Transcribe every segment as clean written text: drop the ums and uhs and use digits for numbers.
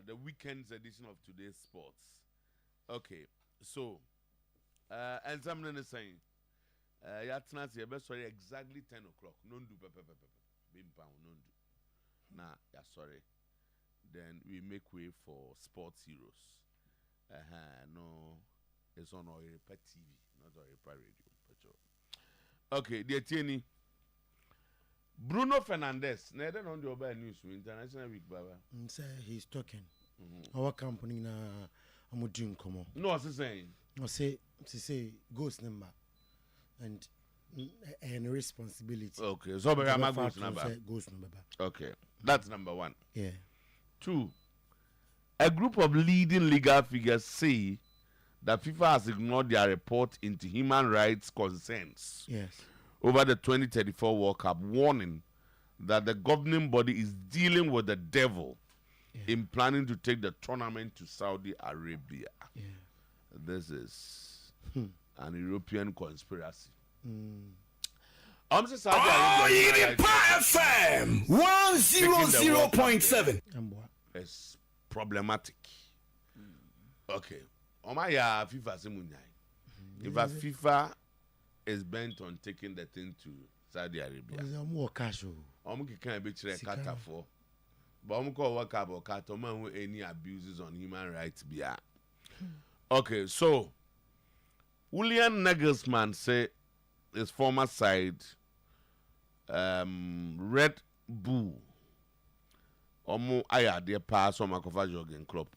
the weekend's edition of today's sports. Okay, so and something is saying, Yatnas, you best sorry exactly 10 o'clock. Nondu pepe. Bimpound, nondu. Nah, yeah, sorry. Then we make way for Sports Heroes. No, it's on Oyerepa TV, not Oyerepa Radio. Okay, dear Tieni. Bruno Fernandes, neither on the Oba News International Week, Baba. Say he's talking. Our company na amudin komo. No, what's he saying? No, say ghost number and responsibility. Okay, so I'm a ghost number. Ghost number. Okay, that's number one. Yeah. 2. A group of leading legal figures say that FIFA has ignored their report into human rights concerns. Yes. Over the 2034 World Cup, warning that the governing body is dealing with the devil in planning to take the tournament to Saudi Arabia. Yeah. This is an European conspiracy. I'm just Oyerepa FM 100.7. It's problematic. Okay. Omaya FIFA semunyai. In fact, FIFA is bent on taking the thing to Saudi Arabia. More cash. Can't be Qatar for. But work about Qatar any abuses on human rights. Okay, so Julian Nagelsmann say his former side, Red Bull, their pass on Makofa jogging club,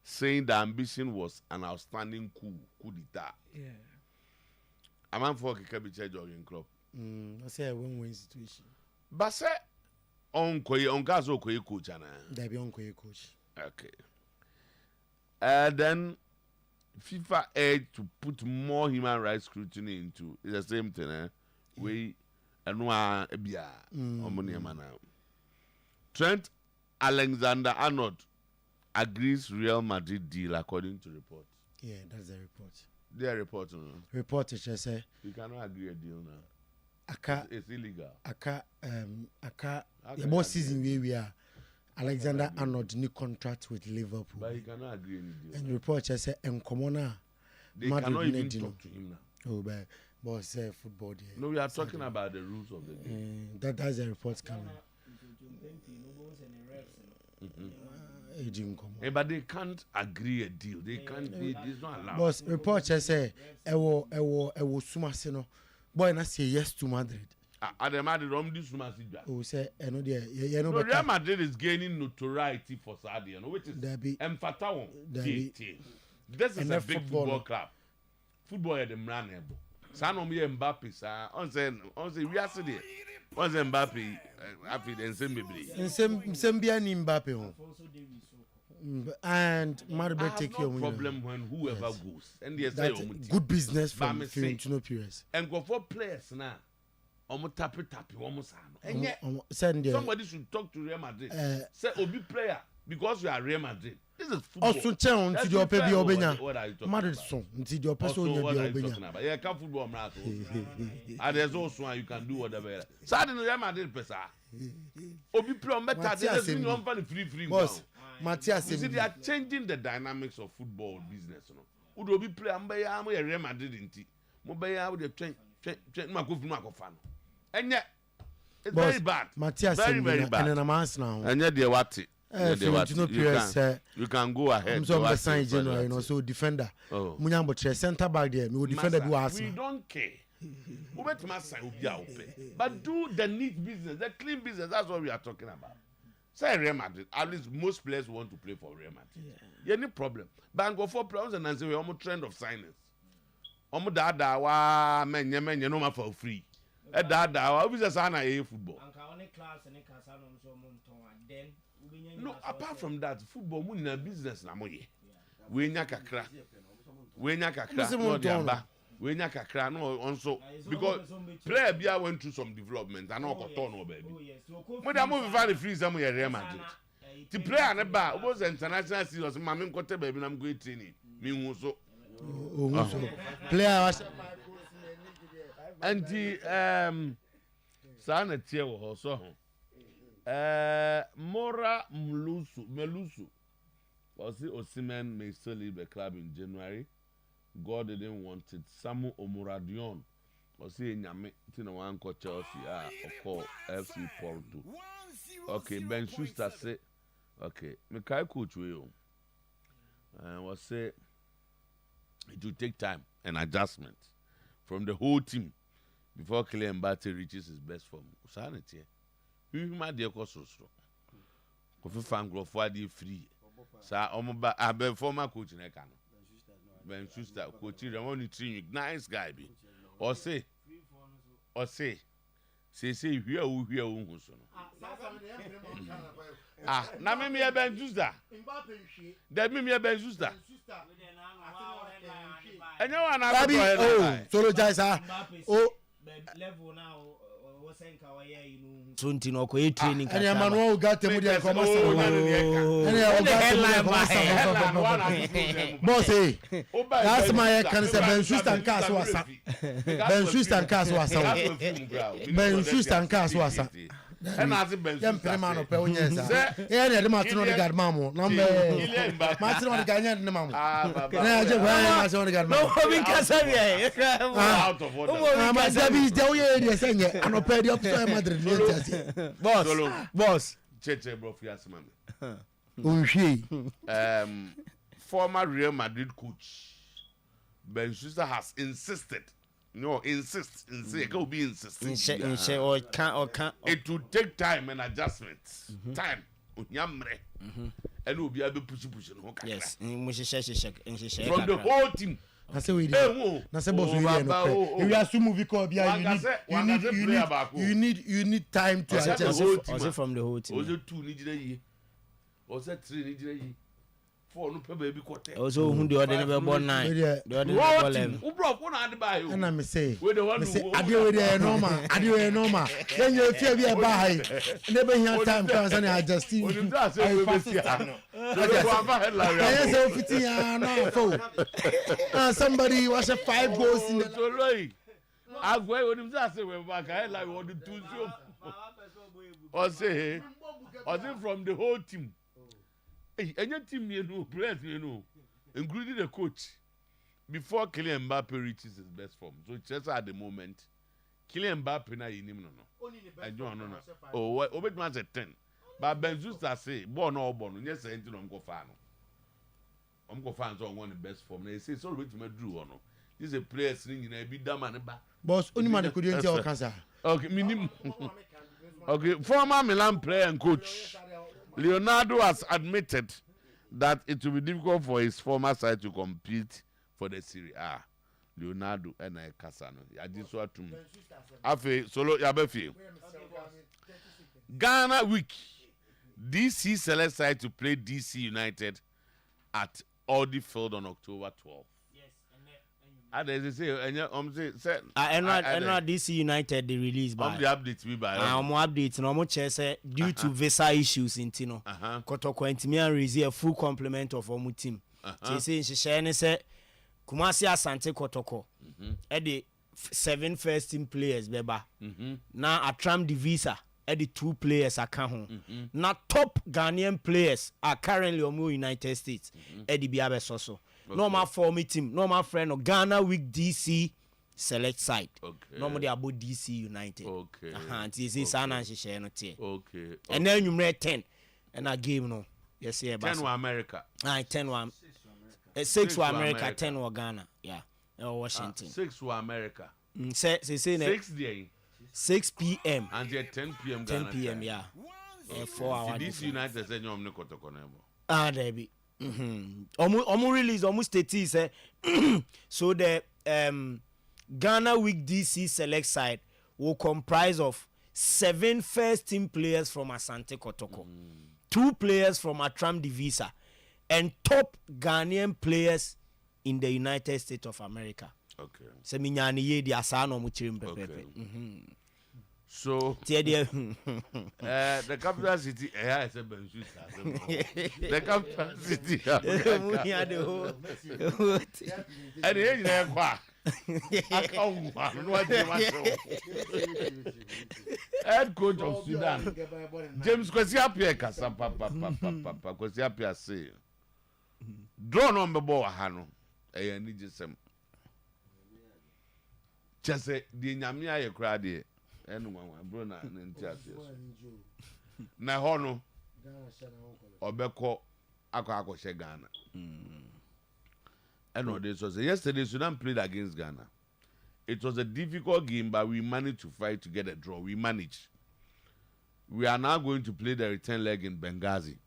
saying the ambition was an outstanding coup d'etat. Yeah. A man for Ketekye jogging club. I say a win-win situation. But say on Gazo coach, There be on coach. Okay. Then FIFA urged to put more human rights scrutiny into it's the same thing. We and one Trent Alexander-Arnold agrees Real Madrid deal according to reports. Yeah, that's the report. Their report. Report is just say you cannot agree a deal now. It's illegal. The most season we are. Alexander-Arnold new contract with Liverpool. But he cannot agree any deal. And report just say Nkomona. They cannot even talk to him now. Oh, but say football. No, we are talking about the rules of the game. That's the report coming. But they can't agree a deal. They can't. It's not allowed. Boss, report just say, "Ewo sumasino." Boy, na say yes to Madrid. At the Madrid, this sumasino. Oh, say, no, Real Madrid is gaining notoriety for Saudi, which is Mfatawon. This is a big football club. Football is the man. Sanom ye Mbappe, sir. On say we are sitting. On say Mbappe, happy and Sembia ni Mbappe. And Maribel take your problem when whoever goes. And they say good business from Fiorentino Pires. And go for players now. Somebody should talk to Real Madrid. Say Obi player because you are Real Madrid. This is football. Also, tell until your baby Obenya. What are you talking Madrid song until your person what are you talking about? Yeah, come football, and there's also one you can do whatever. Suddenly Real Madrid pesa. Obi play better. There's no one free. Boss, Matthias, you see, they are changing the dynamics of football business. You know, Obi play Ambeya, Real Madrid inti. Mobeya with the train Makofano. And yet, it's very bad. Matthias, very bad. And I'm asking now. And yet, they're what? You can go ahead. I'm so sign general, you know, so defender. Munyambo center back there. We defender do us. We don't care. But do the neat business, the clean business. That's what we are talking about. Say Real Madrid. At least most players want to play for Real Madrid. Yeah, any problem. But go for players and say we're almost trend of signings. Almost that wa men no for free. That we just ana football. No, apart from that, football we na business na moye. We nya kakra. No diamba. We nya kakra no also because player bia went through some development and no turn no baby. We da move find free some Real Madrid. The player na ba was international series ma me nkote baby na go training. Me hu so. Player was and the sana tie wo so ho. Mora Melusu. Osimhen may still leave the club in January. God didn't want it. Samu Omuradion. Nyame Tinawan ko Chelsea. Oko FC Porto. Okay, Ben Schuster say. Okay, Mekai coach will. Was say it will take time and adjustment from the whole team before Kylian Mbappe reaches his best form. Sanity. You might dear Kososo. Kofi fan grow for the free. Sa omoba abe former coach na ka no. Ben Schuster coach the one train nice guy be. Or say say hwia hu so no. Na me Ben Schuster. That me Ben Schuster. Enyo wa na go ahead. Solo Jaisa. Oh level now. Sunti no ko training ka. Ene Emmanuel Ugarte mu dia ko ma se. Ene Ugarte boss that's my can say Ben Schuster nka so asa. Ben Schuster nka so asa. Ben Schuster nka so asa. And as a Ben Schuster man of Peonyesa. Ene de Martin Odegaard mamu. Number Martin Odegaard ne mamu. Na je wa Martin Odegaard mamu. No coming Casaria. Out of order. Ma Zabi de oye de senye anope de opso Madrid. Boss. Cheche bro fias mami. Former Real Madrid coach Ben Schuster has insisted. No, insist. It will be insisting. It will take time and adjustments. Time. Unyamre. And we'll be able to push. Yes. From the whole team. I say we did. I say boss we no. If you assume movie call you need time to adjust. Also from the whole team. Also 2 nijire. Also 3 nijire. 4 no pay baby quarter. Also who the other never born 9. The other never 11. Who brought one and buy you? And I me say ade we dey normal. Then you fear be buy. Never hear time comes and adjust. I say 15 no for. Somebody was a 5 goals in the I go when him say we back I like what the 2 or say from the whole team. Hey, any team you know, players you know, including the coach, before Kylian Mbappe reaches his best form. So just at the moment, Kylian Mbappe na you no. I don't know. Oh, what man said 10. But Ben Schuster say, born or born, yes, I ain't no go fan. I'm go fan so one the best form. They say so wait to me drew or no. This is a player singing a bit damn and ba. Boss, only man could you tell cancer. Okay, minimum. Okay, former Milan player and coach. Leonardo has admitted that it will be difficult for his former side to compete for the Serie A. Leonardo and Casano. I just want to. Afe solo yabefi. Ghana week. DC select side to play DC United at Audi Field on October 12th. They say, DC United they release by the update we by update no chese due to visa issues in Tino. Kotoko Intimian raise a full complement of our team. They say she say Kumasi Asante Kotoko. The 7 first team players beba. Now a tram the visa. The 2 players are come. Now top Ghanaian players are currently on United States. The Biabe Soso. Okay. Normal form team, normal friend of Ghana week DC select side. Okay. Normally about DC United. Okay. Okay. And then you made 10 and a game no. Yes, yeah. 10 were America. 10 were 6 were America, 10 were Ghana. Yeah. Or Washington. 6 were America. Say 6 day. 6 p.m. And 10 p.m. 10 p.m. Yeah. 4 hours. DC United said you am kotoko na ebo. There be. Omu release almost 30 say so the Ghana week DC select side will comprise of 7 first team players from Asante Kotoko, 2 players from Atram Divisa, and top Ghanaian players in the United States of America. Okay. Se minyani ye di asano mu chirim pepepe. So the capital city is a Ben Schuster. The capital city. And Head coach of Sudan, James Kwesi Appiah kasa papa Kwesi Appiah say draw no mbebo ha no e ni gisem chese di nyame aye kra de enu nwa bro na nti ase na ho no obeko akọ Ghana and all this was yesterday Sudan played against Ghana. It was a difficult game, but we managed to fight to get a draw. We managed. We are now going to play the return leg in Benghazi.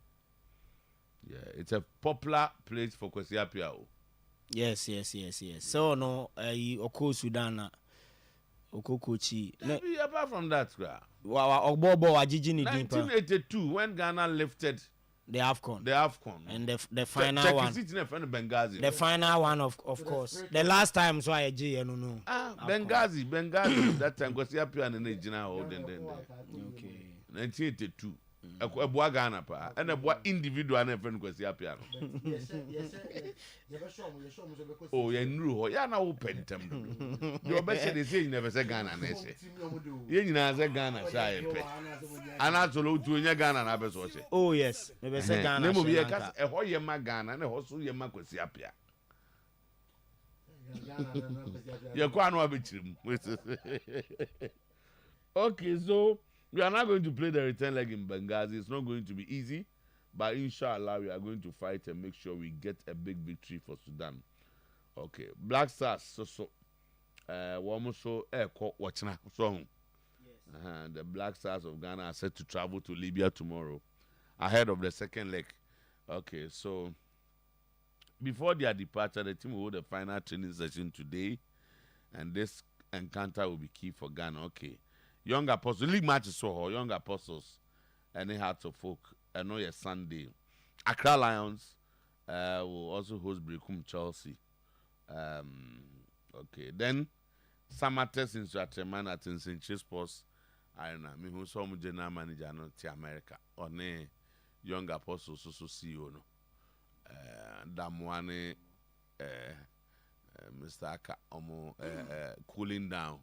Yeah, it's a popular place for Kwesi Appiah. Yes. So no, Oko Sudan, Oko Kochi. Apart from that, 1982 when Ghana lifted the AFCON. And the final one. The final one, of course. The last time, so I know. Benghazi. That time, Kwesi Appiah and Nigeria holding them there. Okay. 1982. A boy Ghana pa, and a boy individual and a friend Kwesi Appiah. Oh, you knew, you now open them. Your best they say you never say Ghana, and they say, you never say Ghana, shy. And I told you, you Ghana, and I was watching. Oh, yes, never say Ghana. Name will be a cast, a Hoya Ghana, and a horse who you make Kwesi Appiah. You're quite no bitch. Okay, so we are not going to play the return leg in Benghazi. It's not going to be easy, but inshallah, we are going to fight and make sure we get a big victory for Sudan. Okay, Black Stars, so, one so, watching so. The Black Stars of Ghana are set to travel to Libya tomorrow, ahead of the second leg. Okay, so before their departure, the team will hold a final training session today, and this encounter will be key for Ghana. Okay. Young Apostles, league matches so Young Apostles, and Hearts of Folk, I know your Sunday. Accra Lions will also host Brecum Chelsea. Okay, then Samates in Suatreman at St. Sports. I don't know, who saw my general manager no America or ne Young Apostles also CEO no. Damwane Mr. Aka Omo cooling down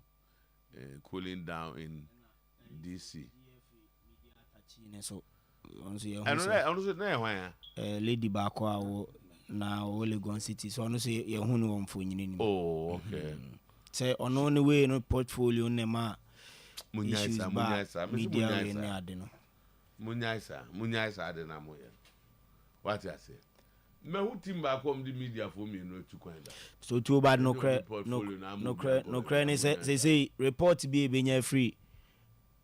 in DC. Lady Bakwa na Legon City. So no say you hunu on phone. Oh, okay. Say on only way no portfolio nema Munyaisa media ne ade no. Munyaisa ade na moye. What you say? Me who team back from the media for me no to kwenda. So too bad no credit say report be nya free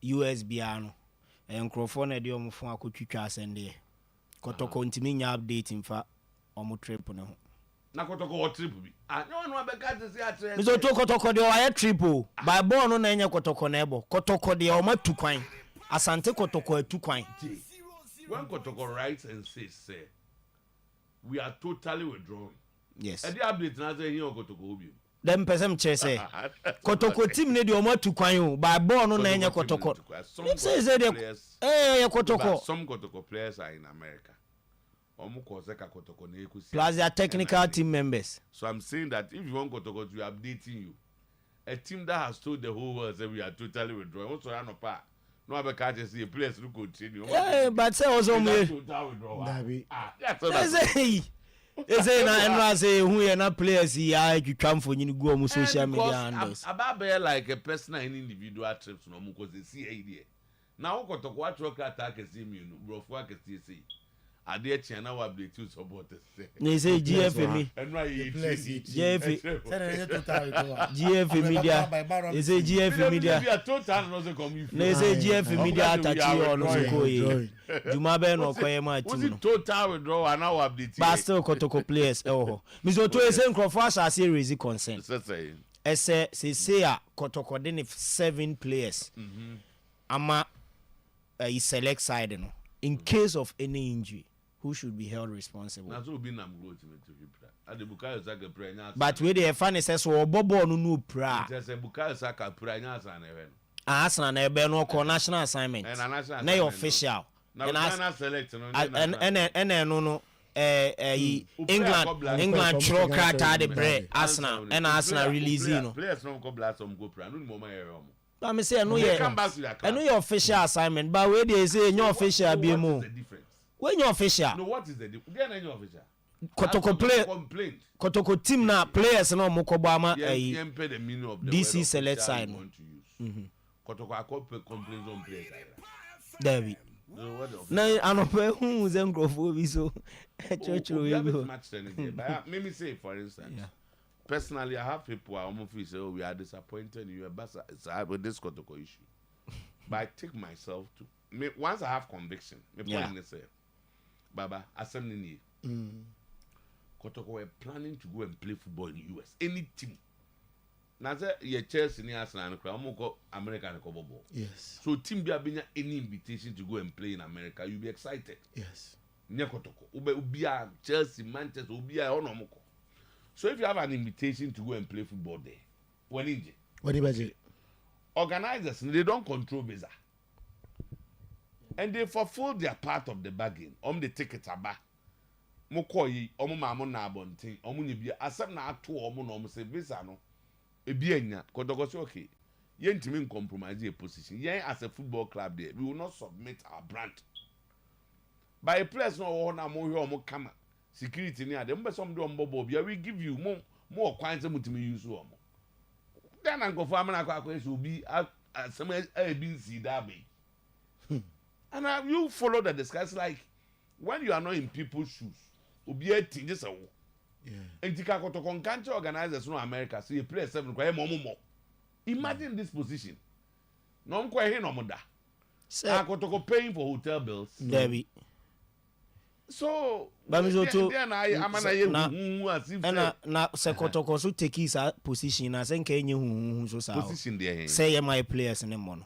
USB ano. Enkrofo na de omfo akotwitwa asende. Kotoko ntimi nya update mfa omo trip no ho. Na kotoko trip bi. No abeka te say atre. Me so to kotoko de o aye trip o. By ball no na nya kotoko na ebo. Kotoko de o ma tukwan. Asante kotoko atukwan. When kotoko writes and say we are totally withdrawing. Yes. And the update now say here kotoko obi. Dem person say kotoko team ne de o ma tukwan o. By ball no na nya kotoko. Say kotoko. Some kotoko players are in America. Plus their technical team members. So I'm saying that if you want Kotoko to be updating you, a team that has told the whole world that we are totally withdrawing. Also, I know part. No other catches the players who continue. Yeah, but say also me. Is it na say who are not players here you come for you go on social media handles. About like a personal and individual trips no because they see idea. Now Kotoko what rock attack is him you know bro for can see. Ade chana wa update you supporters. They say GFM. GF media. They say GF media. They say GF media atachi ono koye. Juma be no koye ma team. Was it total withdrawal and now update? But still Kotoko players oh. Mr. To say Nkrofo asase raise concern. Say Kotoko dey 7 players. Ama select side no. In case of any injury, who should be held responsible? But where the fan says, "Oh, Bobo no pra." Arsenal na ebe no national assignment. Na official. And no. England tro krata de bre Arsenal and Arsenal release no players no go blast some go pra no ni mo ma here omo but me say I know your official assignment but where they say your official be mo when your official no what is the difference there na your official Kotoko play Kotoko team na players no mo ko ba ma DC select side Kotoko akọ complaints on players David na anope hu zengrofo bi so church we go but let me say for instance personally I have people I almost feel say oh we are disappointed in you but it's with this Kotoko issue but I take myself to once I have conviction me point say baba assembly ni Kotoko were planning to go and play football in the US any team na say your Chelsea ni Arsenal no kra omo go America no ball. Yes. So team bi abenya any invitation to go and play in America, you be excited. Yes. Nya Kotoko. Ubi a Chelsea, Manchester, ubi a ono moko. So if you have an invitation to go and play football there, when inje? What budget? Organizers they don't control visa. And they fulfill their part of the bargain. The tickets aba. Mo koyi omo mamo na abontin, omo nyi bia asem na ato omo no omo se visa no. Ebi enya Kotoko say okay yentimi compromise a position yen as a football club there we will not submit our brand by a place no na mo hwe omo kama security ni ade mbe some do ombobo bia we give you more kwanse mutimi use omo then an go for amana akwa so bi some a bin see that be and you follow the discuss like when you are not in people's shoes obi a tin just a Entika Kotoko can't organize no America so you play 7 kwa mo. Imagine this position. No kwa he no moda. Kotoko paying for hotel bills. Debbie. So then na se Kotoko so take his position na say nka enye hu so sa. Position there. Say my players in mo no.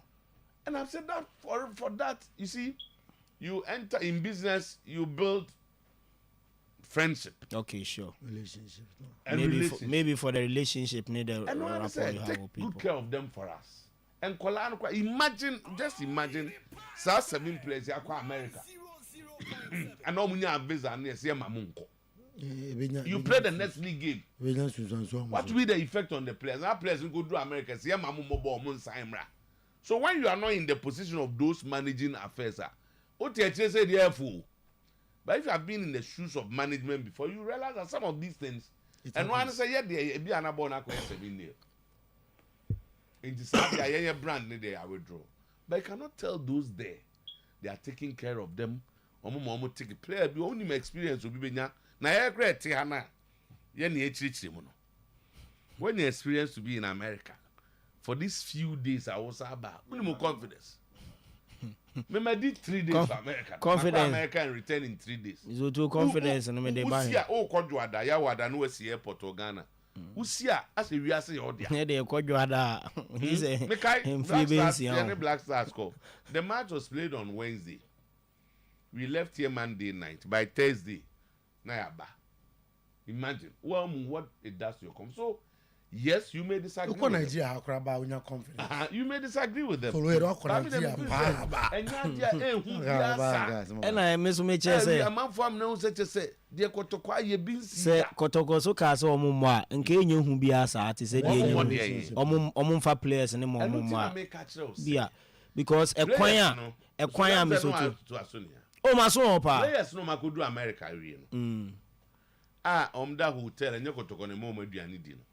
And I've said that for that you see you enter in business you build friendship. Okay, sure. Relationship. No. And maybe for the relationship need a and rapport say, you have with people. Good care of them for us. And just imagine 7 players here America. And no munya visa and yes mamunko. You play the next league game. What will be the effect on the players? Our players will go to America, see mamumo mun saimra. So when you are not in the position of those managing affairs, OTH say they are fool. But if you have been in the shoes of management before, you realize that some of these things, and one say, yeah, they be an abona 7 years. In the Saudi brand, they are withdraw. But you cannot tell those there, they are taking care of them. Omo take a player, the only experience will be na ya great Tihana. When you experience to be in America, for these few days, I was about minimum confidence. I did 3 days for America. Confidence. America and return in 3 days. So to confidence and me dey buy. Kodwada ya wada no wesi airport or Ghana. Usia as we are say odia. Yeah, dey Kodwada. He's a Black Stars call. The match was played on Wednesday. We left here Monday night. By Thursday, na yaba. Imagine what it does to your com. So yes, you may disagree. You may disagree with them. And I miss me say. A man from now such as say, dear Kotoko, ye been say Kotoko so cast or mumma, and can you who be as at is a for players and more. Yeah, because a choir miss to oh, my son, players no ma could do America. That hotel and you Kotoko on a moment, you need dinner.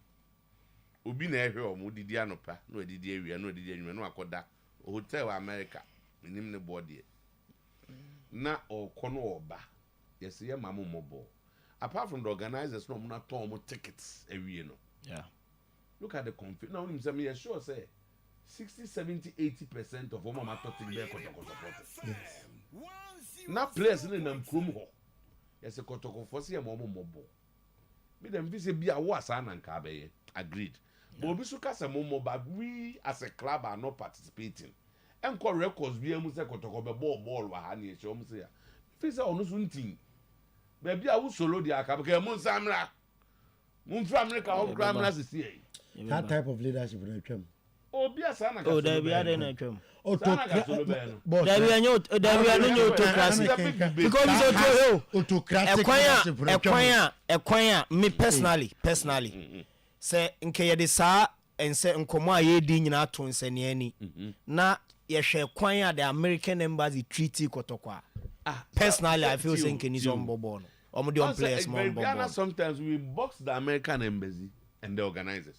Obi na ehwe omo didi anopa no didi awia no didi anwuma no akoda hotel America nim ne body na okono oba yes ye mamu mobo apart from the organizers no na ton mo tickets awie no yeah look at the conflict now him say me sure say 60 70 80% of all mama talking be Kotoko support yes na players ni nam krom ho yes Kotoko for say mo mobo me dem be say bia wo asa na nka be agreed. Obi so kasa momo but we as a club are not participating. Enko records bi emu se Kotoko be ball wa ha na e chom se ya. Fi se onu so ntin. Be bia wo solo dia aka be mu nsamra. Mu fra America ho kra mra sisi e. That type of leadership na twam. Obia sana ka. Oh, there be other na twem. Autocratic. Because it's me personally say nke ye de saa ense nkomo aye di nyina to nsane ani na ye hwe kwan the American embassy treaty kotokwa. Personally I feel saying can is on bobo no. Omo dey players more bobo. Sometimes we box the American embassy and the organizers.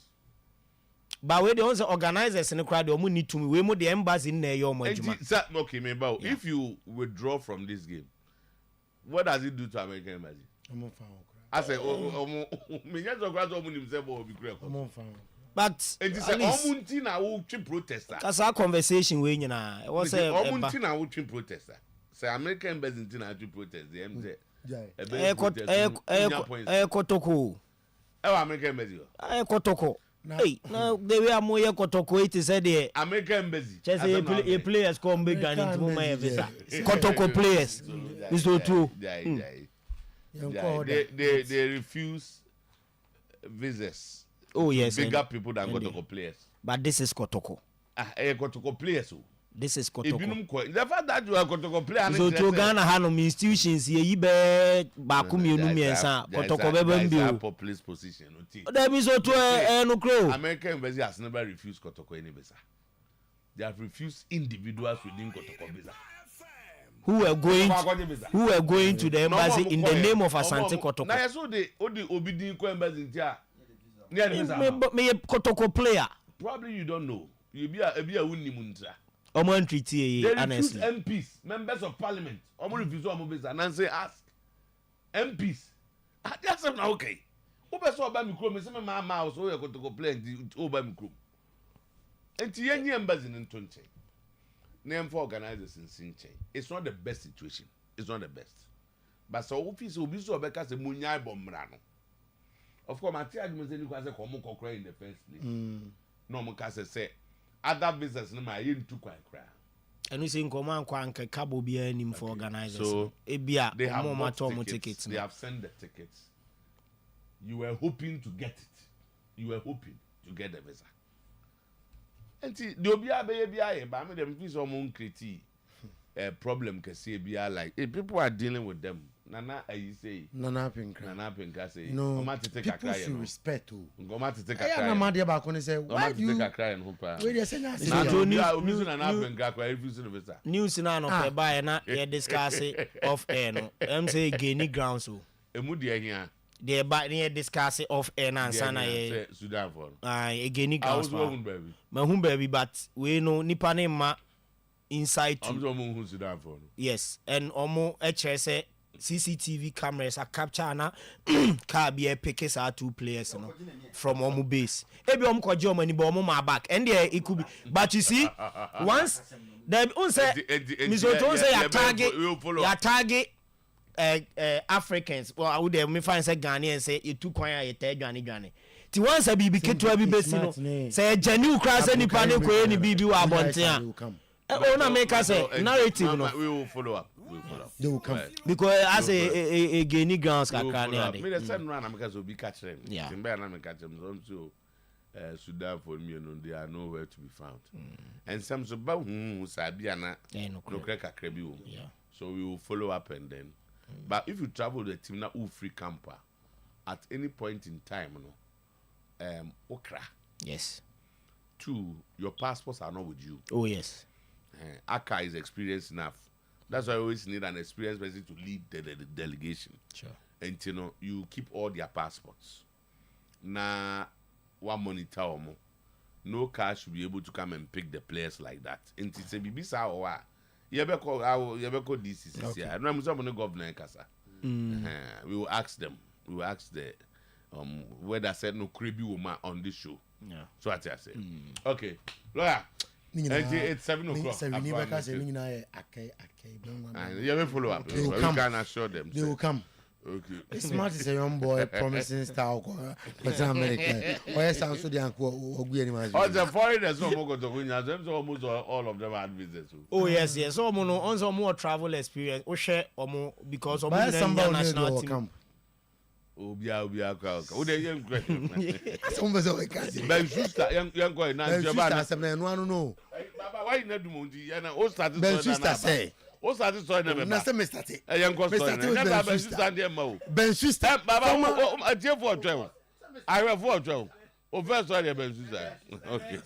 But we the organizers in the crowd, they need to me. We more the embassy in there. Okay, maybe if you withdraw from this game, what does it do to American embassy? I say, but it is a protester. That's our conversation. We you know, it was a protester. Say American embassy in protest. The Kotoko. American embassy. Kotoko. Hey, now the way I'm more Kotoko it is the American embassy. Just a players come big and into my visa. Kotoko players. Is so true. They refuse visas. Oh yes. Bigger people than Kotoko players. But this is Kotoko. Kotoko players. This is Kotoko. The fact that you are Kotoko players. So to Ghana have institutions here, you be Bakumi Numiensa, Kotoko Bebembi. Populist position. That means to no crow. American embassy has never refused Kotoko any visa. They have refused individuals within Kotoko visa. Who are going to the embassy in the name of Asante Kotoko. Now so the Obidi embassy here. Me Kotoko player. Probably you don't know. You be a Unimuntra. Oman treaty honestly. MPs, members of parliament. Omo refuse omo visa and say ask MPs. That's not okay. Obe so oba mikro me say me ma house o ye Kotoko play oba mikro. Enti yenye embassy nto nche. Name for organizers in Sinche. It's not the best situation. It's not the best. But so office obi so obeka say munyai bomra no. Of course, my argument say you can say come kokra in the first place. No mo ka say other business no ma yin tu kwan kra. And we say nkoma nkwa nke kabo bia nim for organizers. So ebia they have more tickets. They have sent the tickets. You were hoping to get it. You were hoping to get the visa. And see, the obia be but I mean them feel some create a problem can see be like if people are dealing with them. Nana, I say. Nana Pinka say. No, people should respect too. Goma to take a cry. I am mad about when they say, why do you take a cry and hope? Wait, they say nothing. News in an of by and not discuss it off air. No, I'm saying Guinea ground so. A moody here. They by near discuss it off air and Sana Sudan for. A Guinea ground. My home baby, but we know Nipane ma inside. I'm Sudan for. Yes, and Omo HSA. CCTV cameras are capture na car be a pickers are 2 players you know, from Omu base. Ebi Omu kwa Germany but Omu my back and there it could be. But you see, once they say Mizoto say your target Africans. Well, I would me find say Ghanaian and say you too quiet you tell Johnny. Ti once a BB kit to every base you know. Say genuine cross any panic ko any BB wa bontia. Oh na make us say narrative no. We will follow up. They will come because as a Guinea grounds kakra me the same run am because we catch them. Yeah. Timber na me catch them so Sudan for me no they are nowhere to be found. And some so ba sabia na no kakra bi wo. So we will follow up and then but if you travel the team na free camper at any point in time no okra. Yes. 2 your passports are not with you. Oh yes. Aka is experienced enough. That's why I always need an experienced person to lead the delegation. Sure. And you know, you keep all their passports. Now, one monitor or more. No car should be able to come and pick the players like that. And it's a BBC or what? You ever call this? I don't know some governor Kasa. We will ask them. We will ask the whether said no creepy woman on this show. Yeah. So what I say. Okay. Lawyer. It's 7 o'clock. You will follow up. You can assure them. They will come. Okay. Smart is a young boy promising style. But America. Why sounds so young? All the foreigners almost all of them had visits. Oh yes, yes. So more travel experience. Oh share or more because of the national team. Obia crowd. Who they young question? Some of us are Ben sister, young boy, now Ben Japan. sister, no. Baba, why not do Mundi? And all started. Ben sister say. All started so never. Na say Mr. T. A young question. Ben sister, dear Mo. Ben sister, Baba, a dear for travel. I have for travel. Oh, first, sorry, Ben sister. Okay.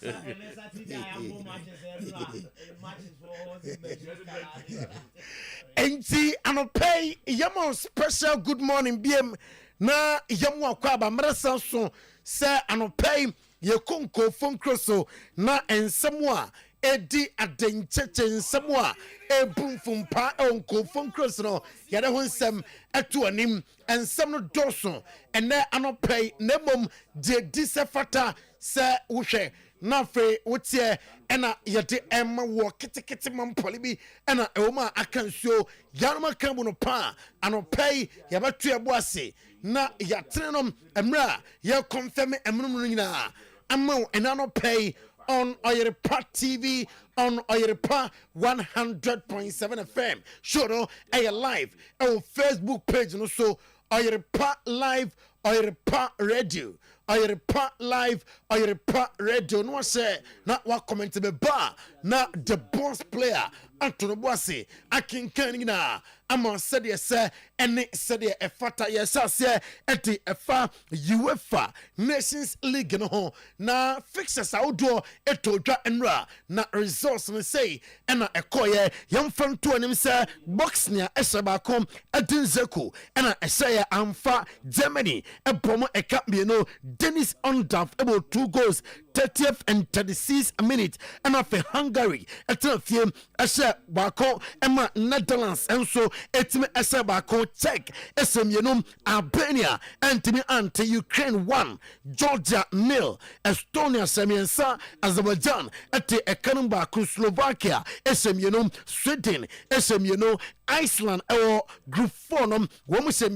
Enti anopay yamo special good morning biem na yamo akwaba mresa so se anopay ye konko fonkroso na ensemo a edi adencheche nsemo a ebumfumpa onko fonkroso no yade ho nsem eto anim ensem no doso ene anopay nemom de disefata se wohwe na fe wotie ena yede emma wo ketekete mampoli bi ena ewoma akansuo yanoma kambu no pa anopay yabatu ebo ase na yatrenom emra ye confirm emnum nyina amma ena anopay on Oyerepa TV, on Oyerepa 100.7 FM. Sure, a live on Facebook page, no so Oyerepa live, Oyerepa radio. Oyerepa live, Oyerepa radio. No say not what comment to be bar. Na the boss player Anthony Boise. I can na. I'm on said yes sir. And said a fata yes sir. At the FA UEFA Nations League no na fixes outdoor eto dra enra na results no say and a koye young fan to him sir box near Esabakom Adinzeku and a say amfa Germany a promo a cap no Dennis Ondaf about 2 goals 30th and 36th minute and after Hungary at a few Asa Bako Emma Netherlands and so etime Asa Bako Czech SM Albania and to me anti Ukraine 1 Georgia 0 Estonia Semiensa Azerbaijan at the Ekanumba Slovakia SM Sweden SM Iceland or group 4 woman SM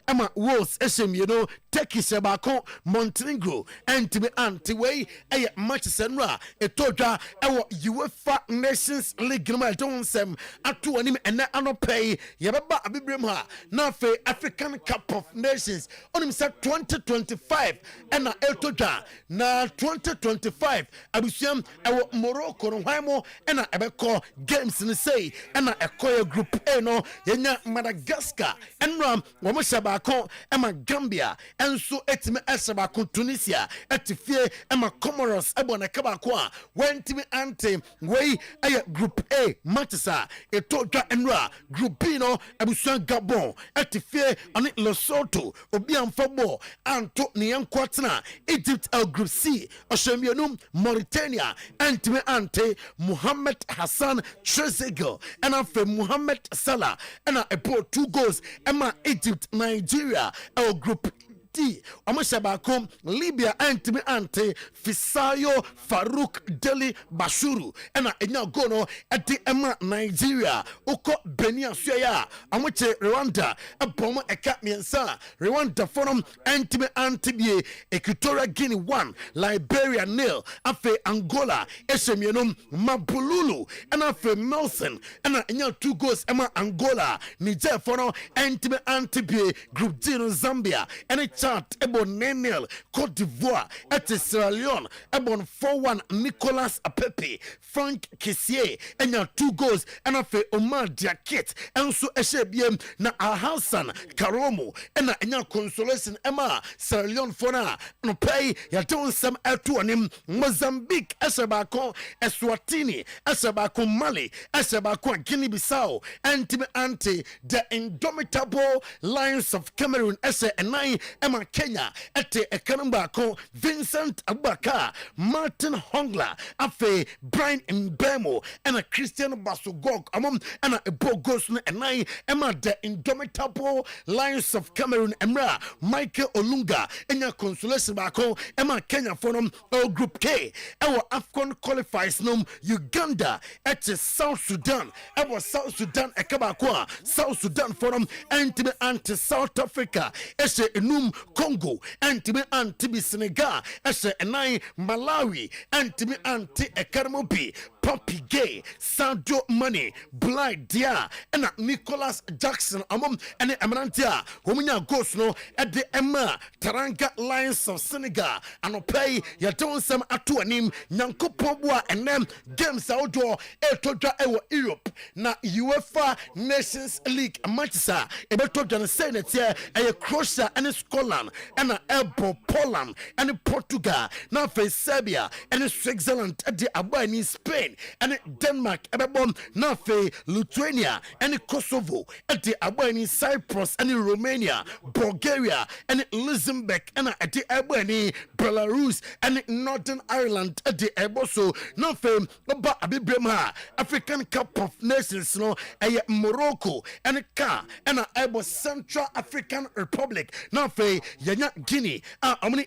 Emma Wales SM Turkey Sebako Montenegro and to me anti way a match senra etoja ewo UEFA Nations League no don sem atu anim ene anopay yebaba abibrem ha na fe African Cup of Nations onim say 2025 ena etoja na 2025 abusiam ewo Morocco no hwan ena ebeko games ni say ena ekoya group A no yenya Madagascar enra wo mo shabako ema Gambia enso etime esabako Tunisia etifie ema Comoros ebona kabakwa went me ante way group A matisa etodwa enra group B no abusuan Gabon etifie ani Lesotho obi amfabo anto ne yankwatena Egypt group C oshemienum Mauritania antime ante Mohamed Hassan Trezeguet and afa Mohamed Salah and a 2 goals ema Egypt Nigeria group Omushabakom Libya antimi ante Fisayo Farouk Deli Bashuru ena enya gono edi ema Nigeria uko Benin suya amuche Rwanda abomo eka miensa Rwanda forum antimi antibie Equatorial Guinea 1 Liberia 0 afe Angola esemienum Mabululu ena afe Nelson ena enya 2 goals ema Angola Niger forum antimi antibie group D no Zambia ena Ebon Nenel Cote d'Ivoire et Sierra Leone Ebon 4-1 Nicolas Pepe Frank Kessié enya 2 goals and afe Omar Diakite enso ehebiem na Alhassan Karomo enya consolation Emma Sierra Leone fona no pay ya don some etu anim Mozambique esebako Eswatini esebako Mali esebako Guinea Bissau anti the indomitable Lions of Cameroon ese enai Emma Kenya ete Ekanumba Vincent Abaka Martin Hongla afe Brian Mbemo and a Christian Basugog among and a Bogos and Emma the indomitable Lions of Cameroon Emra Michael Olunga and your consolation bako Emma Kenya forum group K our Afcon qualifies Uganda at South Sudan our South Sudan Ekabakwa South Sudan forum anti South Africa ese enum Congo anti Senegal ese enai Malawi anti Ekaramobi Poppy Gay, Sandro Money, Blind Dia, and Nicholas Jackson among and Emanantia, Wominia Ghost no at the Emma, Taranga Lions of Senegal, and pay ya don't some atuanim, Nyanko Pobwa, and them games outdoor, Toja Ewa Europe, na UEFA Nations League Manchester, Ebetoja Senate here, a Croatia and Scotland, and a Elbow Poland, and Portugal, now face Serbia, and Switzerland at the Abani Spain, and Denmark, Ebebon, now face Lithuania, and Kosovo, at the Abani Cyprus, and Romania, Bulgaria, and Luxembourg, and at the Abani, Belarus, and Northern Ireland, at the Eboso, now face about Abibrema, African Cup of Nations, no, Morocco, and Ebo Central African Republic, now face Yanya Guinea,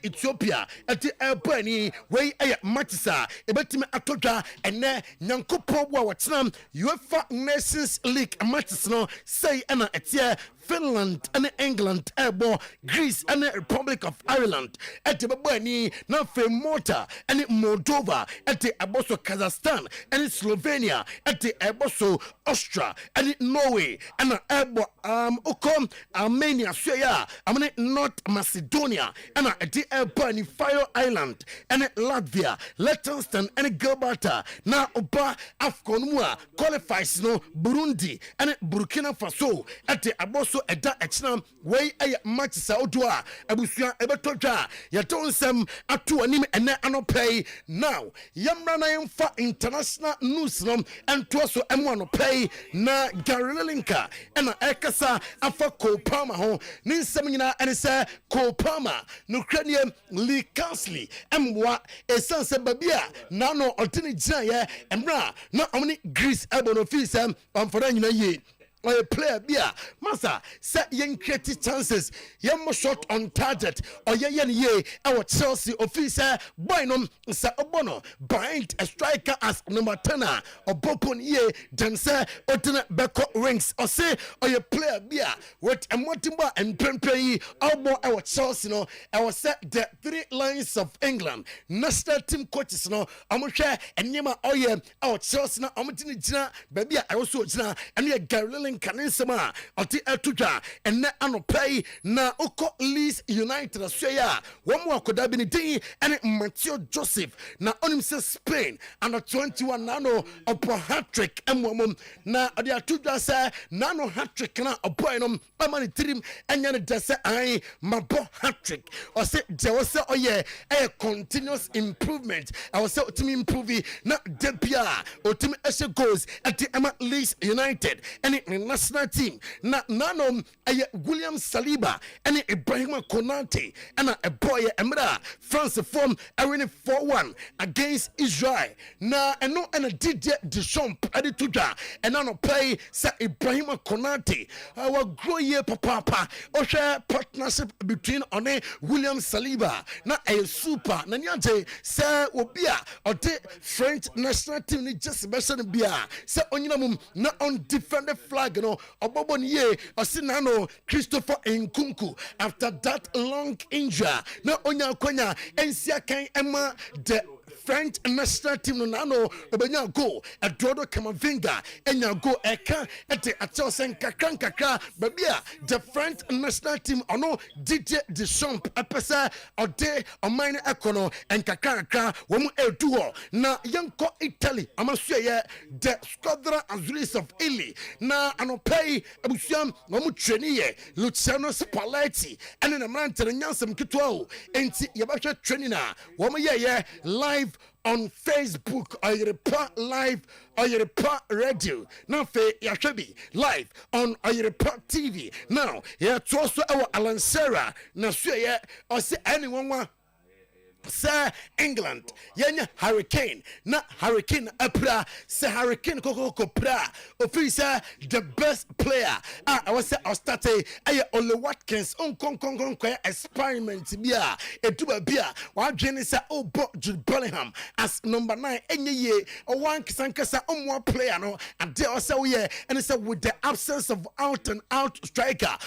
Ethiopia, at the Albany, way Matisa, Ebetime Atoja, and Nyanko Pobwa Watsam, UEFA Nations League Matisno, say Anna Etia. Finland and England, Ebo, Greece and the Republic of Ireland, at the Babani, now for Malta and Moldova, at the Aboso Kazakhstan and Slovenia, at the Aboso Austria and Norway, and Ebo Okom, Armenia, Suya, North Macedonia, and at the Albany Fire Island, and Latvia, Liechtenstein and Gibraltar, now Oba Afkonua qualifies no Burundi and Burkina Faso, at the Aboso Eda Echnam, way a match Saudua, Abusia Ebetoja, Yatonsem, Atu Anim, and Anopay. Now, Yamrana for international newsroom, and Twaso M1 pay, na Garilinka, and Ekasa, Afa Kopama, ho, Ninsamina, and Sa Kopama, Nukranian Lee Kansley, Mwa, a Sansa Babia, Nano Altini Jaya, and Ra, not only Greece Abonofisam, for ye. Or a player beer, Massa, set young creative chances, young shot on target, or ye, our Chelsea officer, Bynum, Sir Obono, bind a striker as number 10, or Bopon ye, dancer, alternate back rings, or say, or your player beer, what a Motimba and Prempay, our Chelsea, no, our set the 3 Lions of England, national team coaches, no, Amusha, and Yama Oye, our Chelsea, no, Amatini Jina, baby, I also Jina, and we are Gary. Kanisema oti etuja ene anopay na uko Leeds United Australia one more koda bi ni din ene Matthew Joseph na onim se Spain under 21 nano opo hat-trick emwom na ade atuja se nano hat-trick na opo enom amani tirim enya ne dese ai mabo hat-trick o se je wo se oye continuous improvement I was ultimate improve na debia ultimate ese goals at the Emma Leeds United ene national team na nanom William Saliba and Ibrahima Konate and a boy Emra France form a winning 4-1 against Israel na no and a Didier Deschamps adituja and no play sa Ibrahima Konate our grow year papa or share partnership between one William Saliba na a super na nyaje sa obia or the French national team ni just better bia sa onyinamum na on defend the flag no obobon ye osinano Christopher Nkunku after that long injury na onya kwanya ensia kan ema the French national team no nano obenya go Eduardo Camavinga enya go eka ete atiosen kakra babia the French national team ono Didier Deschamps apesa ode omine ekono enkakra wo mu eduo na yanko Italy amasuye the Squadra Azuris of Italy na anopay abusuam wo mu trainiye Luciano Spalletti ene na mantere nyansem kitwa enti yebahwe training na wo mu ye live on Facebook, Oyerepa Radio. Now, Yashabi live on Oyerepa TV. Now, yeah, to also our Alansera. Now, or say anyone. Sir England, Yanya Hurricane, not Hurricane Apra, Sir Hurricane Coco Pra, officer, the best player. I was started Ole Watkins on Kong experiment beer, a tuba beer, while Jenny said, oh, Jude Bellingham as number 9, any year, or one Kisankasa on one player, no, and there also, yeah, and it's with the absence of out and out striker,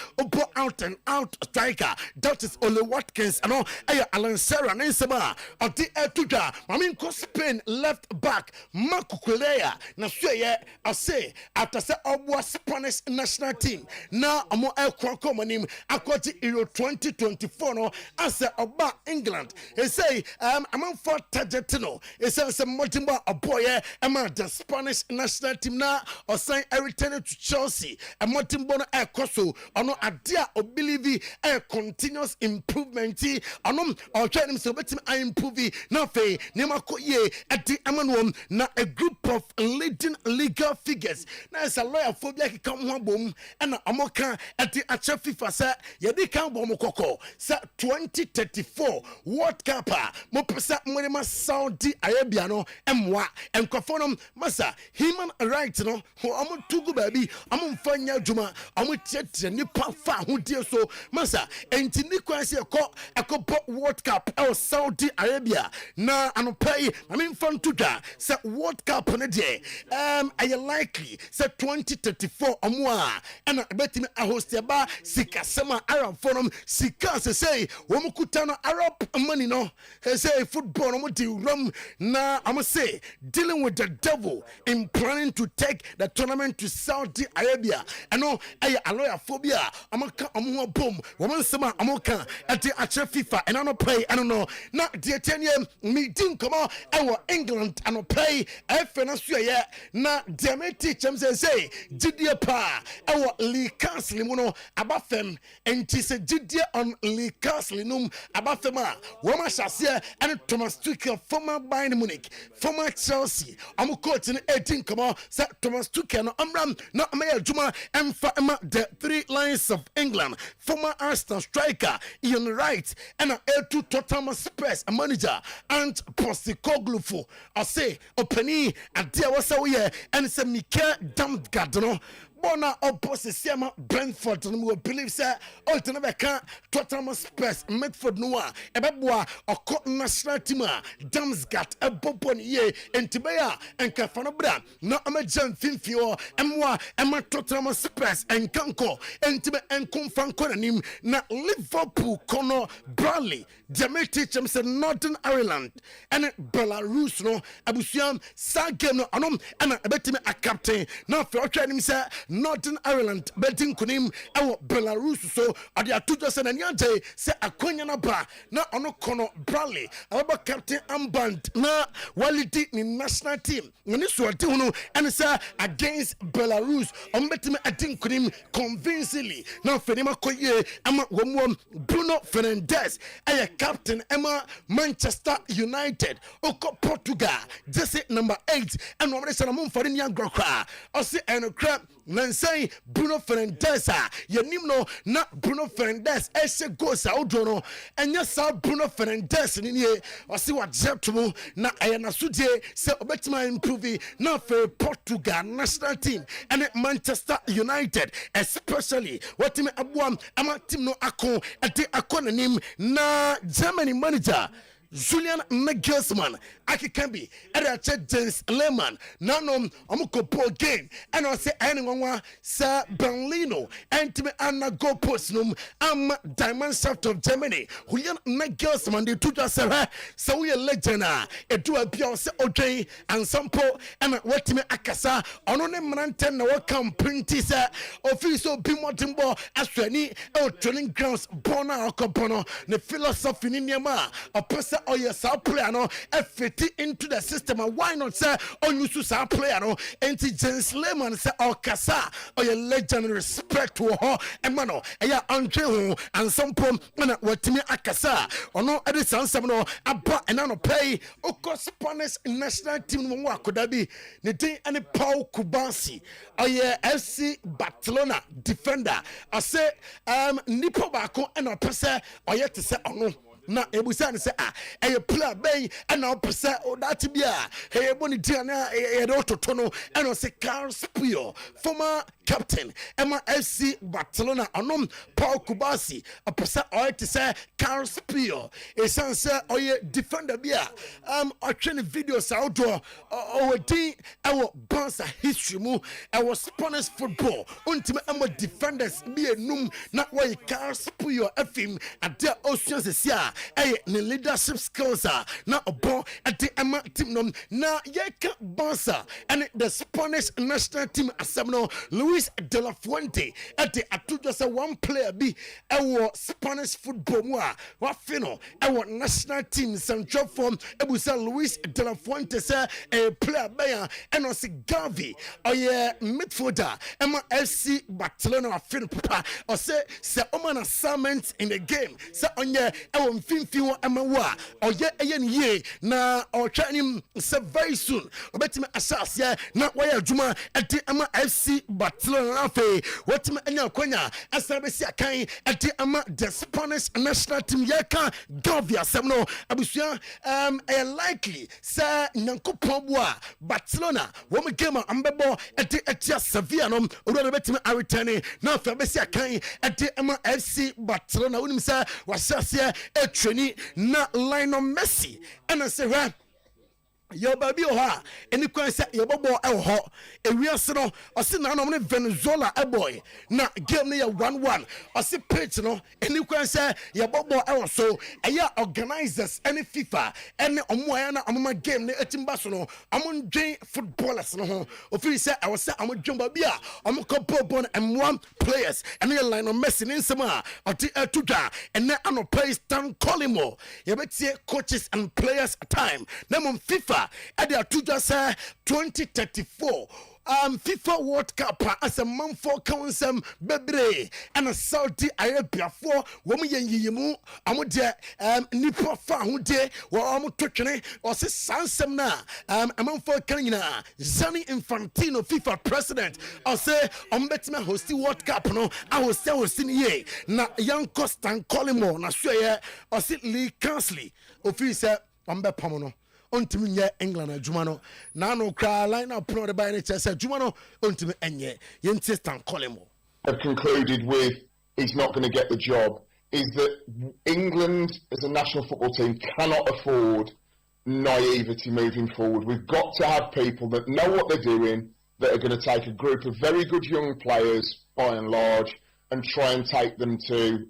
out and out striker, that is Ole Watkins, and all, Alan Sarah, and nsema ɔde ɛtodwa mame nkɔ Spain left back Makukulea na soye ase after say ɔboa Spanish national team na ɔmo ɛkɔ kɔmɔnim akɔte Euro 2024 no ase ɔba England say amanfo target no say Motimba ɔboye ɛma the Spanish national team na ɔsan return to Chelsea Motimbo no ɛkɔ so ɔno ade a obelieve continuous improvement ɔno ɔtwa nim so betim I improve na fe nema kɔ ye ade amanom na a group of leading legal figures na as a lawyer phobia ki kam ho bom na amoka ade acha FIFA sa yedi kan bom kokɔ sa 2034 World Cup mo pesa mo Saudi Arabia no emwa enkofo no masa human rights no ɔmo tugu baabi ɔmo mfanya dwuma ɔmo tietie nipa fa hodie so masa enti ni kwase ɛkɔ World Cup Saudi Arabia na anopai I mean fun to da say World Cup ne de are you likely say 2034 omwa and betimi a host ba sikasema Arab forum sikas say wo mukuta no Arab money no say football no di rum na I'm say dealing with the devil in planning to take the tournament to Saudi Arabia and no ay lawyer phobia amaka omo bom wo nsema amoka ati ache FIFA and I no pay I don't know na the 10 year meeting come on our England and pay FNSUA na demeti chem say Jidie pa our Lee Castle muno abafem enti se Jidie on Lee Castle num abafem a woma shase and Thomas Tuchel former Bayern Munich former Chelsea am coach in 18 come on say Thomas Tuchel no amram na amaya juma emfa the three lions of England former Arsenal striker Ian Wright and a2 Tottenham Spurs manager and Postecoglou for I say openi adia wasa we and say Mikel Damsgaard no bona opposite Siama Brentford no we believe say ultimate can Tottenham Spurs Medford noa ebeboa okọ national team Damsgaard ebobon ye entibea enkafano bra na amajam finfio emwa ema Tottenham Spurs enkanko entibe enkonfanko nanim na Liverpool kono Bradley Demeti James Northern Ireland and Belarus no abusuam sa game no anom ana ebetime a captain na fe otwa nim say Northern Ireland betting kunim ewo Belarus so ade atujo se na nyante se akonya na ba na ono kono Bradley aba captain amband na walidi ni national team ngani so ade hu no and say against Belarus betime atin kunim convincingly na fe ni makoye ama womwom Bruno Fernandes captain Emma Manchester United oko Portugal jesse number 8 and we say na mum for young grokra o say and crap nansai Bruno Fernandes yanim no na Bruno Fernandes ese goals odo no enya sa Bruno Fernandes ni nie o say what jetumu na ayana sudie say obetima improve na for Portugal national team and Manchester United especially what me abuam ama team no akon ade akonanim na Germany manager Julian Nagelsmann Akikambi Erache James Lehmann nanom amukopo game and I say anyone Sir Berlino and Anna go post num Diamond Shaft of Germany Julian Nagelsmann the two so we a legend e do a Beyonce okay and sample and what me akasa ono ne mranten na wakam printi sa office bimotimbo aswani e training grounds bona okopono ne philosophy ni niema opesa oye sa player no fit into the system and why not say on you sa player no enti James Lehmann say okasa oye legend respect to her emano eya anche ho and sample na watimi akasa ono edison sam no aba enano pay oko Spanish national team no akoda bi ne din ane Paul Kubansi oye FC Barcelona defender I say nipo bako ena pese oye te say ono na ebusa ne say e player bay ena pese o that bia he boni dia na e do toto no ena say Carlos Puyol former captain Emma FC Barcelona anom Paul Kubasi a pese oye te say Carlos Puyol e san say oye defender bia o train videos outdoor o din e Barca history mu e Spanish football ultimate Emma defenders be enum na why Carlos Puyol afim ade osuan sesia ne leadership skills na obo ade ama team no na yeka bonsa and the Spanish national team assemno Luis de la Fuente ade atujo say one player bi ewo Spanish football mu a wa fino ewo national team central form ebusa Luis de la Fuente say a player bayan and o Gavi oye midfielder Emma FC Barcelona wa fino papa o say oman assignment in the game say onye ewo mfimfin wo Emma wa oye ye na o twanim say very soon obetime asas ye na waya adwuma ade Emma FC Barcelona afi wotime anya kwanya asabesi akan ade Emma the Spanish national team yeka Gavi asem no abusua likely say nyankopon bo a Barcelona wo me game ambebo ade etia Sevilla no oro betime a return na afi abesi akan ade Emma FC Barcelona wonim say wasase e training na Lionel Messi and say right your baby oha any kwan say your bobo e ho ewiase no o se na no Venezuela e boy na game no ya 1-1 o se pitch no any kwan say your bobo e so eya organizers any FIFA any omo na omo game no etimba so no omo dwen footballers no ho o feel say I was say omo dwen baby a omo couple born M1 players and the line of Messi in sama o ti etuja and na anopay Stan Collimo you betie coaches and players time na mom FIFA at the Atuja say 2034 FIFA World Cup as a man for council bebre and a Saudi Arabia for woman yimu amude nipa fa hude wa amu twetwene o se sansem na a man for kanina Gianni Infantino FIFA president o se ombetime host World Cup no a host ye na young Stan Collimo na so ye o se Lee Kansley officer ombepamo no ontimi nye England adwuma no na no kra line up no de by ne chese adwuma no ontimi enye yenti Stan Collimo have concluded with he's not going to get the job is that England as a national football team cannot afford naivety moving forward. We've got to have people that know what they're doing, that are going to take a group of very good young players by and large and try and take them to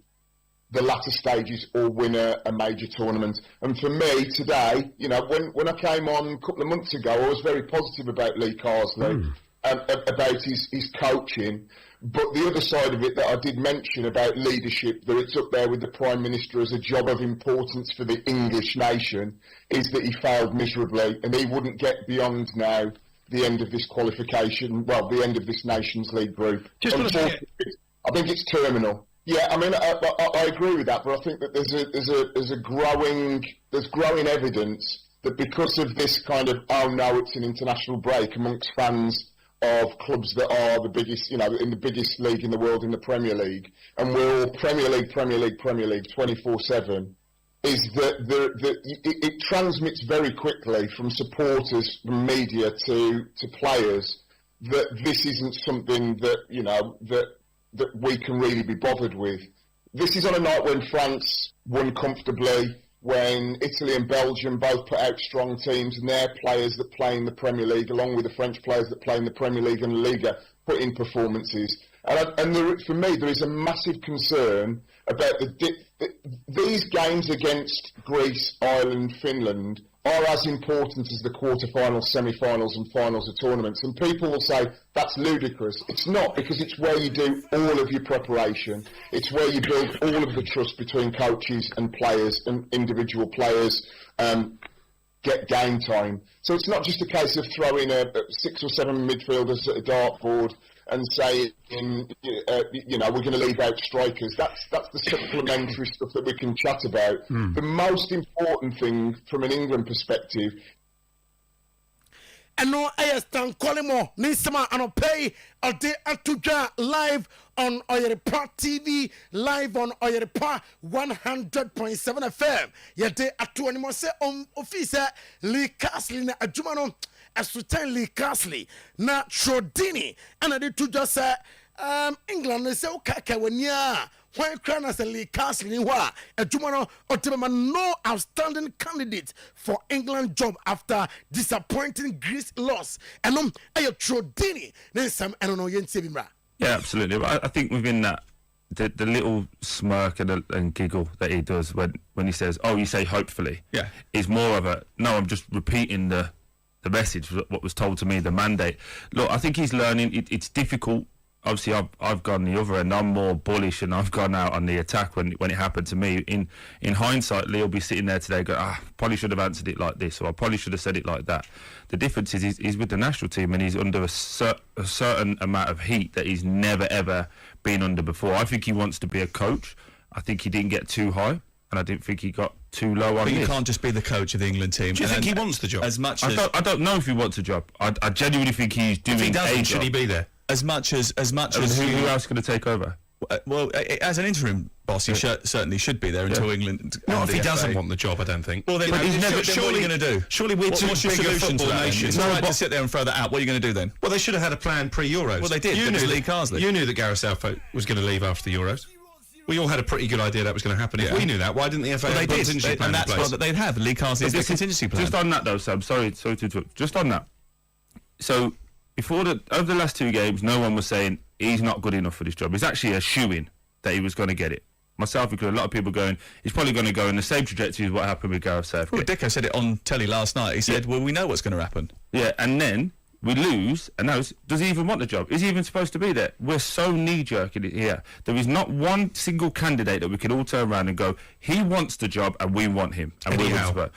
the latter stages or win a major tournament. And for me today, you know, when I came on a couple of months ago, I was very positive about Lee Carsley, about his coaching. But the other side of it that I did mention about leadership, that it's up there with the Prime Minister as a job of importance for the English nation, is that he failed miserably and he wouldn't get beyond now the end of this qualification, well, the end of this Nations League group. I think it's terminal. Yeah, I mean, I agree with that, but I think that there's growing evidence that because of this kind of, oh no, it's an international break amongst fans of clubs that are the biggest, you know, in the biggest league in the world, in the Premier League, and we're all Premier League 24/7, is that it transmits very quickly from supporters, from media to players, that this isn't something that, you know, that we can really be bothered with. This is on a night when France won comfortably, when Italy and Belgium both put out strong teams, and their players that play in the Premier League, along with the French players that play in the Premier League and Liga, put in performances. And for me, there is a massive concern about these games against Greece, Ireland, Finland are as important as the quarterfinals, semi-finals and finals of tournaments. And people will say, that's ludicrous. It's not, because it's where you do all of your preparation. It's where you build all of the trust between coaches and players, and individual players get game time. So it's not just a case of throwing 6 or 7 midfielders at a dartboard and saying, you know, we're going to leave out strikers. That's the supplementary stuff that we can chat about. The most important thing from an England perspective. And no, I stand calling more. Nisama and pay a day atuja live on Oyerepa TV, live on Oyerepa 100.7 FM. Yade atu animo se officer Lee Carsley na adjumano asuten Lee Carsley na Trodini and I did to just say England is so kaka wenya. Why crown as a Lee Carsley a Jumano or no outstanding candidate for England job after disappointing Greece loss. And I Trodini then some I don't know Yen Sebimra. Yeah, absolutely. But I think within that the little smirk and giggle that he does when he says, "Oh, you say hopefully," is more of a no. I'm just repeating the message, what was told to me, the mandate. Look, I think he's learning. It's difficult. Obviously, I've gone the other end. I'm more bullish, and I've gone out on the attack when it happened to me. In hindsight, Lee will be sitting there today going, probably should have answered it like this, or I probably should have said it like that. The difference is he's with the national team, and he's under a certain amount of heat that he's never, ever been under before. I think he wants to be a coach. I think he didn't get too high, and I didn't think he got too low on But you this. can't just be the coach of the England team. Do you think he wants the job? As much as I don't know if he wants a job. I genuinely think he's doing if he doesn't, a job. should he be there? as much as who else going to take over? Well, as an interim boss, he certainly should be there until England. Not if he the doesn't FA. want the job, I don't think. Well, then, But he's never. what are Surely, you going to do? Surely we're too What's your big a solution to football that? nation. It's not right to sit there and throw that out. What are you going to do then? Well, they should have had a plan pre-Euros. Well, they did. You It was knew Lee Carsley. You knew that Gareth Southgate was going to leave after the Euros. We all had a pretty good idea that was going to happen. If we knew that, why didn't the FA Well, have they a did, contingency plan and in that's place? what they'd have. Lee Carsley is the contingency plan. Just on that though, Sam. Sorry to interrupt. Just on that. So over the last 2 games, no one was saying he's not good enough for this job. It's actually a shoo-in that he was going to get it. Myself, because a lot of people going, he's probably going to go in the same trajectory as what happened with Gareth Southgate. Well, Dicko said it on telly last night. He said, well, we know what's going to happen. Yeah, and then we lose, and now does he even want the job? Is he even supposed to be there? We're so knee-jerking it here. There is not one single candidate that we can all turn around and go, he wants the job and we want him. And we want to.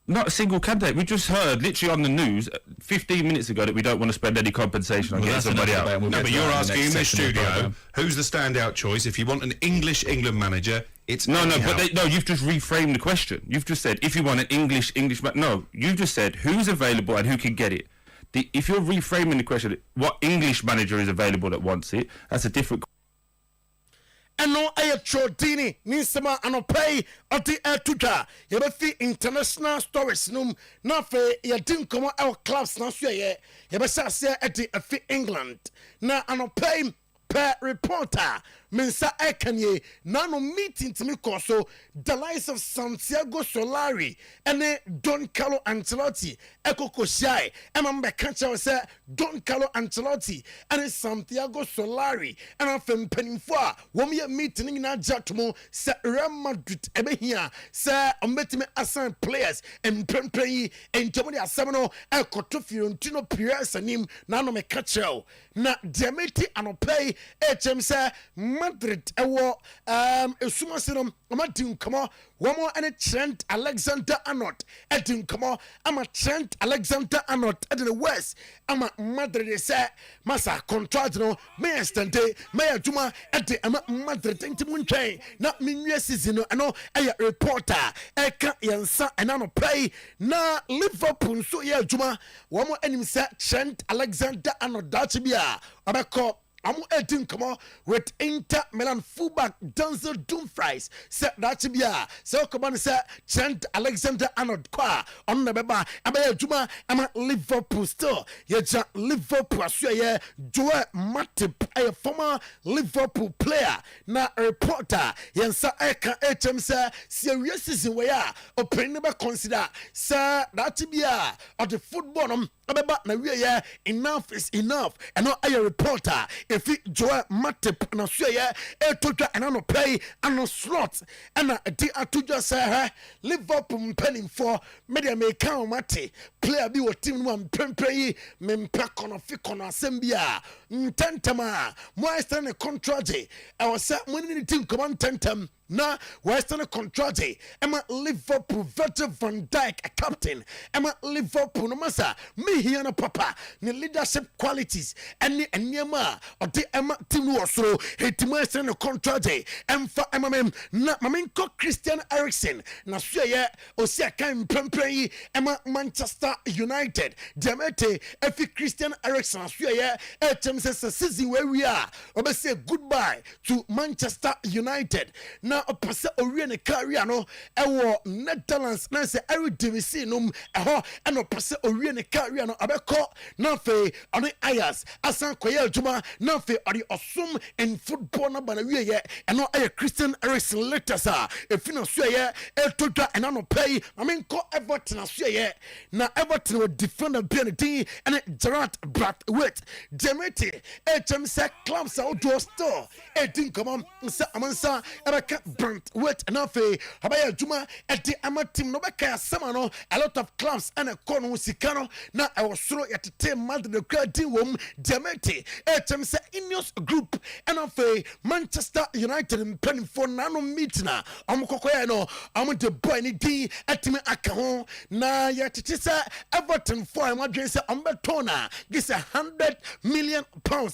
Not a single candidate. We just heard literally on the news 15 minutes ago that we don't want to spend any compensation on getting somebody out. No, but you're asking in this studio, who's the standout choice? If you want an English England manager, it's No, you've just reframed the question. You've just said, if you want an English no, you've just said who's available and who can get it. If you're reframing the question, what English manager is available that wants it, that's a different question. ɛno ɛyɛ trodini ne nsɛm a anɔpɛi ɔde ɛtodwa yɛbɛfi international stories nom na afei yɛde nkɔmmɔ ɛwɔ clubs na so yɛbɛhyɛ aseɛ ɛde afi England na anɔpɛi per reporter mensa ɛkanye nano meeting timi kɔ so the likes of Santiago Solari ɛne Don Carlo Ancelotti ɛkɔkɔ hyia ɛma mbɛka kyerɛw sɛ Don Carlo Ancelotti ɛne Santiago Solari ɛna afɛ mpanimfo a wɔn yɛ meeting nyinaa gye atom sɛ Real Madrid ɛbɛhia sɛ ɔmbɛtumi assign players mprɛmprɛ yi ntɛm de asɛm no ɛkɔtɔ Fiorentino Perez anim na ano mɛka kyerɛw na deɛ meti anɔpɛi ɛkyɛm sɛ Madrid ɛwɔ esumase no ɔmadi nkɔmɔ wɔn ɛne Trent Alexander-Arnold ɛdi nkɔmɔ ama Trent Alexander-Arnold ɛdi ne West ama Madrid sɛ masa contract no mɛyɛ stente mɛyɛ adwuma ɛdi ama Madrid nti mu ntwɛn na minwie season no ɛno ɛyɛ reporter ɛka yɛnsa ɛna no pɛi na Liverpool nso yɛ adwuma wɔn anim sɛ Trent Alexander-Arnold daakye bi a ɔbɛkɔ I'm eating come with Inter Milan fullback Denzel Dumfries. Said that to be a so come on, sir. Trent Alexander-Arnold qua on the beba. Abaya Juma. I'm at Liverpool still. Yet Liverpool. Yeah, Joe Matip, a former Liverpool player. Na reporter. Yensa Eka HM sir. Serious season where open never consider sir that to be a of the football. Abeba na we enough is enough. And not a reporter. If it Joe Matip na so ye e totwa and no pay and no slot and di atoja say Liverpool penning for media make count mate player bi wo team no mpempre mempa kono fi kono asembia ntentama mo extend contract e was say money team come tentem na Western contract Emma Liverpool Virgil van Dijk a captain Emma Liverpool no masa me here no papa ne leadership qualities and nyema or the Emma team no so hetim Western contract emfa Emma mem na mamenko Christian Eriksen na so ye osia kan mpempren Emma Manchester United demete efi Christian Eriksen so ye etem se season where we are we say goodbye to Manchester United na na opese owie ne career no ewo Netherlands na se every division no eho na opese owie ne career no abekọ na fe oni Ayas asan koye adwuma na fe ori osum in football na bana wie ye eno aye Christian Eriksen letters a efina so ye etodwa ena no pay amenko Everton aso ye na Everton will defend the penalty and Gerard Brathwaite Demeti HMC clubs out to store edin come nsa amansa ebeka Brathwaite na fe abaya adwuma edi amatim no beka sama no a lot of clubs and a corner sikano na I was sure at the month the crowd wom Demeti HMC Ineos group and of Manchester United in planning for nano meeting amukokoya no amu de boy ni din atime aka ho na yetitisa Everton for Madrid say ombetona this £100 million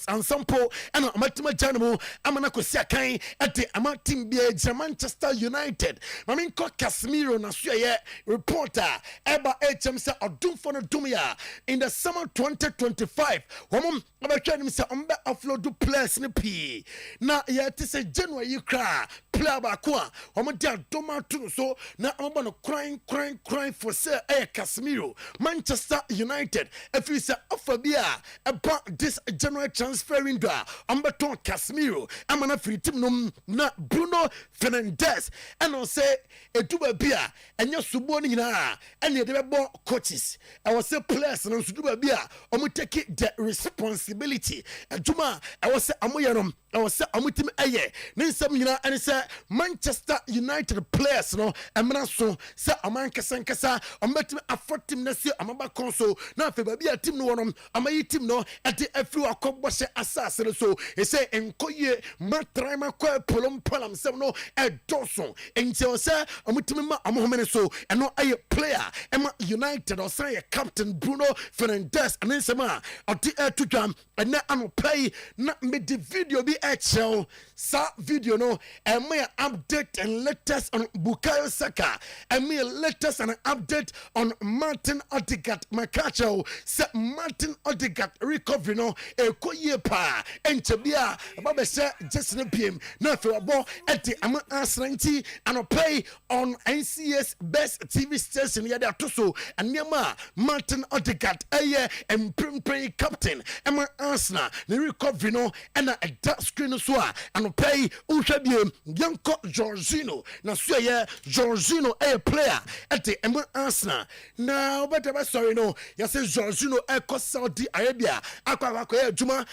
and some po and amatima janimo amana kosia kan at the amatim be Manchester United maminko Casemiro na suye reporter eba HMC Oduefour dumia in the summer 2025 womum abetwa nim say ombe offload players ni p na yetise January kra player ba ko a omo dia doma to so na omo no crying for say Casemiro Manchester United if you say offer bia about this January transfer window ambeton Casemiro amana free team no na Bruno Fernandes and on say eduba bia enye subo ni nyina and ye dey bo coaches I was say players no subo bia omo take the responsibility aduma I was say amoyenom I was say amutim eye ne nsam nyina and say Manchester United players no emra so say aman kasa ometim afford team na say amaba konso na fe ba bia team no wonom amayi team no ati afri akobbo se asase so e say enkoye matrama kwa polam sem no e doson enti o say amutim ma amohomene so eno aye player ema United o say captain Bruno Fernandes and nsema ati etudam ena anopay na me the video bi actual sa video no and me update and latest on Bukayo Saka and me latest and update on Martin Odegaard Makacho say Martin Odegaard recovery no ekoye pa entebia baba say just na pm na fe obo eti am asranti anopay on NCS best TV station ya da toso and niama Martin Odegaard aye emprimprey captain am Arsenal the recovery no and a dark screen so anopay uhwabie yanko Jorginho na so ye Jorginho a player at the Arsenal now but sorry no you say Jorginho e Saudi Arabia akwa adwuma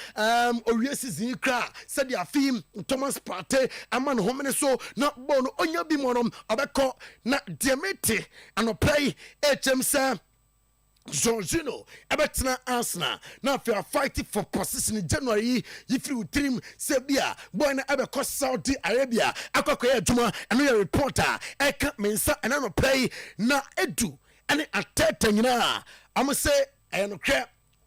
owie season kra said the film Thomas Partey aman homene so na bon onya bi monom obeko na Demeti anopay HMC Jorginho ebetna Arsenal now if you are fighting for position in January if you dream Serbia boy na ebeko Saudi Arabia akwakoya adwuma and your reporter eka mensa and no play na edu and ateta nyina am say enokre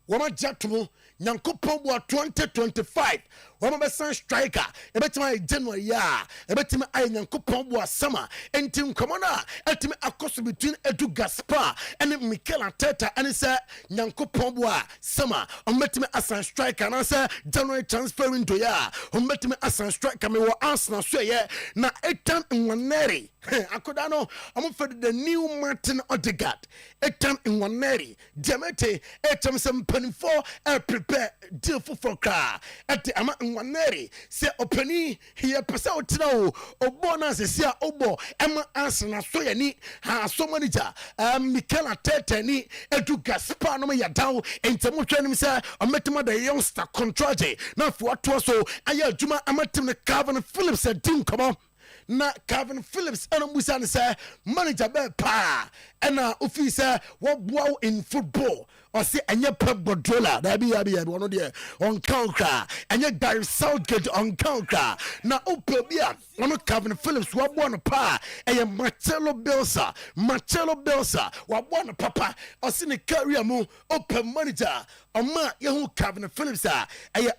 woma jatumo nyankopon bo 2025 woma besan striker ebetima January ya ebetima ay nyankopon bo sama entim komona etimi akoso between Edu Gaspar and Mikel Arteta and say nyankopon bo sama ometimi asan striker na say January transfer window ya ometimi asan striker me wo Arsenal so ye na Ethan Nwaneri akoda no am for the new Martin Odegaard Ethan Nwaneri Demete etam some penny for prepare deal for car at the ama Nwaneri say openi here pesa otira o bonus say obo Emma Arsenal so ye ni ha so manager Mikel Arteta ni Edu Gaspar no ya down entemo twanim say ometima the youngster contract na for to so aya adwuma amatim ne Calvin Phillips team come on na Calvin Phillips and Musa say manager be pa and officer what wow in football or say anya Pep Guardiola that be one of the on counter anya Gary Southgate on counter na opebia one Calvin Phillips what one pa and Marcelo Bielsa what one papa or see the career mu open manager Oma yehu Calvin Phillips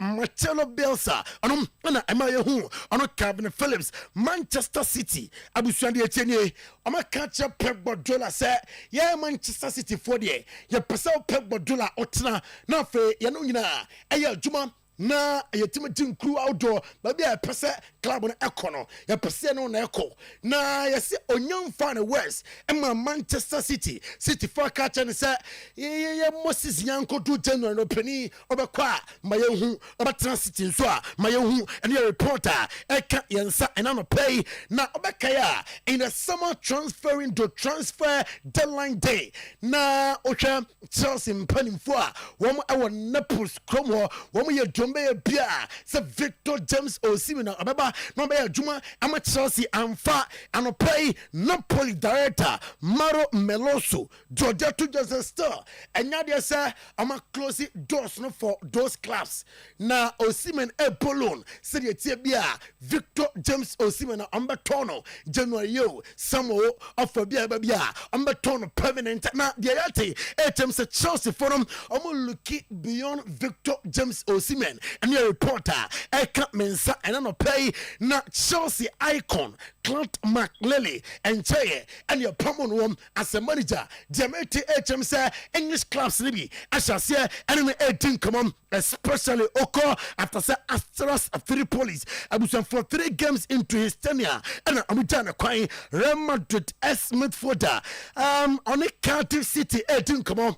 Marcelo Bielsa ona ema yehu ono Calvin Phillips Manchester City abusuande etienie Oma catch up Pep Guardiola say yeah Manchester City for there ye pesa Pep Guardiola otna na fe ye no nyina adwuma na yɛtumi di nkuru outdoor baabi a yɛpɛ sɛ club no ɛkɔ no yɛpɛ sɛ no na ɛkɔ na yɛsɛ onyamfa no west ɛma Manchester City for catcher ne sɛ yɛyɛ Moses Nyankoto January no pani ɔbɛkɔ a ma yɛhu ɔbɛtena City nso a ma yɛhu ɛne yɛ reporter ɛka yɛnsa ɛna no pɛi na ɔbɛkae a in the summer transfer deadline day na ɔhwɛ Chelsea mpanimfoɔ a wɔn ɛwɔ Naples kurom hɔ wɔn yɛ dwombe bia sɛ Victor James Osimhen na ɔbɛba na ɔbɛyɛ adwuma ama Chelsea amfa anɔpɛi Napoli director Mauro Meloso Georgia to just still ɛnya deɛ sɛ ɔma close doors no for those clubs na Osimhen Bolon sɛdeɛ tie bia Victor James Osimhen na ɔmbɛtɔ no January yo Samuel ɔfa bia ɛba bia ɔmbɛtɔ no permanent na deɛ yɛte ɛkyɛm sɛ Chelsea forum ɔmo looking beyond Victor James Osimhen and your reporter ɛka mensa ɛna no pay na Chelsea icon Clint McLeary and Cheye and your promo as a manager Diamete HM say English clubs libi Ashasia enemy 18 come on especially Oko after say Astras Tripolis abusan for 3 games into his tenure and Amutana Kwai Real Madrid midfielder on a Cardiff City 18 come on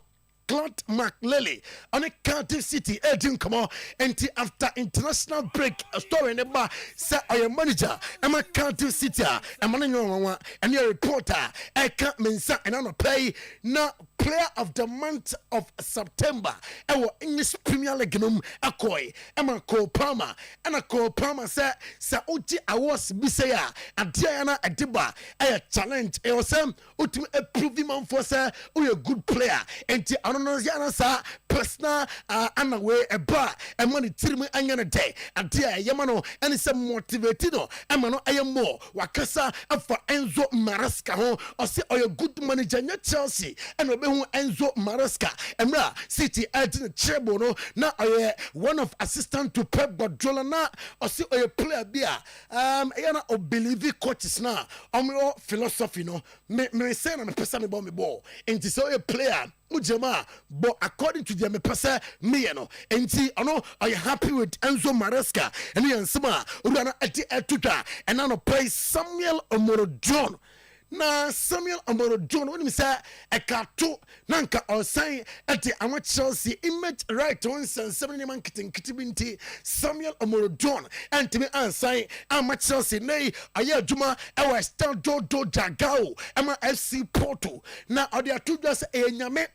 Clint McLeary on a Cardiff City 18 come on and after international break a story in the bar say your manager Emma Cardiff City and your reporter I can't mensa and I don't pay now player of the month of September our English Premier League Akoi Emma Cole Palmer and a Cole Palmer say Uti Awas Bisaya and Diana Adiba a challenge a sam ultimate approving man for say we a good player and Yana sa personal anaway a bar and money trim anyana day and dear Yamano and some motivated Amano I am more Wakasa and for Enzo Maresca or say or your good manager Chelsea and Enzo Maresca and City adding Chebono now one of assistant to Pep Guardiola na or see or your player beer yana or believe coaches now your philosophy no me say I'm a person about me ball and to say a player Ujema, but according to them, me no, and see, I know are you happy with Enzo Maresca and the Ansama, Urana Eti Etuta, and I know play Samuel Omoro John. Na Samuel Omoro John, when we say a cartoon, Nanka or say at the Chelsea image right on 70 man kitibinti Samuel Omoro John, and to me answer, I'm Chelsea, nay, Aya Juma, our stand do Jagao, Emma FC Porto. Now, are there two just a nyame?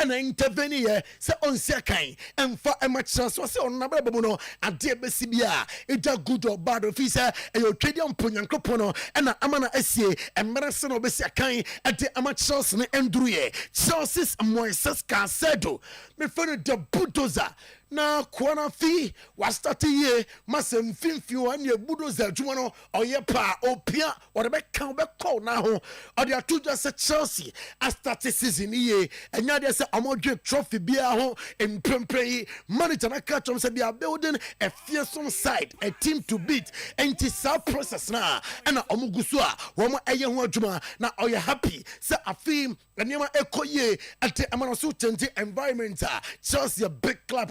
And I intervene here, say on Sekai, and for a much chance was on Nababuno, and dear Bessibia, it's a good or bad officer, and your trading Punyan Copono, and Amana Essie, and Marason of Bessakai, at the Amachos and Druye, Chelsea Moises Casedo, before the Butoza. Na kwana fi was starting ye masem finfi and your budoza jumano or ye pa opia or the back count back call now or the two just a Chelsea as started season ye and now there's a Amoje trophy beer home in Prempre manager na catch them said they are building a fearsome side, a team to beat and it is our process now and Omugusua Woma Ayan Juma now are you happy say a film and you echo ye at the Amanosu environment Chelsea a big club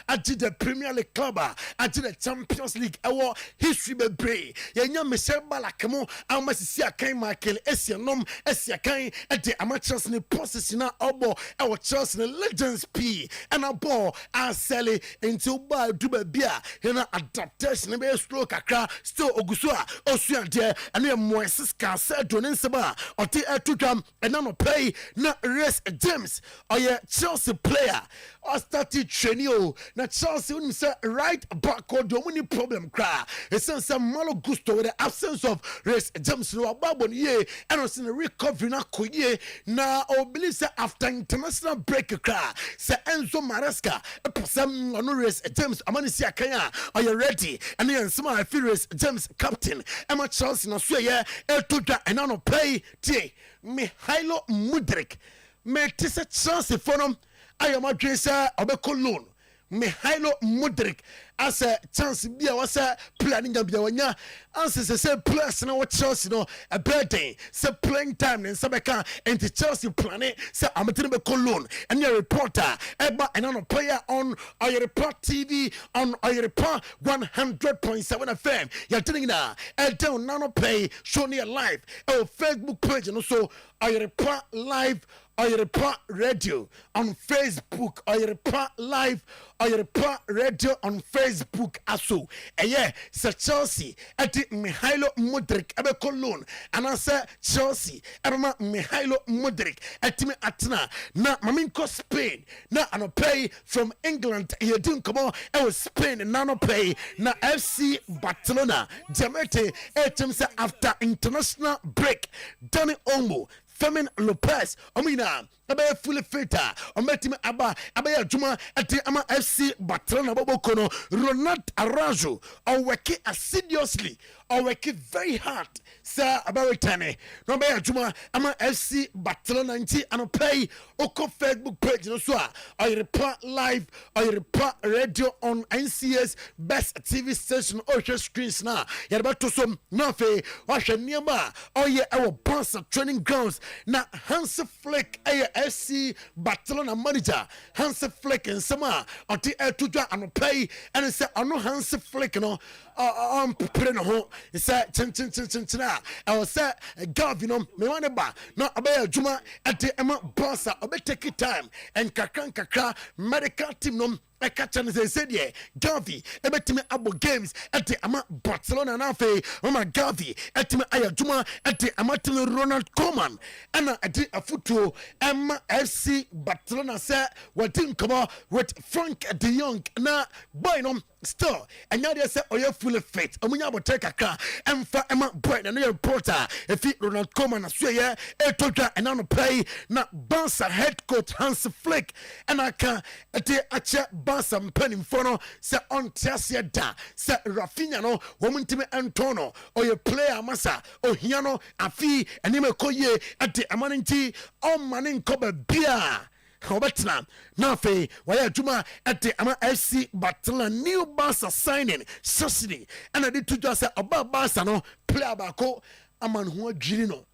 at the Premier League club at the Champions League our history be brave yenya Michel Balakamo amasi kai Michael Essienom Essiekan at the amateurs ni process na obo our Chelsea legends P and a ball are selling into by Dubai beer na adaptation be slow kakra still Ogusua Osua there and we Moises Casedo Ninsaba or the Etudam and no play na race James or your Chelsea player or started training na Chelsea when say right back or the only problem cry it's some malo gusto with the absence of race James no ababon ye and was in the recovery na koye na or believe say after international break cry say Enzo Maresca a person on race James amani si akanya are you ready and then some I feel race James captain Emma Chelsea na so ye etuda and no play tie Mihailo Mudryk me tisa Chelsea for them I am a dresser of a cologne Mihailo Mudrik as a chance be a was a planning of Biawanya answers a say plus no what Chelsea no a birthday say playing time and Sabeka and the Chelsea planet say Amateur Cologne and your reporter Eba and on player on Oyerepa TV on Oyerepa 100.7 FM. You're telling now and down nano pay show near live our Facebook page and also Oyerepa Live Oyerepa Radio on Facebook, Oyerepa Live, Oyerepa Radio on Facebook also. Yeah, Sir Chelsea at Mihailo Mudrik Ebe Cologne and I say Chelsea Erma Mihailo Mudrik at me atna na maminko Spain na anopay from England ye didn't come on Spain and nano pay na FC Barcelona Jamete etemse after international break Danny Olmo Femin Lopez, Omina, Abe fully fitter, Ometime Abba, Abe Juma, at the Ama FC Barcelona Bobokono, Ronald Arajo, or working assiduously, or working very hard, Sir Abaritane, Robert Juma, Ama FC Barcelona 90, and pay Oko Facebook page, no swa, Oyerepa Live, Oyerepa Radio on NCS Best TV station, Ocean Screens now, Yarbato some Nafe, Washa Niama, Oye, our boss training grounds. Na Hans Flick AFC Barcelona manager Hans Flick and Sama until Tuja and pay and say I know Hans Flick no prepare no ho say chin I was say Gav you know me want ba no abaya juma at the Emma Bossa obe take time and kakra medical team no I catch and said, yeah, Gavi, ebetime abo games at the Ama Barcelona and Afe, Mama Gavi, etime Ayajuma at the Amatil Ronald Koeman, and I did a photo, Emma FC Barcelona said, what didn't come out with Frank de Jong, na boy, still, and now they say, oh, you're full of faith. I'm going to take a car and for Emma Bright and your reporter. If it Ronald Koeman, I swear, yeah, Etoja and on play, na Bansa head coach Hans Flick, and I can at the Acha Bansa penning for say on Tiasia da, say Rafinha no, woman to me Antono, or your player Massa, or Hiano, Afi, and Nima Koye at the Amaninti, on Manin Kobe Beer. Hobetina Nafe Waya Juma at the Ama FC Barcelona new Barca signing Saturday and I did to just say about Barca no player bako aman who Girino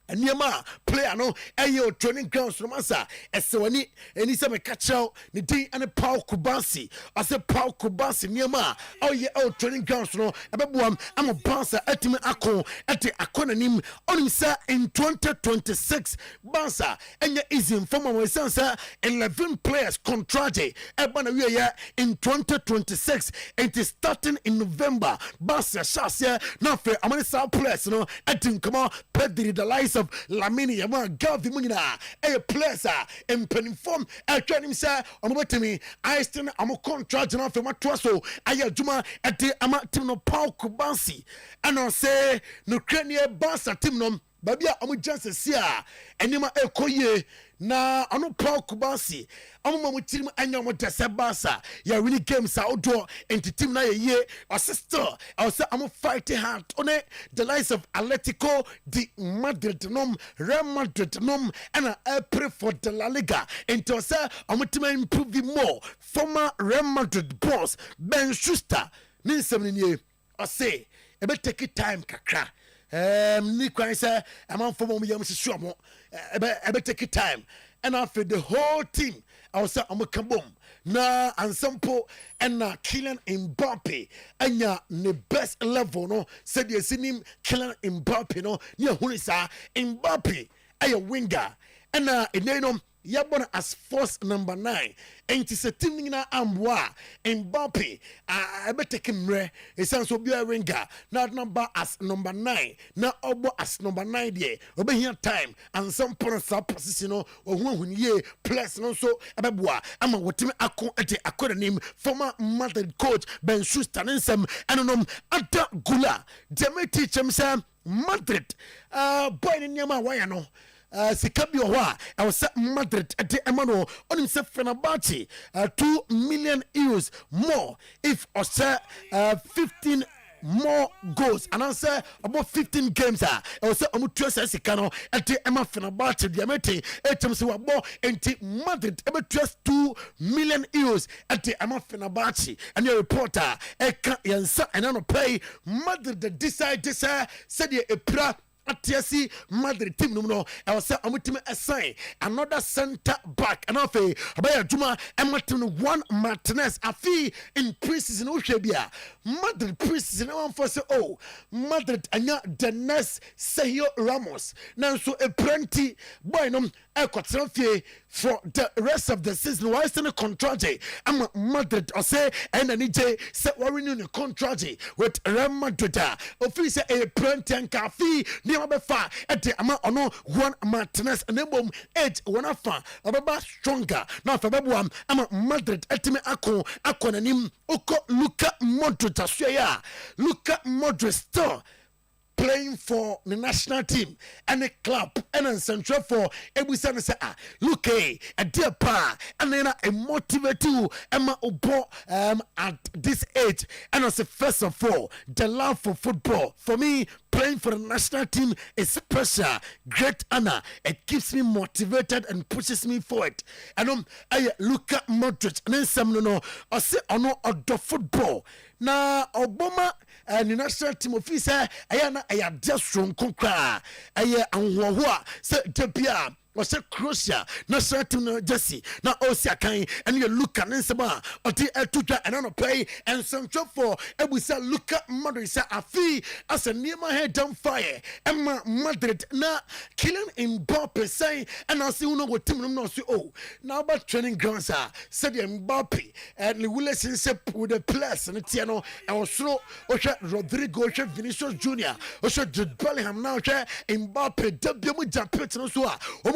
and Yama player no ayo training grounds from Asa Eswani and he said catch out the day and a Paul Kubasi I said Paul Kubasi Yama oh yeah oh training grounds no ababuam I'm a Barca at me ako at the Akonanim on sa in 2026 Barca and ya is in form of sense 11 players contracted in 2026 and it is starting in November Barca Shasia now for Amanisa players no at come on Pedri the lies of Lamini Yama Gavi Munina a place in penning form a training sir on what to me I still am a contract enough for my trosso Ayajuma at the Amatino Paul Kubansi and I say no Ukrainian Barca team no Babia amu janse sia enima ekoye na anu Paul Kubasi amu mu team anya mu dese Barca ya really games outdoor into team na ye sister I say amu fighting hard on the likes of Atletico de Madrid nom Real Madrid nom and I pray for the La Liga into say amu team improve more former Real Madrid boss Ben Schuster ni semni I say e be take time kakra ni kwan say amam for mom yam sure mo e take time and after the whole team I was say am kabom na ansampo and na Kylian Mbappe anya the best level no said you see him Kylian Mbappe no near hunisa Mbappe a winger and eneno Yabona as force number 9 and it's a team na amwa Mbappe I better take him re it sounds so be a winger not number as number 9 na obo as number 9 there obe here time and some points up position or when ye plus no so abeboa ama wotime akon ete akora name former Madrid coach Ben Schuster nsem anonom ada gula dem teach him say Madrid boy ni nyama why no Sikabi Owa, I was at Madrid at the Emano on himself Fenerbahce, €2 million more if or say 15 more goals and answer about 15 games I was say omu tuesa sikano enti ema Fenerbahce diamete etem se wabo enti Madrid ebe 2 million euros enti ema Fenerbahce and your reporter eka yansa enano pay Madrid decide said ye epra Atiasi Madrid team no I was say amutime assign another center back and afi abaya juma ematin one Martinez afi in preseason uhwebia Madrid preseason one for say oh Madrid anya the next Sergio Ramos now so a plenty boy no ekotrafie for the rest of the season why is the contract am Madrid or say and NJ say we renew the contract with Real Madrid official a plenty and cafe Befa at the ama ono one Martinez and then edge one afa ababa stronger now for babuam ama Madrid etime akonanim oko Luka Modric still playing for the national team and the club and in central for ebusan say look a dear pa and then a motivate you Emma Obo at this age and as first of all the love for football for me playing for the national team is special great honor it keeps me motivated and pushes me forward and I look at Modric and then some no I say ono odo football na Obama and the national team officer ayana aya just from kokra aye anhoho say debia was a Croatia national team Jesse now Osia kan and you look at Nsema or the Tuja and on play and some job for Ebusa look at Madrid say afi as a near my head down fire Emma Madrid na killing in Mbappe say and I see you know what team no see oh now about training grounds said Mbappe and the relationship with the players and Tiano and also Rodrigo Vinicius Junior also Jude Bellingham now Mbappe debut with Japan so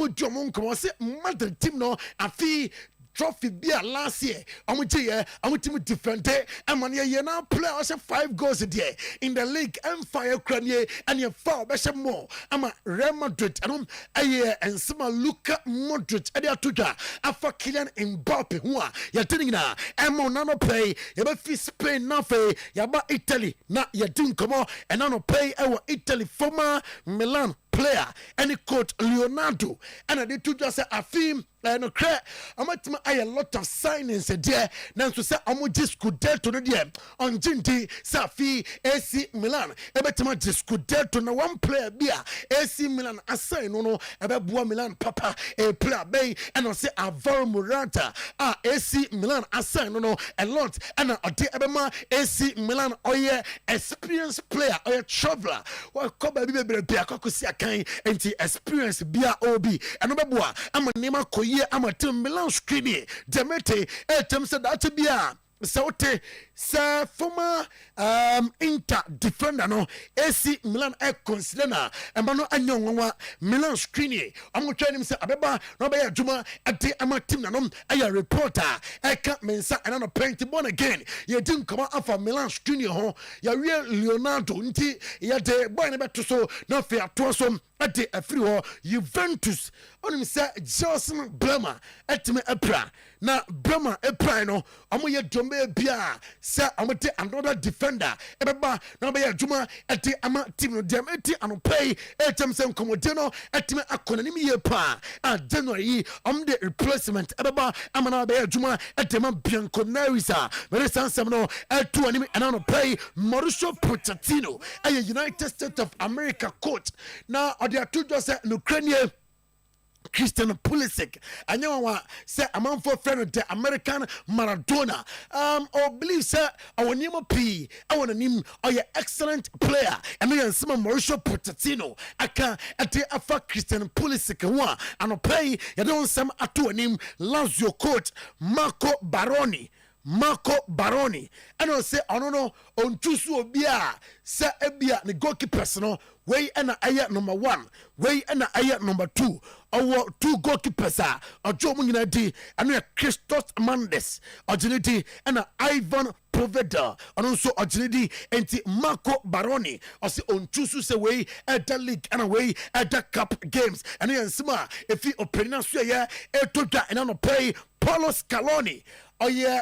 Come say Madrid team no afi trophy beer last year. I'm team different and man you now play also 5 goals a day in the league and fire crane and you fall better more. I'm a Real Madrid and and some Luka Modric and ya tuja afa Kylian Mbappe who ya telling na and nano play you be Spain na fe ya ba Italy na ya din come on and nano play our Italy former Milan player and the coach Leonardo and I did to just say a film no crack. I'm at a lot of signings there. Now to say I'm just good there to the DM on Jinti Safi AC Milan. Ebetima just good there to no one player beer AC Milan assign no about Milan Papa a player bay and I say Alvaro Morata AC Milan assign no a lot and I did Ebema AC Milan oye experienced player oye traveler well come baby be and experience BROB and no I'm a name I'm a team Milan screening Demete etem said that to be so former Inter defender no AC Milan consider na emano anyonwa Milan screening I'm trying him say abeba no be adwuma ade ama team na no aya reporter eka mensa and no paint born again you didn't come out for Milan screening ho ya real Leonardo nti ya de boy ne beto so no fe ato so ade afri ho Juventus onim say Johnson Bremer etime epra na Bremer epra no omo ye dombe bia say omo te another defender ebeba na be adwuma ate ama team no dem eti ano pay etem sem komodeno etime akonanim ye pa January the replacement ebeba ama na be adwuma etema Bianconeri very sansem no etu anim ano pay Mauricio Pochettino a United States of America coach na odi atu just say Ukraine Christian Pulisic and you say a man for friend of the American Maradona or believe sir our name P our name or your excellent player and me and some Mauricio Pochettino aka at afa Christian Pulisic one and pay you don't some atu name Lazio coach Marco Baroni and I say I don't know on Tusu Obia say Ebia the goalkeepers no way and aya number 1 way and aya number 2 or 2 goalkeepers or Joe Munadi and Christos Mendes Orginity and Ivan Poveda and also Orginity and Marco Baroni or say on Tusu say way at the league and away at the cup games and then Sima if you open us here and I pay Paulo Scaloni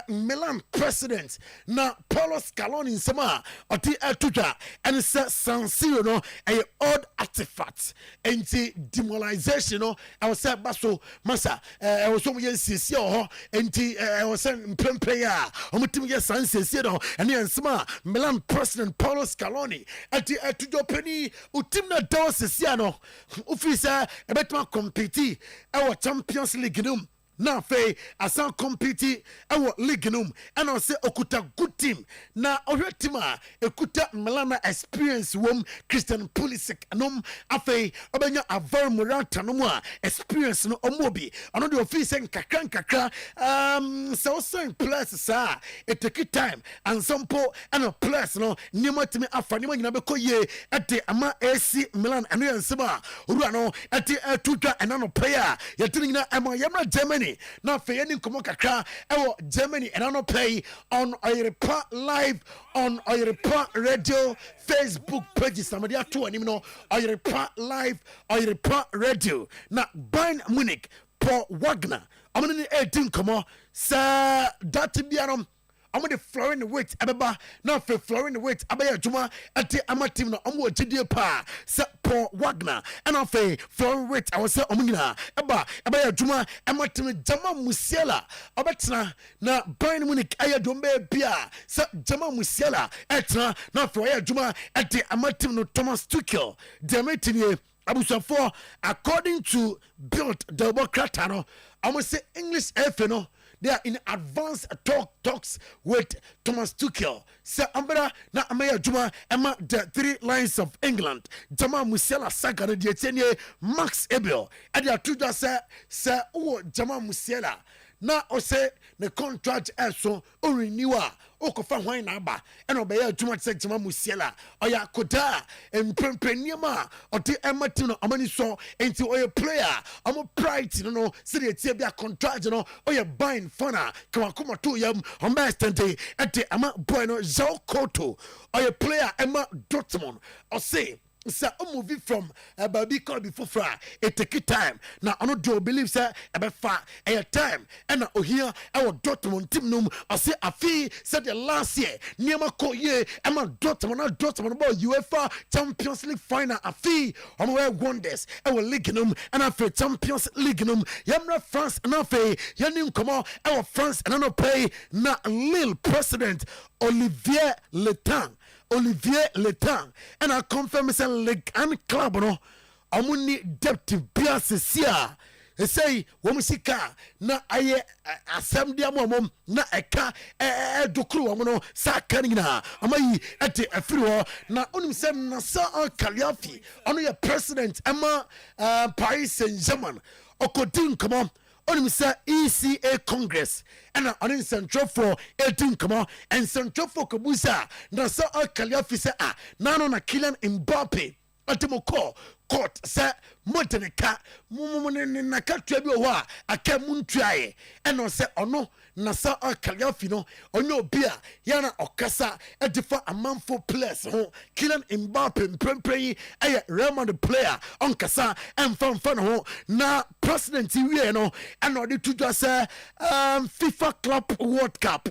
Milan president na Paulo Scaloni nsema oti etuja and say San Siro no odd artifact enti demoralization no I was say baso masa I was so yen sisi ho enti I was say mpempe ya omutim ye san sisi no and nsema Milan president Paulo Scaloni ati etujo pani utim na daw sisi no ufisa ebetma compete e Champions League num na fe asan compete ewo league num and I say okuta good team na ohwe team a ekuta Milana experience wom Christian Pulisic num afe obenya Alvaro Morata num a experience no omobi ono de office nkakra so plus sa it take time and some po and a plus no nima timi afa nima nyina be koye ate ama AC Milan eno yansema uru ano ate tuta enano player yetini nyina ama yamra Germany now for any komo kakra ewo Germany and I no play on Oyerepa live on Oyerepa Radio Facebook pages somebody are two anymore Oyerepa live Oyerepa Radio now Bayern Munich Paul Wagner I'm gonna 18 komo sa that bianom I'm the flooring weight ababa now for flooring weight abaya juma at the ama team no I'm what GD pa sa Paul Wagner and I say flooring weight I was say omina abaya juma ama team Jama Musiala abetra na Bayern Munich aya dombe bia sa Jama Musiala etra na for aya juma at the ama team no Thomas Tuchel demetini abusafo according to Build Democrat no I'm say English FA no they are in advanced talks with Thomas Tuchel. Say Ambra na Amaya Juma Emma the 3 Lions of England. Jama Musiala Saga the Etienne Max Ebel. And they are two just say Jama Musiala. Na ose the contract also o renewer o ko fa hwan na aba e no be ya adwuma tse Jama Musiala oya koda emprenprenema o te emati no amani so enti oya player amo pride no se de tie bia contract no oya buying fana kwa kuma to yam on best enti ama boy no João Couto oya player Emma Dortmund o say say a movie from baby call before fra it take time now I no do believe say e fa a time and here our Dortmund team num I say afi said the last year niema ko ye Emma Dortmund about UEFA Champions League final afi on we wonders our league num and afi Champions League num yamra France and afi yanim come our France and no pay na Lille president Olivier Letan and I confirm say League and club no amuni depth bias sia say womusika na aye asem dia mom na eka dokru wo no sa kan nyina amayi ete afiri ho na onim sem na sa Kaliafi ono ye president ama Paris Saint-Germain okodin come on onim say ECA Congress and on central for 18 come on and central for Kabusa na sa Kaliafi say nano na Kylian Mbappe atemoko court say moteneka na katwa bi o a aka muntuaye and on say ono na sa Kaliafi no onyo bia yana okasa edifa amanfo players ho Kylian Mbappe mprempren aye Real Madrid player on kasa emfanfa no na president wie no and odi to just say FIFA Club World Cup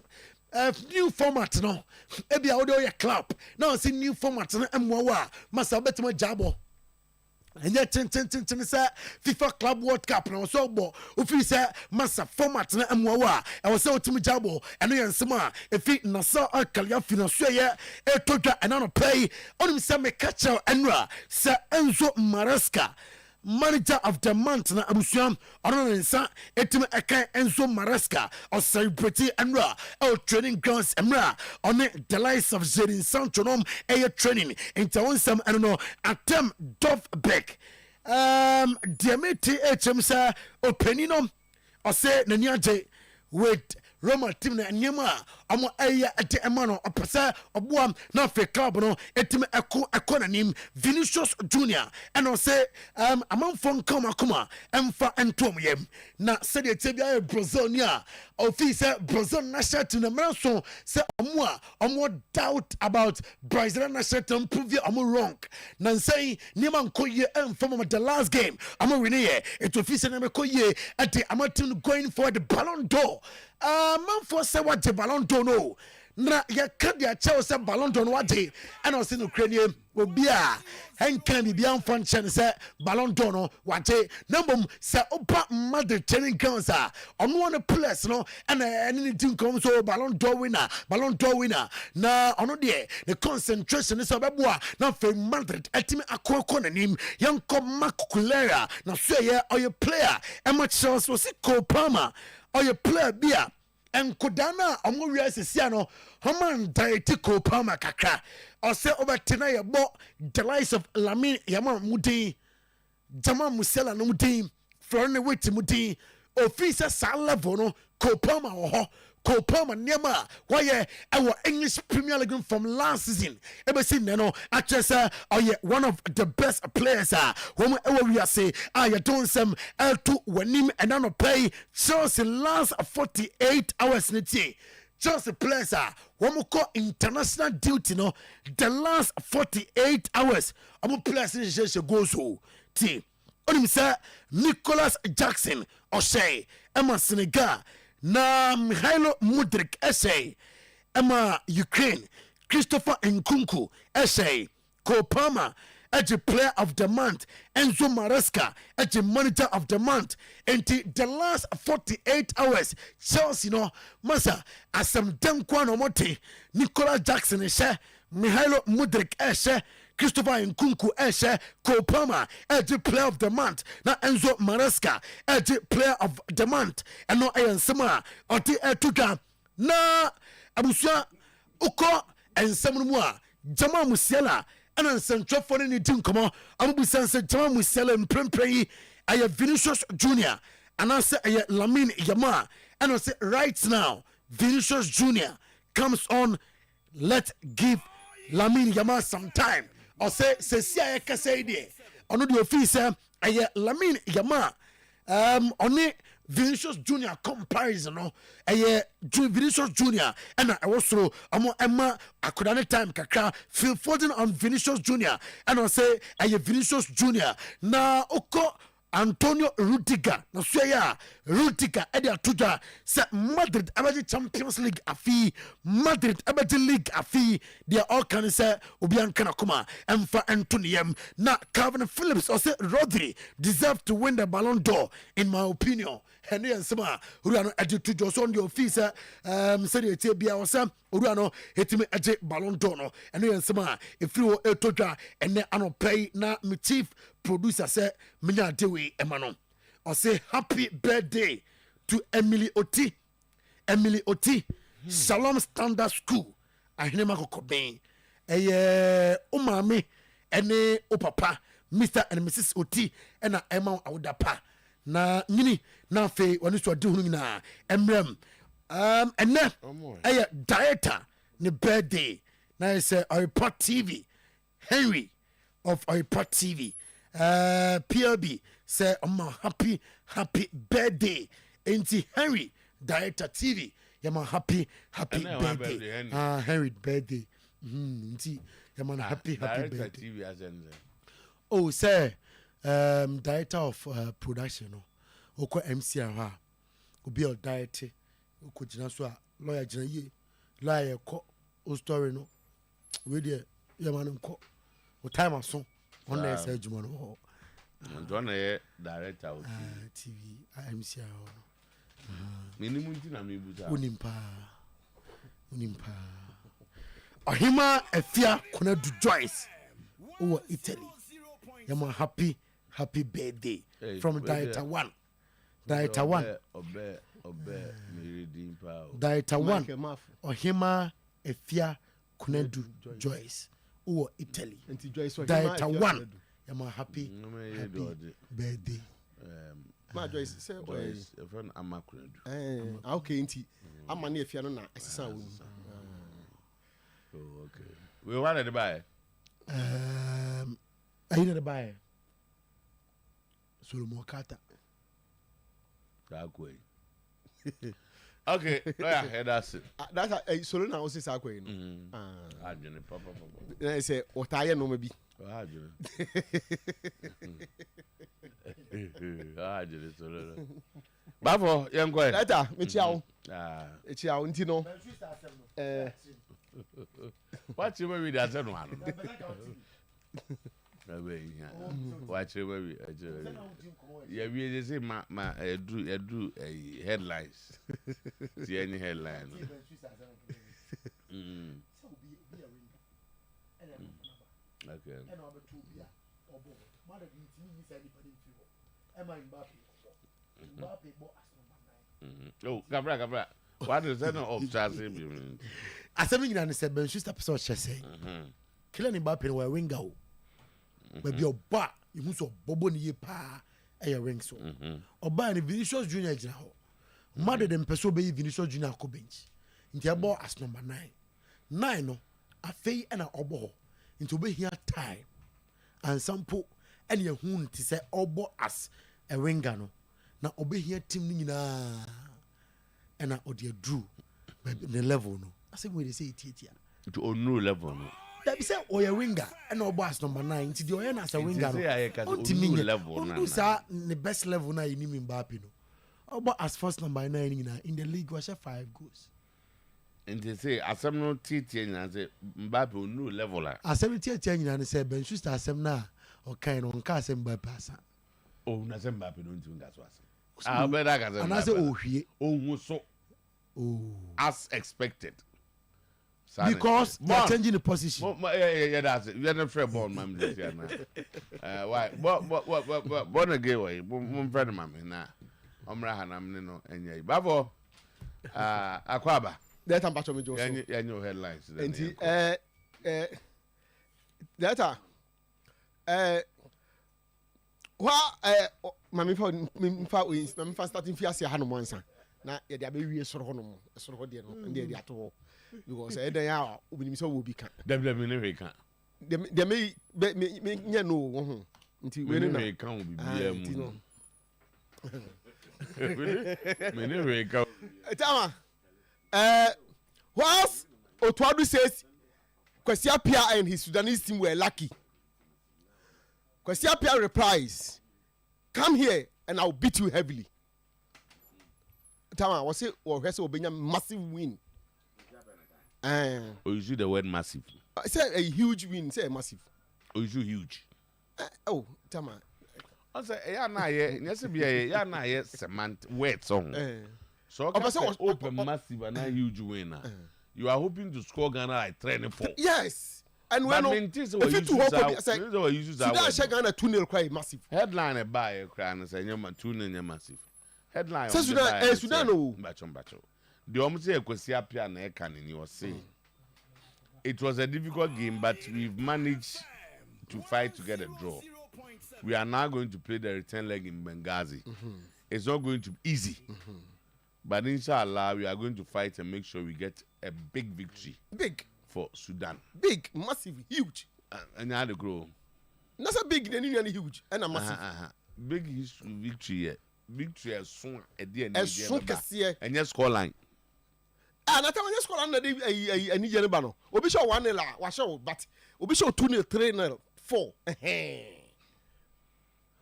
new format no ebi a audio club now see new format no emwa masa betima jabo and yet ten say FIFA Club World Cup no so bo ofi say masa format na emwa e was say otimi jabo eno yansema efi nasa Kaliafi no so ye etodwa enano pay onim say me catch enra say Enzo Maresca manager of the month na abusuam ono nsa etime eka Enzo Maresca or celebrity enra training grounds emra on the likes of Jadon Sancho nom training into onsam eno atem Dov Beck diamete HMsa opinion or say naniaje with Roma team na nyema ɔmo ɛyɛ ɛde ɛma no ɔpɛsɛ ɔboam na afei club no ɛtumi ɛkɔ n'anim Vinicius Junior ɛna ɔsɛ amanfoɔ nka ɔmo akoma ɛmfa ɛnto ɔmo yam na sɛdeɛ tie bi ayɛ Brazil ni a ɔfi sɛ Brazil national team na mmerɛ so sɛ ɔmo doubt about Brazilian national team prove ɔmo wrong na nsɛn nneɛma nkɔ yie ɛmfa ɔmo the last game ɔmo win yɛ ɛto fi sɛ nneɛma kɔ yie ɛde ɔmo team going for the Ballon d'Or manfoɔ sɛ wagye Ballon d'Or no na yɛka deɛ akyɛw sɛ Ballon d'Or no wagye ɛna ɔsɛ no kura nie obi a ɛnka biribiara mfa nkyɛn sɛ Ballon d'Or no wagye na mmom sɛ woba Madrid training grounds a ɔno ne players no ɛna ɛne ne di nkɔm so Ballon d'Or winner na ɔno deɛ ne concentration ne sɛ ɔbɛboa na afei Madrid ɛtumi akɔkɔ n'anim yɛnkɔ Marc Cucurella na so ɛyɛ ɔyɛ player ɛma kyerɛw so ɔsi Cole Palmer ɔyɛ player bi a nkodaa no a ɔmo wia sisia no ɔma ndaeti Cole Palmer kakra ɔsɛ ɔbɛtena yɛbɔ the likes of Lamine Yamal mudin Jamal Musiala no mudin Florent Witt mudin ofii sɛ saa level no Cole Palmer wɔ hɔ Cole Palmer nneɛma a wɔyɛ ɛwɔ English Premier League from last season ɛbɛsi nnɛ no akyerɛ sɛ ɔyɛ one of the best players a wɔn ɛwɔ wiase a yɛto nsɛm ɛto w'anim ɛna nɔpɛ yi Chelsea last 48 hours ne tie Chelsea players a wɔn kɔ international duty no the last 48 hours wɔn players ne hyehyɛ goals o tie onim sɛ Nicholas Jackson ɔhyɛ ɛma Senegal na Mihailo Mudryk ɛhyɛ ɛma Ukraine Christopher Nkunku ɛhyɛ Cole Palmer ɛgye player of the month Enzo Maresca ɛgye manager of the month nti the last 48 hours Chelsea no masa asɛm dɛnko na ɔmote Nicholas Jackson ɛhyɛ Mihailo Mudryk ɛhyɛ Christopher Nkunku ɛhyɛ Cole Palmer ɛgye player of the month na Enzo Maresca ɛgye player of the month ɛno ɛyɛ nsɛm a ɔte ɛtodwa na abusua ukɔ nsɛm no mu a Jamal Musiala ɛna nsɛntwerɛfoɔ no ne di nkɔmmɔ amobusa sɛ Jamal Musiala mprɛmprɛ yi ɛyɛ Vinicius Junior anaasɛ ɛyɛ Lamine Yamal ɛna ɔsɛ right now Vinicius Junior comes on, let's give Lamine Yamal some time ɔsɛ sɛsi a yɛkasa yi deɛ ɔno deɛ ɔfii sɛ ɛyɛ Lamine Yamal ɔne Vinicius Junior comparison no ɛyɛ Vinicius Junior ɛna ɛwɔ soro ɔmo ɛma akoda ne time kakra Phil Foden on Vinicius Junior ɛna ɔsɛ ɛyɛ Vinicius Junior na ɔkɔ Antonio Rudiger na so ya Rudiger ɛde atodwa sɛ Madrid ɛbɛgye Champions League afi Madrid ɛbɛgye league afi deɛ ɔka ne sɛ obi anka na koma ɛmfa ɛnto ne yam na Calvin Phillips ɔsɛ Rodri deserve to win the Ballon d'Or in my opinion ɛne yɛ nsɛm a owura no ɛde to dwa so ɔno deɛ ɔfii sɛ sɛdeɛ ɛtie bia ɔsɛ owura no ɛtumi ɛgye Ballon d'Or no ɛne yɛ nsɛm a ɛfiri hɔ ɛtɔ dwa ɛnɛ anɔpɛ yi na me chief producer sɛ menya adewe ɛma no ɔsɛ happy birthday to Emily Oti Shalom Standard School ahene makɔkɔbɛn ɛyɛ umame ɛne opapa Mr. and Mrs. Oti ɛna ɛma awoda pa na nyini na afei wɔne so ɔde ho nyinaa ɛmmerɛm ɛnɛ ɛyɛ director ne birthday na ɛsɛ Oyerepa TV Henry of Oyerepa TV PLB say happy birthday enti Henry director TV yama happy birthday Henry birthday enti yama happy birthday TV oh say director of production no oko MC ha obi o director oko gina so a lawyer gina ye lawyer ko o story no we there yama nko o time aso on the say juma no John director of TV MC minimum na me buta unimpa Ohima Efia Konadu Joyce over Italy yama happy birthday from Director 1 Director 1 Director 1 Ohima Efia Konadu Joyce over Italy Director 1 yama happy birthday Ma Joyce say Joyce a friend Amakuru. Okay nti amane afia no na asesa wo. Oh okay. We wanted to buy. I need to buy. Solomon Carter. That way. Okay, yeah, that's it. That's a solo now say sakwe no. I didn't papa. I say otaye no maybe. I didn't solo. Bafo, young boy. Later, me chiao. E chiao nti no. What you maybe that's one. Watch it, baby. Yeah, we just say my do a headlines. See any headline? Okay. Oh, Cabra. What is that of Chelsea? I said, you know, Ben Schuster person say, Kylian Mbappe wa winger. But your ba, you must bobo ni pa a ring so. Oba ni Vinicius Junior jina ho. Mother dem person be Vinicius Junior ko bench. Inti abo as number 9. 9 no, afei na obo ho. Inti obe here time. And sample any hu ti say obo as a winger no. Na obe here team ni nyina. Na odi drew the level no. I say we dey say it to no level no. That be say Oya winger and no boss number 9. Ti the Oya na as a winger no. Level na. The best level na in Mbappe no. Obo as first number 9 in the league was 5 goals. And they say asem no titi na say Mbappe no level la. Asem titi na say Ben Schuster asem na o kind on ka asem Mbappe asa. Oh na say Mbappe no nti nga so asa. Ah be da ka say. And I say ohwie. Oh so. Oh as expected. Because they are changing the position. Yeah, that's it. You are not fair born, ma'am. Why? What? Born again, why? One friend, ma'am. Nah, Omra Hanam, no, and yeah. Babo, Aquaba. That I'm batching with you. Yeah, no headlines. That Mammy for starting Fiasia Hanomonsa. Now, there be real sort of no, sort of dear, and they are to because they are opening so will be can't. They can't. They may no until when they can't be Tama, whilst Otuadu says Kwesiapia and his Sudanese team were lucky. Kwesiapia replies, "Come here and I'll beat you heavily." Tama, was it or has been a massive win? Or use the word massive. I said a huge win, say massive. Or use huge. Oh, Tama. I say, yeah, na ye cement wet song. So I was open massive and a huge winner. You are hoping to score Ghana like 3-4. Yes. And when if you to hope, I say, Sudan Ghana 2-0 cry massive. Headline a buy a crown and say, you're 2-0 massive. Headline. Sudan, no. Bacho. The almost say Kwesiapia and Ekan in your say. It was a difficult game, but we've managed to fight to get a draw. We are now going to play the return leg in Benghazi. It's not going to be easy. But inshallah, we are going to fight and make sure we get a big victory. Big. For Sudan. Big, massive, huge. And you had to grow. That's a big, then you huge. And a massive. Big victory. Victory as soon as soon as and yes, score line. And I tell you, score line a Nigerian banner. Obisha 1-0, washow, but Obisha 2-0, 3-0, 4.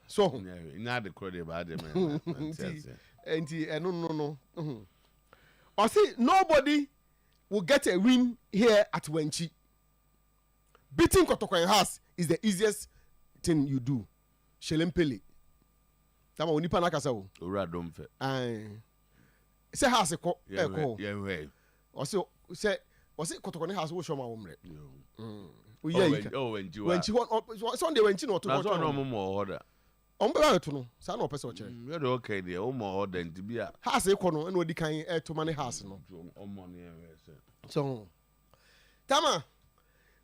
So, not the credit about them. And no. I see nobody will get a win here at Wenchi. Beating Kotoko House is the easiest thing you do. Shelempele. Tama onipa na kasa o. Ora domfe. Say house ko. Yeah, we. O say Kotoko ne house wo show ma wo mre. Wenchi Sunday wenchi no to. Na so no mo order. On be to no. Sa na opese o kire. You dey okay there. O mo order nti bia. House ko no na odi kan to mane house no. O mo ne So, Tama,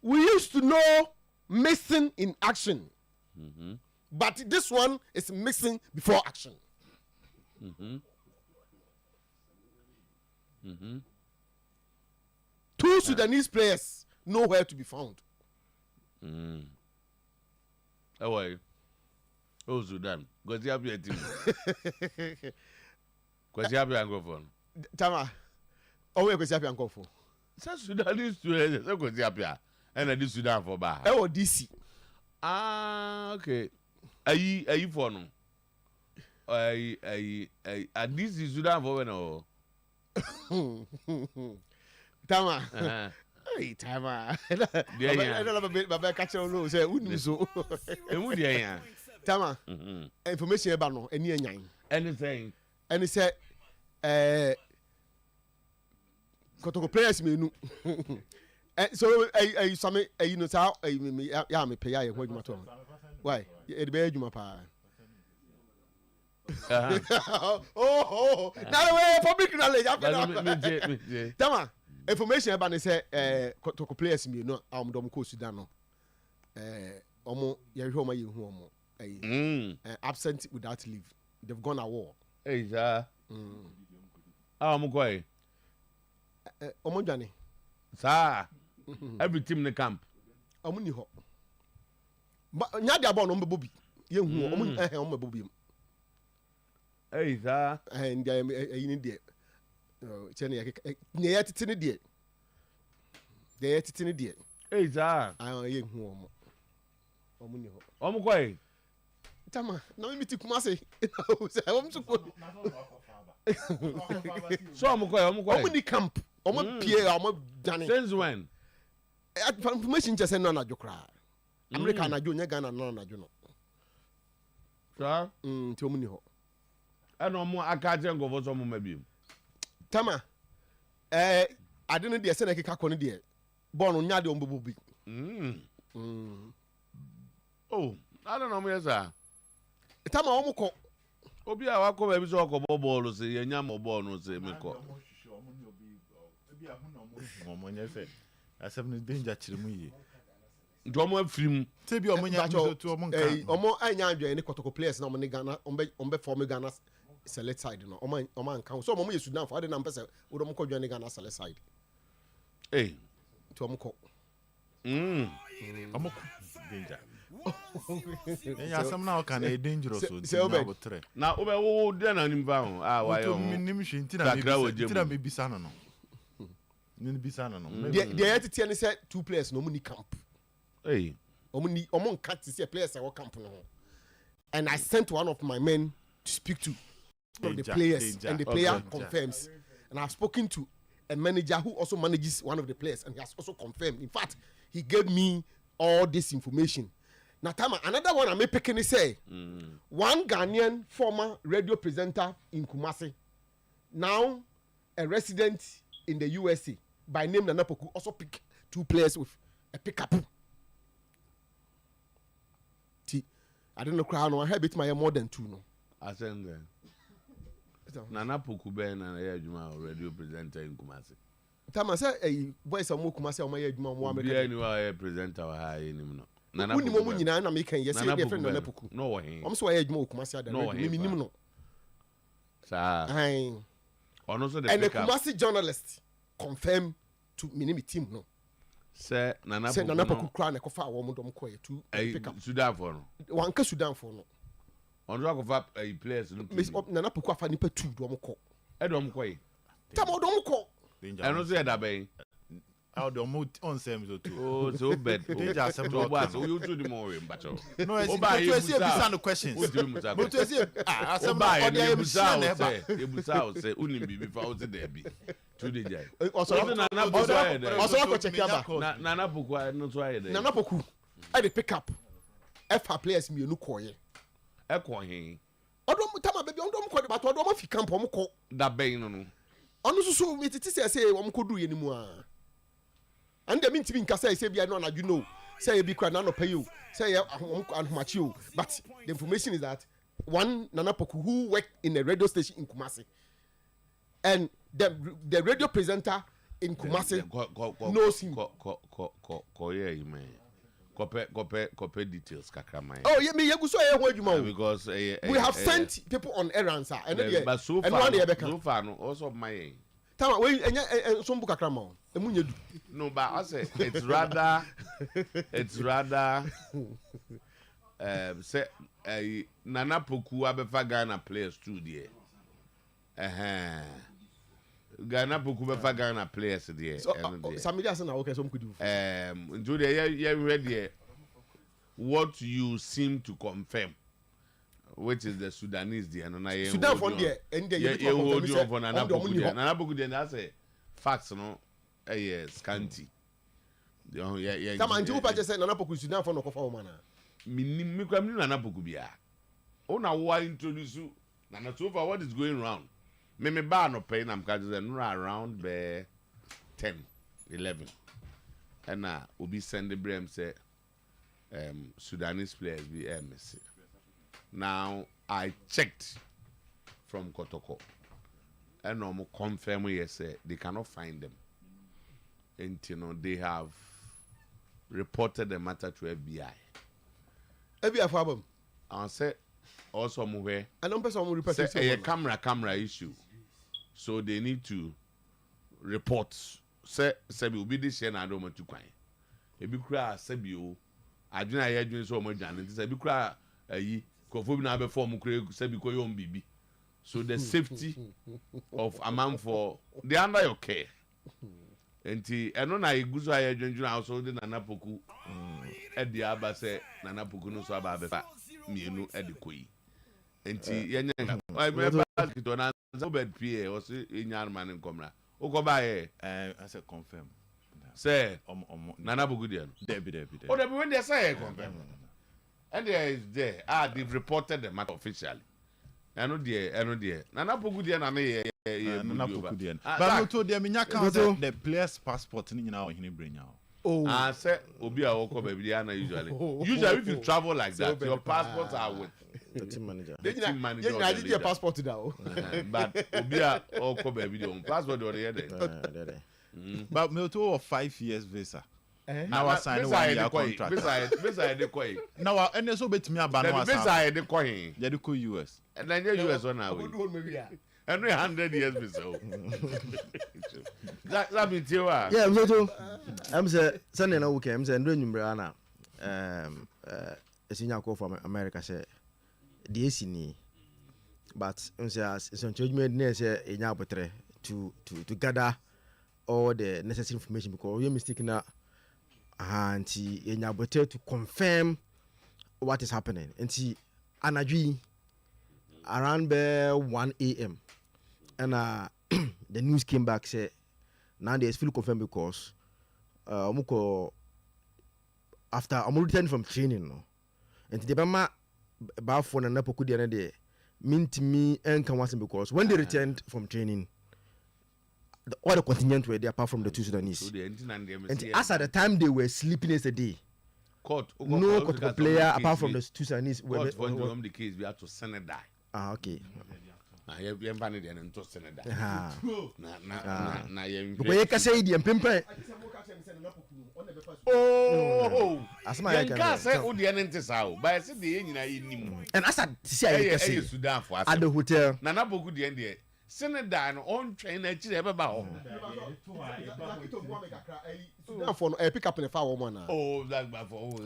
we used to know missing in action. But this one is missing before action. 2 Sudanese players nowhere to be found. Away. Oh, Sudan. Because you have your team. Because you have your uncle. Tama. Oh, where because you have your uncle for? Sudanese students. Because you have your. And I do Sudan for Bah. Oh, DC. Ah, okay. Are you for no? At this is Sudan for no. Tama. Hey, Tama. I don't have a bit, but I catch on no say wouldn't so. Tama. Information about no any anything. And he said Kotoko players me no. So I some you know how ya me pay ya ho adwuma to. Why? E de be adwuma pa. Oh, now way public knowledge. Tama. Information about they say Kotoko players me no dom ko Sudan no. Omo ye hwe ma ye hu omo. Absent without leave. They've gone at war. Hey, sir. Omo kwai. Omo dwane. Sir. Every team in the camp. Omo ni ho. But nya dia ball no mbebo bi. Ye hu omo omo mbebo bi. Hey, sir. And you need there. Chene ya titini die. Dey titini die. Hey, sir. Ye hu omo. Omo ni ho. Omo kwai. Tama, na me ti Kumasi. Omo so ko. So omo kwai. Omo ni camp. Omo pie omo dane. Since when? Information just no na jokra. America na jo nya Ghana no na jo no. Sir? Ti omo ni ho. And omo akaje ngofo so omo mabiem. Tama. Ade no de se na keka ko no de. Ball no nya de omo bobi. Oh, I don't know me sir. Tama omo ko. Obi a wako ba bi so ko ball se ye nya mo ball no se me ko. Omo nya se. Asem no danger chirimu yi. Ndomo afrim. Te bi omo nya so to omo nka. Omo anya adwen ne Kotoko players na omo ne Ghana ombe form Ghana select side no. Omo anka. So omo ye Sudan for ade na mpese wo omo ko dwen ne Ghana select side. Eh. To omo ko. Omo danger. Yeah, some now can a dangerous. Now, oh, then I'm bound. Why, Bisano. The entity said 2 players no money camp. Hey, Omon cat to see a players I camp no. And I sent one of my men to speak to the players, and the player confirms. And I've spoken to a manager who also manages one of the players, and he has also confirmed. In fact, he gave me all this information. Now, Tama, another one I may pick and say, one Ghanaian former radio presenter in Kumasi, now a resident in the USA by name Nana Poku, also pick 2 players with a pickup. I don't know, crown or habit my more than 2 no. I send them. Nana Poku Ben and a radio presenter in Kumasi. Tama say a voice of Kumasi or my Mohammed. Be anywhere presenter high in him. Wuni mo nyina na make yes say friend Nana Poku. No way. I'm so Edmo Kumasi ada. No minimum no. Sir. Aye. Ono so the and the Kumasi journalist confirm to minimum team no. Say Nana Poku kra na kofa wo dom ko ye to pick up. Sudan for no. Wan ka Sudan for no. On do kofa players no. Miss Nana Poku afa nipa 2 dom ko. E dom ko yi. Tamo dom ko. Eno so e da ben. How the mood on same so too. Oh, so bad. Danger some no boss. You do the more mbacho. No, it's the questions. But you see, some buy you busa say unim bi fa o se there bi. To the jai. Also ko check aba. Nana Poku no so aye there. Nana Poku. I dey pick up. FA players me nu koye. E ko hin. Odom tama baby odom ko de but odom fi camp om ko. Da ben no no. Ono so me titi say om ko du ye ni mu a. And the mean say bia no na you know say be cry na no pay you say and you but the information is that one Nana Poku who worked in a radio station in Kumasi and the radio presenter in Kumasi knows him. Copy details, Kakramai. Oh, yeah, me, you so because we have sent people on errands, and but so far, no, also my. Tama, we some book Kakrama. No, but I say it's rather, say Nana Poku abefa Ghana players too there. Ghana Poku abefa Ghana players there. Samidi asana okay some could do. Julia, yeah, ready. What you seem to confirm, which is the Sudanese there, and I Sudan from there, and you hold you for Nana Poku there. Nana Poku there, I say facts, no, scanty. Yeah. Tama, and you just said Nana Poku Sudan for no coffee man. Me come Nana Poku bia. Oh, now why introduce you? Nana, so far what is going round? Me bar no pay, I'm around 10, 11. And now we'll be sending Brem say Sudanese players be MSC. Now I checked from Kotoko and no confirm yes they cannot find them. And you know they have reported the matter to FBI. FBI problem. I said also move. I don't person will report a camera issue. So they need to report. Say will be this year na do to kwan. E bi kura sabi o. Adwena ya adwene so mo dwane. Nti say bi kura ayi kofo bi na be form kura sabi ko yom bibi. So the safety of a man for they under your care. Enti eno na iguzo ya adwene also de Nana Poku. E di aba say Nana Poku no so aba be fa mienu e di koyi. Enti yenya I remember to na bed PA or say in man komra. Okoba I said confirm. Say Nana Poku there. Debbie. Oh, they when they say confirm. And there is there. They've reported the matter officially. I know there. Nana Poku there na me Nana Poku there. But no to there me nyaka the player's passport ni na ohini bring out. Oh. Say obi a woko baby there na usually. Usually if you travel like that, your passports are with the team manager. The team manager. I did your passport now. But obi a woko baby there. Passport there there. But me to of 5 years visa. Now I sign 1 year contract. Visa dey koi. Now and so bet me aba no asa. Visa dey koi. Ya dey ko US. And then US on now. And 100 years visa. That be tiwa. Yeah, me too. I'm say Sunday na weekend. I'm say ndo nyumbre na esinya call from America say the AC ni. But I'm say as judgment na say enya abotre to gather all the necessary information because you're mistaken na anti enya abotre to confirm what is happening. Anti anadwi around 1 a.m. and the news came back say now they fully confirmed because after I'm returning from training no and the bama about phone and Napoku the other day mean to me and can wasn't because when they returned from training all the contingent were there apart from the two Sudanese so and as at the time they were sleeping yesterday no court player apart from the two Sudanese were the case we have to send it die okay you have been there and tossed it down. Na you. But you can say the pimple. Oh, as my can't say who the enemy is out. But I said the enemy. And as I say, Sudan for at the hotel. Nana Poku the end there. Send it down on train. Actually, ever about. For a pick up in a foul woman. Oh, that's bad for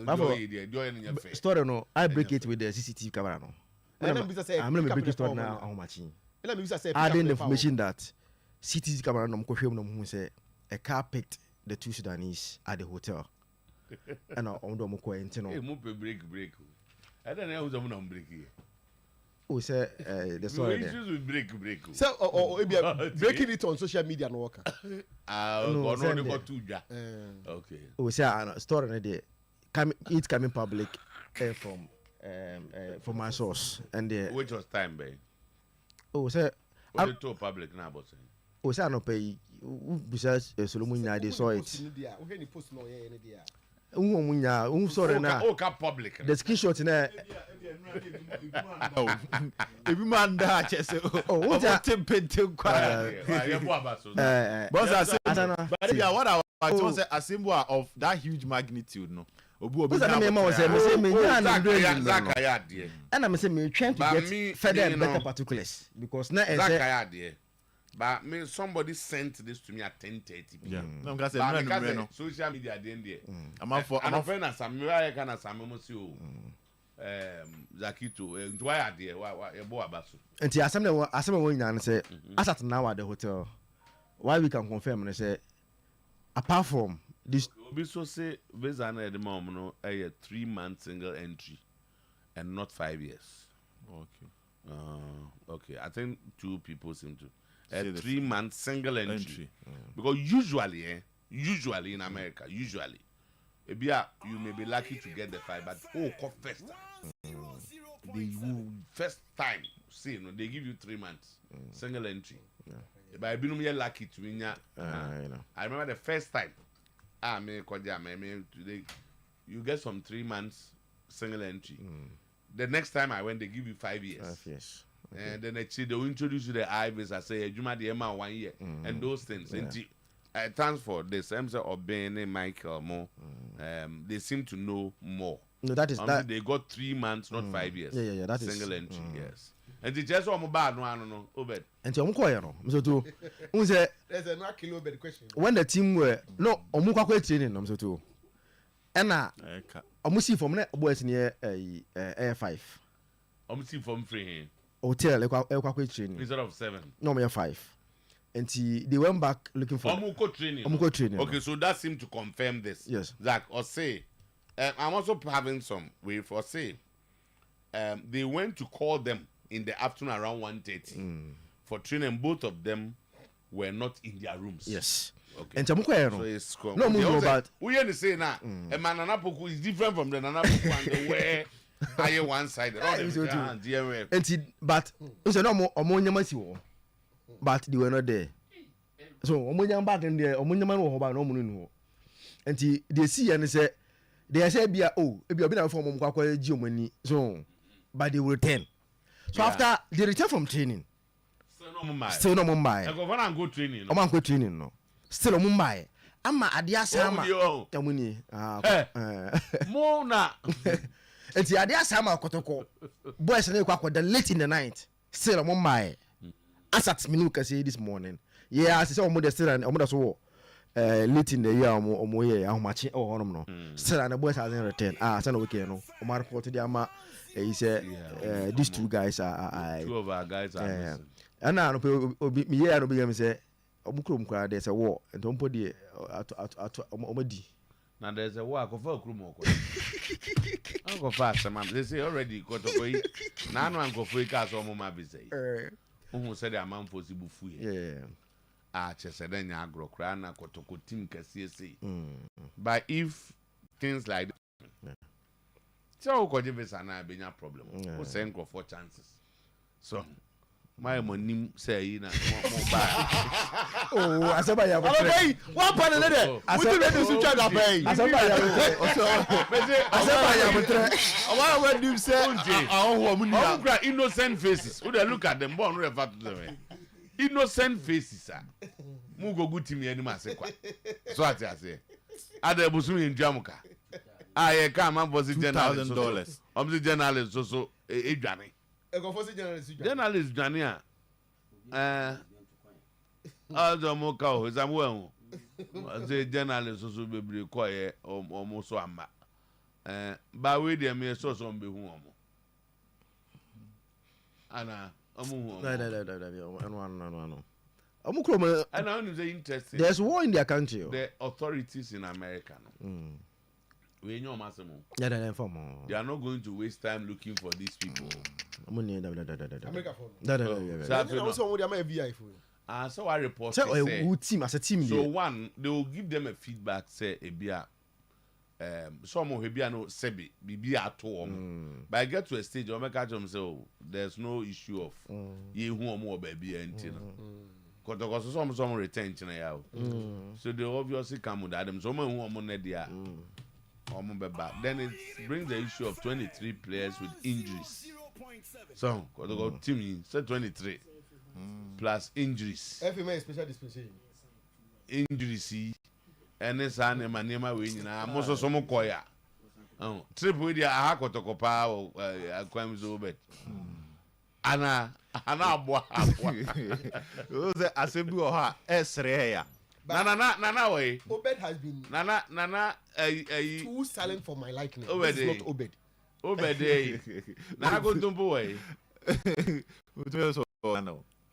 story no. I break it with the CCTV camera no. I'm going to break it down now. How much? Adding the information that CCTV camera no who say a car picked the two Sudanese at the hotel. And on the moko intino. Hey, break. I don't know who's on break here. Oh, say the story there. Break. So, or breaking it on social media no work. No, got two. Okay. Oh, say a story there. It's coming public from my source and which was time babe. Oh say what they told public now about saying oh say no pay besides Solomon they saw it sorry na public the screenshot na every man da chese oh tempentem kwa boss I say but yeah what I was say a symbol of that huge magnitude no Because I mean, I say me, and I'm saying me trying to get further and better particulars because now but me somebody sent this to me at 10:30. Yeah. No, because social media at the end there. I'm a friend as some I can as some Zakito. Do I idea? Why a boy abasu? And the assembly when you say as at now at the hotel, why we can confirm and say apart from this, we so say Vezana at the moment no a 3-month single entry and not 5 years. Okay. Okay. I think 2 people seem to. A 3-month single entry. Because usually in America, you may be lucky to get the 5, but first the first time, see, they give you 3 months single entry. But I've been lucky to win. I remember the first time. Today you get some 3 months single entry. The next time I went, they give you 5 years. 5 years. And then actually they will introduce you the IVs. I say, Juma the Emma 1 year, and those things. And thanks for the same sort of Benny, Michael, more. They seem to know more. No, that is that. They got 3 months, not 5 years. Yeah. That single is single entry. Yes. And the just one bad no, I don't know. Obed. And so so too. There's a no kilo bed question. When the team were no omukwa training, so too. And omusi from boys near Air 5. Omusi from free. Hotel training instead of 7. No, me 5. And they went back looking for Omuko training. Okay, so that seemed to confirm this. Yes. Zach, or say, I'm also having some way for say, they went to call them in the afternoon around 1:30 for training. Both of them were not in their rooms. Yes. Okay. And so it's no more about. We hear the say now. A Mananapoku is different from the Nanapoku and the way. I one side. But so no more nyama but they were not there. So omunyama back in there, omunyama no hoba no munu no. And they see and say they say bia ebi obi na form kwakwa gi omani. So but they will return. So after they return from training, still no Mumbai. I go and go training. O man go training no. Still Mumbai. Ama adia sama. Tamuni. Mo na. And the idea sama kotoko boys na kwakwa the late in the night still Mumbai. As at minuka say this morning. Yeah, I say omo the still and omo so late in the year omo here ahomachi o honom no. Still and the boys hasn't returned. Say no weekend no. Omo report the ama he say these 2 guys are 2 of our guys are missing. And now obi me here no be me say omo krom kwa there say war and omo de omo di. Now there's a war of a krom ko. I go fast man. They say already kotoko. Na no anko for cars omo ma be say. Who said the amount for Zibufu? Yeah. Chesaden agrokra na kotoko team kasiese. But if things like that, so ko give us an abenya problem. Who send go for chances. So my money say na mo ba. Oh, asaba ya botre. One part of that. We do to charge pay. Asaba ya botre. Asaba ya botre. Why when you say innocent faces. Who they look at them born refer to them. Innocent faces ah. Mu go good team any masekwa. So ati ase. Ada busumi njamuka. Ye ka man for $2,000. The journalist so edwane. Journalist Jania. Moka o Samuel. The journalist so be quiet almost so amba. But we dey me so be hu omo. Ana omo no. And I know the interesting. There's war in their country. The authorities in America no. We know Massimo. They are not going to waste time looking for these people. America so I report say team as a team. So one, they will give them a feedback. Say ebia, some of ebia no sebi bibi at home. But I get to a stage, I make catch them say, oh, there's no issue of ye who more baby and because some retention so they obviously come with them. Some who are money there. Then it brings the issue of 23 players with injuries. So, because the team said 23 plus injuries. FMA special dispensation. Injuries, and this animal we most of some koya. Oh, trip with ya hakotoko pa akwamzo bet. Ana boa. Those asebi o ha esre ya. Nana way. Obed has been Nana too silent for my liking. Obed This is not Obed. Obed. Nana go tumbo way.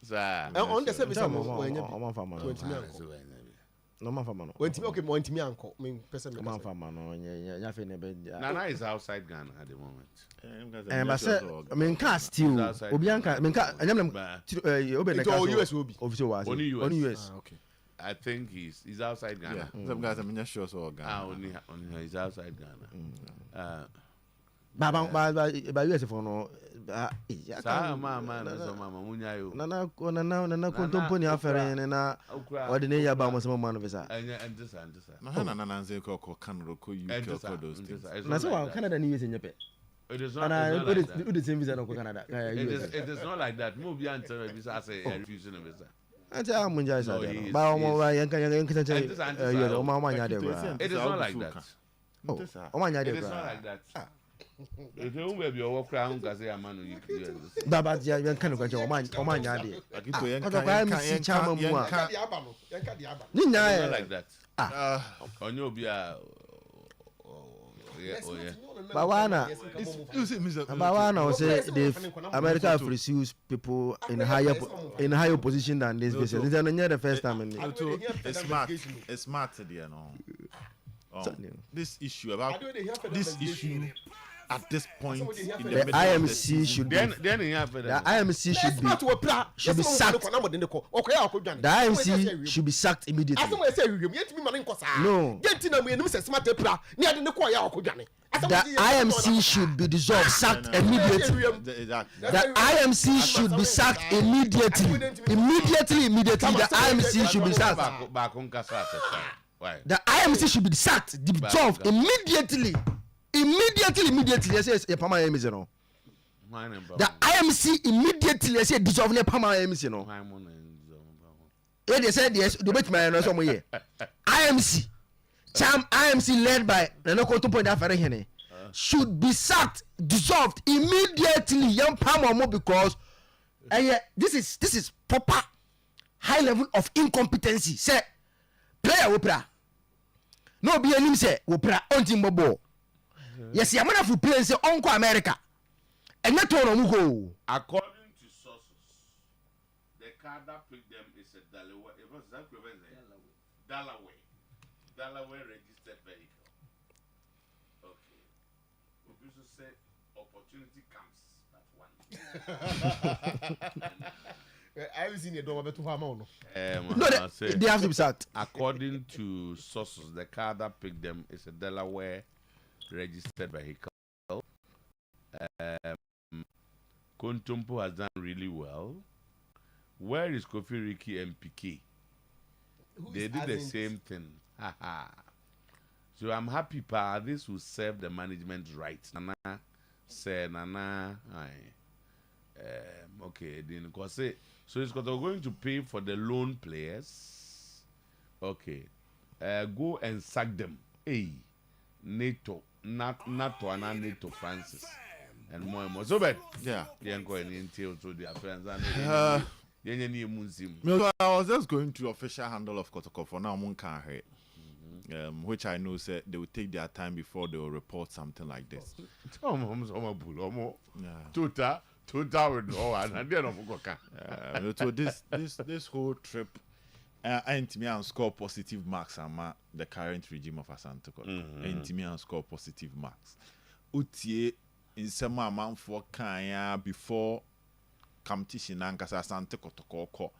Sir. On the service I'm no man fama no. Went me uncle. Person Man fama no nya fe ne be. Nana is outside Ghana at the moment. But say I mean can still obi anka I mean can anyam Obed na US will be. Official was. Only US. Okay. I think he's outside Ghana. Yeah. Some guys I'm not sure so Ghana. Only he's outside Ghana. Ba US for no Mama munyayo. Nana kontompo ni afere na ode ne ya ba mo so man visa. And this. Na nze ko Canada ko UK ko those things. Na so Canada ni US nyepe. It is not the same visa no Canada. It is not like that. Move your answer visa say refusing a visa. Ante amunja isa de. Ba mo wa yanka say o ma nya de bra. It is not like that. O ma nya de bra. It is not like that. If you don't be your crown cuz say amanu you. Baba ya yanka no kwanche o ma nya de. Akito yanka chama mu a. Yanka di aba. Ni nya Not like that. Onyo bi a Bawana say America have refused people in higher position than this business. This is not the first time. It's smart there no. This issue at this point in the IMC should be sacked. The IMC should be sacked immediately. No. The IMC should be dissolved, sacked immediately. The IMC should be sacked immediately. The IMC should be sacked. The IMC should be sacked, dissolved immediately. Yes, Pama IMC no. The IMC immediately yes, dissolve ne Pama IMC no. They said yes, the bet my no some here. IMC, IMC led by Nana Kotopo Afare should be sacked, dissolved immediately. Young Pama mo because this is proper high level of incompetency. Say player opera. No be any say opera on team bobo. Yes, I'm gonna for play say Uncle America. And not all of go. According to sources, the car that picked them is a Delaware. It was that Delaware registered vehicle. Okay. We should say opportunity comes at one. I haven't seen a door to Hamon. No, they have to be sacked. According to sources, the car that picked them is a Delaware registered vehicle. Kontompo has done really well. Where is Kofi Ricky and Piquet? They did the same thing. So I'm happy, pa. This will serve the management right. Nana say, Nana, okay, then say. So it's going to pay for the loan players. Okay, go and sack them. Hey, NATO, not NATO Francis. And more. So bad. Yeah. They going into their friends and I was just going to official handle of Kotoko for now. Which I know said they will take their time before they will report something like this. So this whole trip, Intimian score positive marks and the current regime of Asante Kotoko. Intimian score positive marks. Utie in some amount for Kanya before competition and Asante Kotoko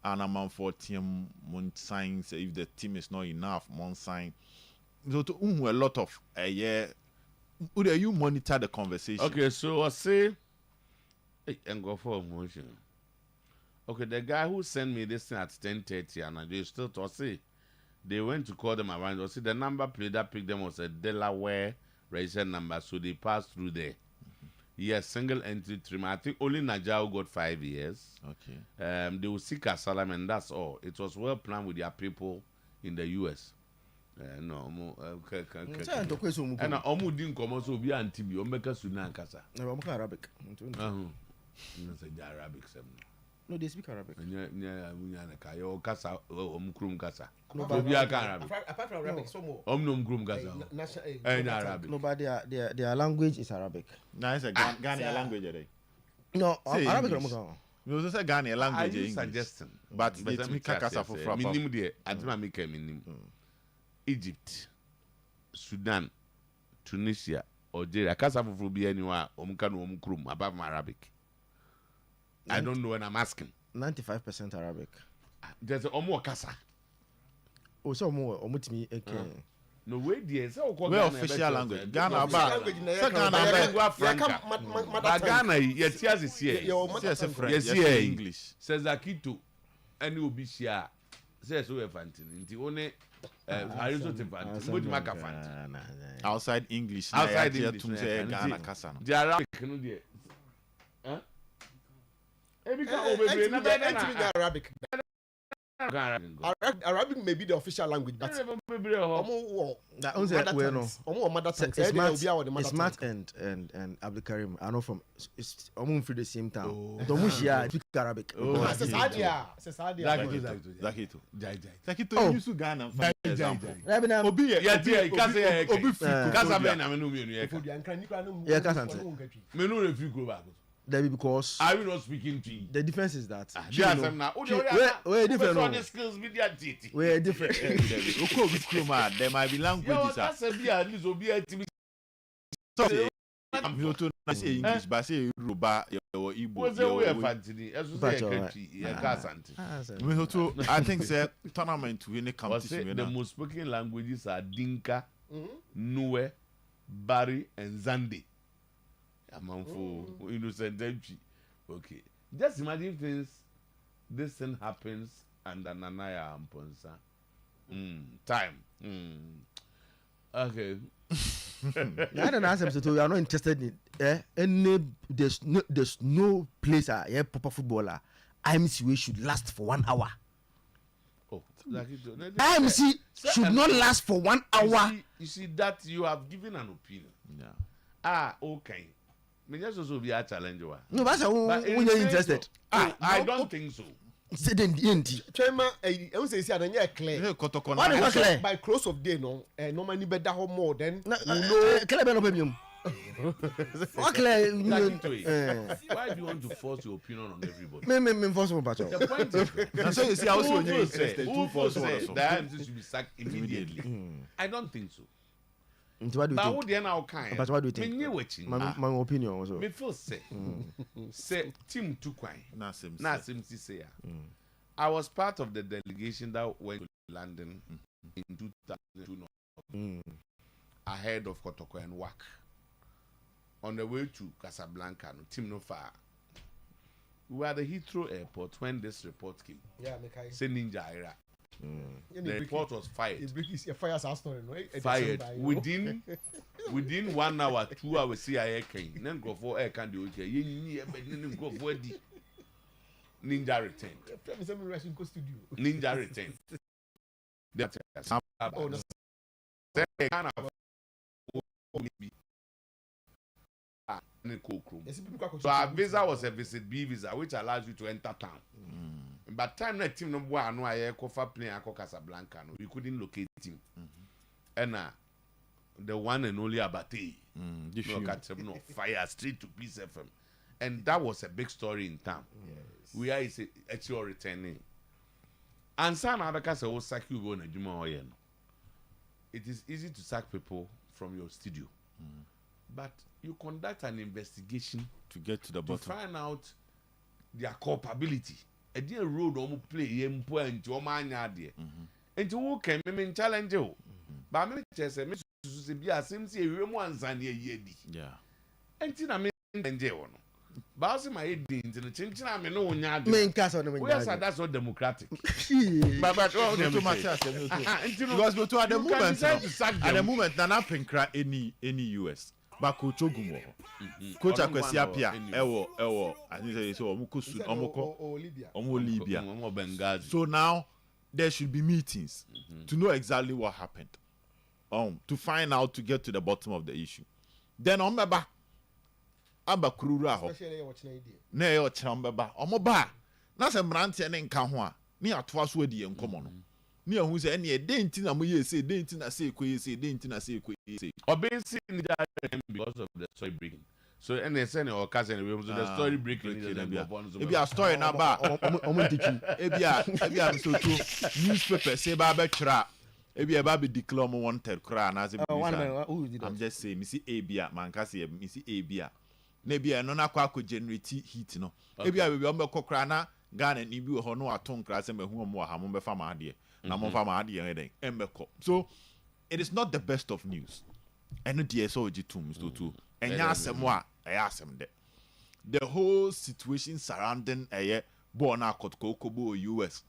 and a man for team mon signs if the team is not enough mon sign. So to a lot of a year would you monitor the conversation? Okay, so I say and go for motion. Okay, the guy who sent me this thing at 10:30 and I still to say they went to call them around. Or see the number plate that picked them was a Delaware registered number, so they passed through there. Yes, single entry trim. I think only Najao got 5 years. Okay. They will seek asylum and that's all. It was well planned with their people in the US. No, Say to question mu. And omu din komo so bi anti bi o meka Sudan kasa. Na omu Arabic. No say Arabic sem. No, they speak Arabic. Nya na ka yo kasa omu krum kasa. Obi aka Arabic. Apart from Arabic, some more. No krum kasa. Arabic. No, but their language is Arabic. Na is a Ghana language there. No, Arabic no mo. No, say Ghana language English. Suggesting. But it's me kasa for frapa. Minim de adima make minim. Egypt, Sudan, Tunisia, Algeria. Kasa for be anywhere omka no omkrum apart from Arabic. I don't know when I'm asking. 95% Arabic. There's omo kasa. Oh, so more omutimi eke. No way there. So where official language? Ghana ba. Say Ghana lingua franca. But Ghana yetias is here. Yes, English. Says Akito any obisia. Says so fantin. Nti one Arizo Tifanti. What maka fanti. Outside English. Outside English. Ghana kasa no. The Arabic no there. Huh? Arabic. Arabic may be the official language, but Smart and Abdulkarim are not from. It's almost from the same town. Domushia speak Arabic. Zakito use Ghana for example. Obi That because are we not speaking to you? The difference is that we're different. We're different. There might be languages. English, but say Yoruba or Igbo. I think the tournament when it comes to the most spoken languages are Dinka, Nuwe, Bari, and Zande. For innocent entry. Okay. Just imagine this thing happens under Nanaya and Ponsa. Time. Okay. I don't ask them to you are not interested in any there's no place proper footballer. IMC should last for 1 hour. Oh, IMC should not last for 1 hour. You see that you have given an opinion. Yeah. Okay. Me just also be a challenger. No, but when you're interested. I don't think so. Say the Chema, I won't say clear. By close of day, no, normally better home more than why do you want to force your opinion on everybody? The point is, so you see, I also interested. Who force that should be sacked immediately? I don't think so. What do you think? But what do you think? My opinion also. Me feel say team too quiet. Say I was part of the delegation that went to London in 2002 ahead of Kotoko and WAC. On the way to Casablanca, team no far. We were at the Heathrow airport when this report came. Yeah, say Ninja Ira. The report was fired. Fired within 1 hour, 2 hours. CIA came. Then go for air can do okay. Go for Ninja returned. Ninja returned. So our visa was a visit B visa, which allows you to enter town. But time that team number one, no, I cover plane at Casablanca. No, we couldn't locate him. And the one and only Abate, no fire straight to Peace FM, and that was a big story in town. Yes. We are actually returning. And some other case will sack you go na Juma Oyen. It is easy to sack people from your studio, but you conduct an investigation to get to the bottom, to find out their culpability. A dear road on play him point to Omania dear. And to who can me challenge you. But me chess and Mrs. Bia seems a one and ye. Yeah. And Tina me and Jeon. Bossy my head into the chinchina, I mean, no one main cast on the way. That's not democratic. But too much. Because go to at the moment, at the moment, Nana Pinkra any US. Bako Chogumo. Coach Akwesi Apia, Ewo, and he says, so Libya. So now there should be meetings to know exactly what happened. to find out, to get to the bottom of the issue. Then on beba aba kurura ho na e o cham beba omo ba na se mrante ne nka ho a ne atoa so adi enkomo no ne ahu se ene de nti na mo ye se de nti na se ekoye se de nti na se ekoye se obesi in because of the story breaking. So and say or cousin we so the story breaking ebi a story na ba omo tiki ebi a so to newspaper say ba be twa ebi e ba be declare mo wanted kra na say I'm just saying me see ebia man ka say me see ebia na ebia no na kwa generate heat no ebia we be kokra na Ghana ni bi ho no aton kra say mehu mo ha mo be fa ma ade na mo fa ma ade den embeko. So it is not the best of news. And the so G2 Mr. 2 and yasemwa ayasem de the whole situation surrounding born akot kokobo US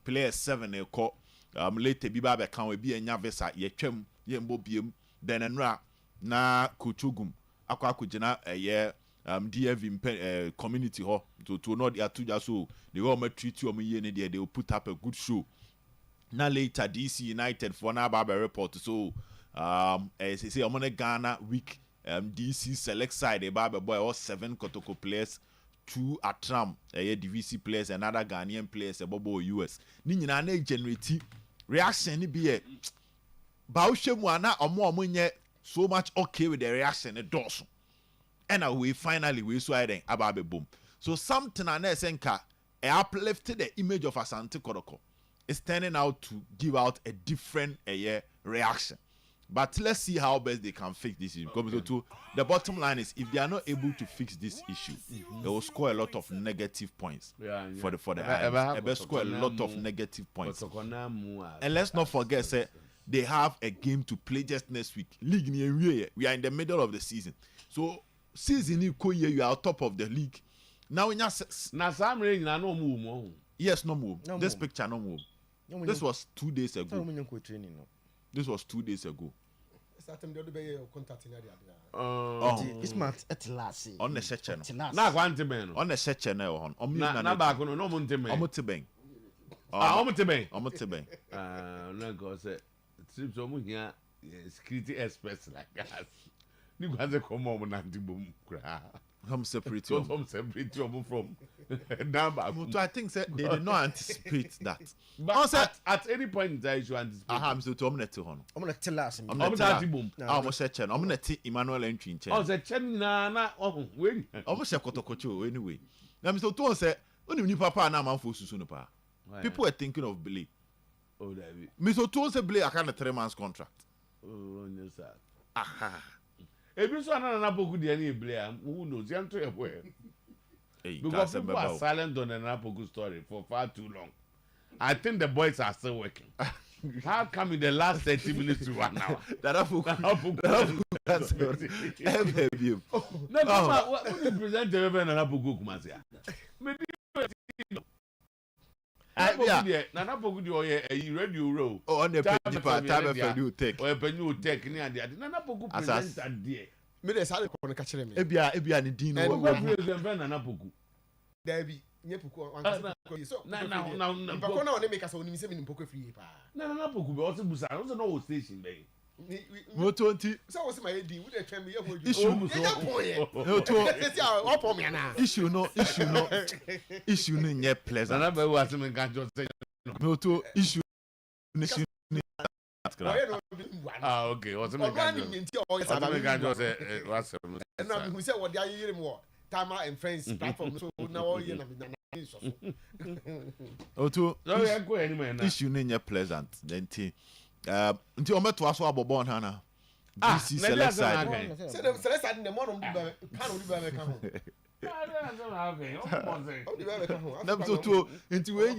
players 7 e ko later bi ba be kan we bi enya visa ye twam ye mbo biem then enra na kuchugum akugina DF community ho to not atuja so they all ma treat you ye ne they will put up a good show. Now later DC United for na ba report so say I'm on Ghana week DC select side about boy all 7 Kotoko players, 2 Atram DVC players, and other Ghanaian players bobo US ni nyina na generate reaction ni be ba wo hwemu ana omo nye so much okay with the reaction it does and we finally we so I about boom. So something na senka uplifted the image of Asante Kotoko is turning out to give out a different reaction. But let's see how best they can fix this issue. Because the bottom line is, if they are not able to fix this issue, they will score a lot of negative points for the They will score a lot of negative points. And let's not forget, say, they have a game to play just next week. League we are in the middle of the season, so season you are top of the league. Now in no move. Yes, no move. This picture no move. This was 2 days ago. This was 2 days ago. This month at last. On the section. Na kwante ben. On the section on. Na ba ko no monte ben. Omoteben. Omoteben. No go say. Trips omo hia security experts like that. Ni gwaze come on na ndibom kra. Home separate. Home separate from so I think they did not anticipate that. But at any point in time, you anticipate. I'm so to omnet to hon. I'm gonna tell us. I'm gonna search. I'm gonna take Emmanuel entry. Oh, the chen na when. Almost a kotokocho anyway. I'm so to say. Only new papa na man for susu pa. People were thinking of Billy. Oh, David. Me so to say Billy I can a 3 months contract. Oh, no sir. Aha. Ebi so na poku de na eblia who knows you to where because people are silent on the Napoku story for far too long. I think the boys are still working. How come in the last 30 minutes to 1 hour? That's no, what you present the Reverend Napoku Kumasia? Maybe Nana Poku you radio row. Oh, on the time you take. Or a new tech near the Nana Poku presents that dear. Me dey sale ko catch them. Ebia ni din no. Nana Poku. Dabi, nye Poku wan so. Na. Mpako na one make us oni se me Poku free pa. Nana Poku be also busa. Also no station be. Mo 20. So was my head, we dey twem ye ho. Issue no nye pleasant. Nana be was me kan just say. Mo to issue okay. What's me kan just say what's na who say what they are hearing more. Tama and friends platform so now all year na Oto issue no nye pleasant. Then nti o meto aso abobon ha na DC select side say them select side the more can we be make am na so to nti we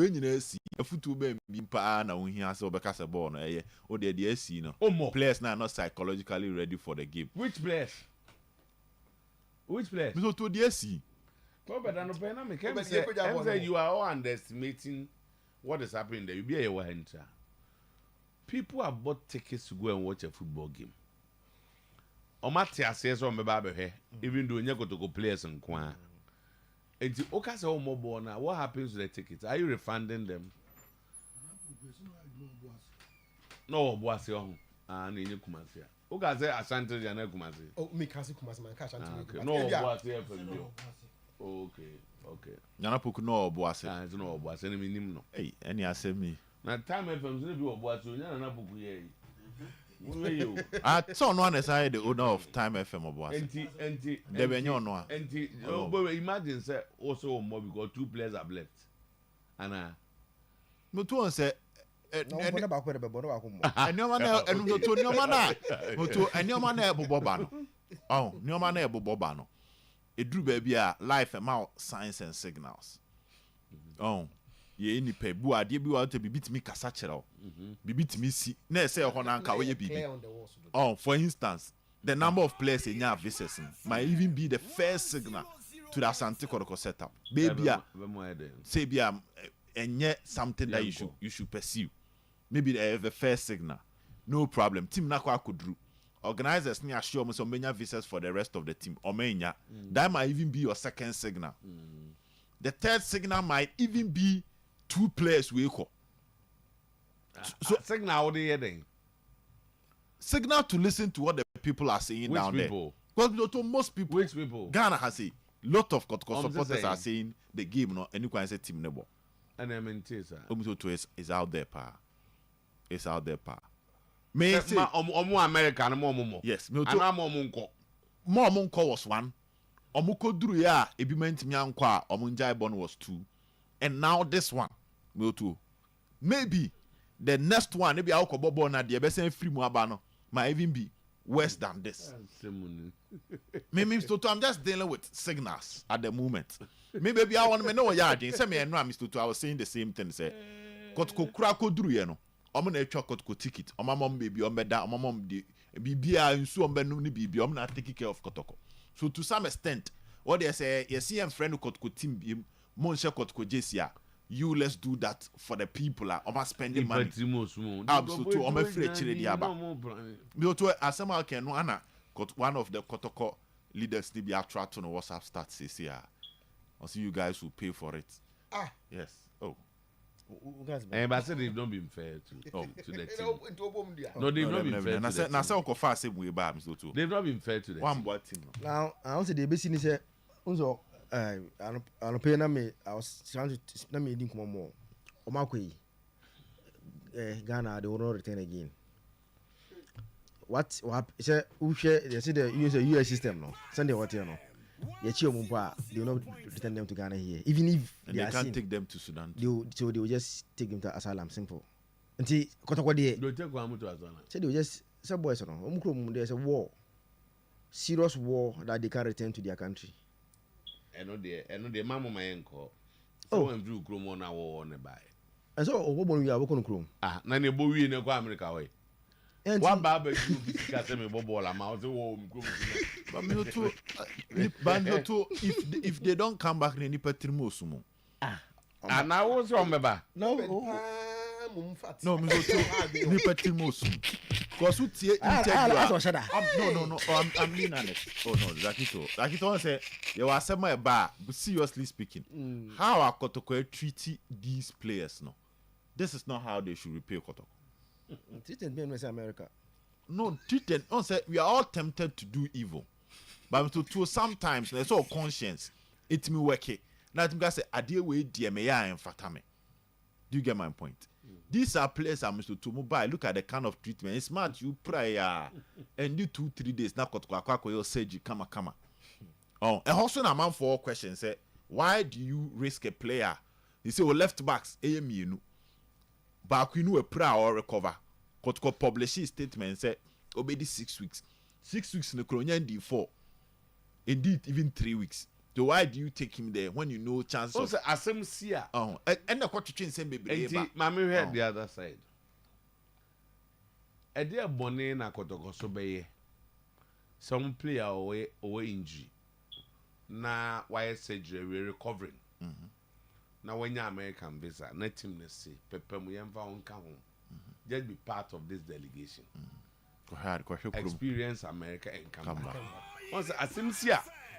nyina asi afutu be mpa na wo hia se obeka se ball no eye o de asi no players na not psychologically ready for the game. Which players so to the asi but I no pay na me can say you are all underestimating what is happening there. You be a enter. People have bought tickets to go and watch a football game. Omatia says on me here, even though you go players and kwa. And the Okasa or mobile now, what happens to the tickets? Are you refunding them? No, Boise on. And in Kumasi. Who got there? Asante and Kumasi. Oh, me kasi Kumasi man cash and no, Boise FM. Okay. Yanapuku no Boise. It's no Boise. Any minimum. Hey, any assembly. Now, time FM is no Boise. Yanapuku ye. So no one is the owner of Time FM or Boise. They were no. Imagine, say, also more because 2 players have left. And no two say. No, about where the Bono. And no man, and no man, and no man, Bobano. Oh, no man, Bobano. It drew baby life about signs and signals. Oh, ye any pay bua, dear be out to be beat me Casachero. Be beat me see, nay say on Anka where you be. Oh, for instance, the number of players in your visits might even be the first signal to the Santico setup. Baby, say be and yet something that you should pursue. Maybe the first signal. No problem. Team Nakwa could do. Organizers near assure me some many visitors for the rest of the team. Or mania. That might even be your second signal. The third signal might even be 2 players we equal. So signal what they heading? Signal to listen to what the people are saying down there. Because to most people, which people? Ghana has a lot of supporters are saying the game no and you can say team nebo. And I mean is out there, pa. It's out there, pa. May say American more. Yes, me too. More Monko was 1. Omuko drew ya ebiment miankwa omunjai bon was 2. And now this one, me too. Maybe the next one, maybe I'll call Bobo na the best free muabano might even be worse than this. Maybe I'm just dealing with signals at the moment. Maybe I want to know yard. Say me and Mr. I was saying the same thing. Say, Kotko Krako drew you know. I'm gonna Kotko ticket. My mom baby, I'm better. My mom the BBI and so I'm baby. I'm not taking care of Kotoko. So to some extent, what they say, you see, I'm friend Kotko team, Monsha Kotko Jessia. You let's do that for the people. I'm spending money. Absolutely, I'm afraid to the Aba. Me to asema can Anna got one of the Kotoko leaders to be attracted on WhatsApp start says here. I'll see you guys will pay for it. Ah, yes. Oh, but I said they've not been fair to the team. No, they've not been fair. Now, say Uncle Fast same way, Babs. They've not been fair to the one boy team. Now, I want to the basic is also. I don't pay me. I was trying to let me think more. Omakwe, Ghana, they will not return again. What? Say, who share? They say they use a US system no. Sunday what you know? They will not return them to Ghana here. Even if they can't take them to Sudan. So they will just take them to asylum. Simple. Until Kotoko they take one to asylum. So they will just some boys no. There's a war, serious war that they can't return to their country. I know the mama my uncle. So when you grow on our own by. And so what we are working on. Ah, na ne bo wi ne kwa America way. One baba you can tell me bobo la ma o but if they don't come back ni patrimo sumo. Ah. And now what's wrong baba? No. No, me go to ni patrimo sumo. Because who tie no, I'm leaning on it. Oh no, Zakito say you are somewhere bar, but seriously speaking, how are Kotoko treat these players no? This is not how they should repay Kotoko. Treated me in America. No, treated. On say we are all tempted to do evil, but to sometimes there's all conscience. It me work it. Now you guys say I deal with DMA and Fatame. Do you get my point? These are players I'm Mr. Mobile. Look at the kind of treatment. It's smart. You pray and do 2-3 days. Now you say you come. Oh, and also a man for questions. Say, why do you risk a player? He say, well, left backs, AMU, you know. But we know a prayer or recover. Kotoko publish his statement. Say, obey this 6 weeks. 6 weeks in the Colonial D4. Indeed, even 3 weeks. So why do you take him there when you know chances of... Oh, and the quarter change same baby. Mammy heard the other side. A dear bonnet na Kotoko so be some player away injury. Na why surgery we recovering. Now when you American visa, let him see Pepe Muyemva on come home. Just be part of this delegation. Experience America and come back. Once I see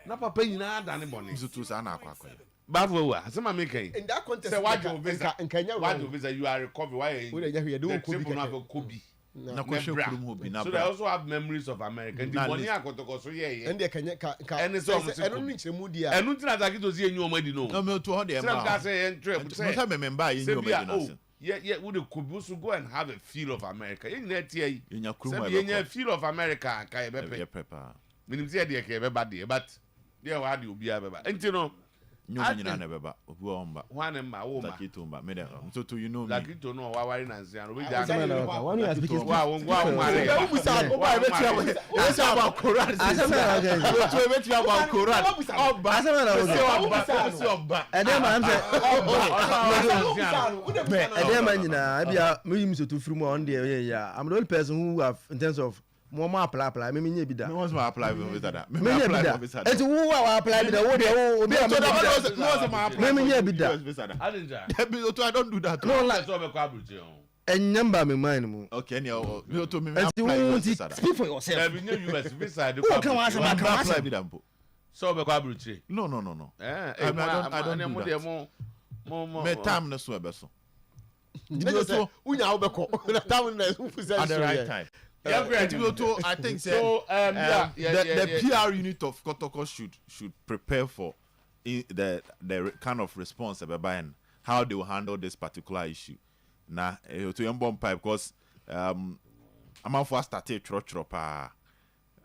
na papa nyina da ne bone zutu sa na akwa akwa bafo wa asema make in that context say why you visa you are recovered why you we dey hear do kobi Na question kurum ho bi na. So they also have memories of America. The money akotoko so yeah. And they can ka and so enu ni chemu dia. Enu tina takito si enyu omadi no. No me to ho de ma. Some can say entry. Say me member enyu omadi no. Yeah, we the could go and have a feel of America. You net here. In your crew, you feel of America. Can you prepare? Minim say there can be bad, but there what you be able. And you know, nyina na beba obu omba one ma wo ma lakito mba me so to you know me lakito no wa wari na nsia no we ja one you are speaking wa mare o ba betia o se about Quran so betia about Quran oba oba edem am say edem nyina bia me yim so to free mu on there yeah I'm the only person who have in terms of Mama apply me nya bi da. Me was my apply visa da. Me apply visa da. Eti wo apply bi da wo de wo obi am. Me nya bi da. Adinja. I don't do that. No like so be kwa abruche on. Enyamba me mind mu. Okay, me to me apply visa da. Speak for yourself. Be new US visa de kwa. Wo kan wa sama kan wa apply bi da mpo. So be kwa abruche. No. I don't do that. Mo me time na so be so. So unya wo be ko. Na time na who say at the right time. I think so. The PR unit of Kotoko should prepare for the kind of response and how they will handle this particular issue. Now, to young pipe because I'm for started tro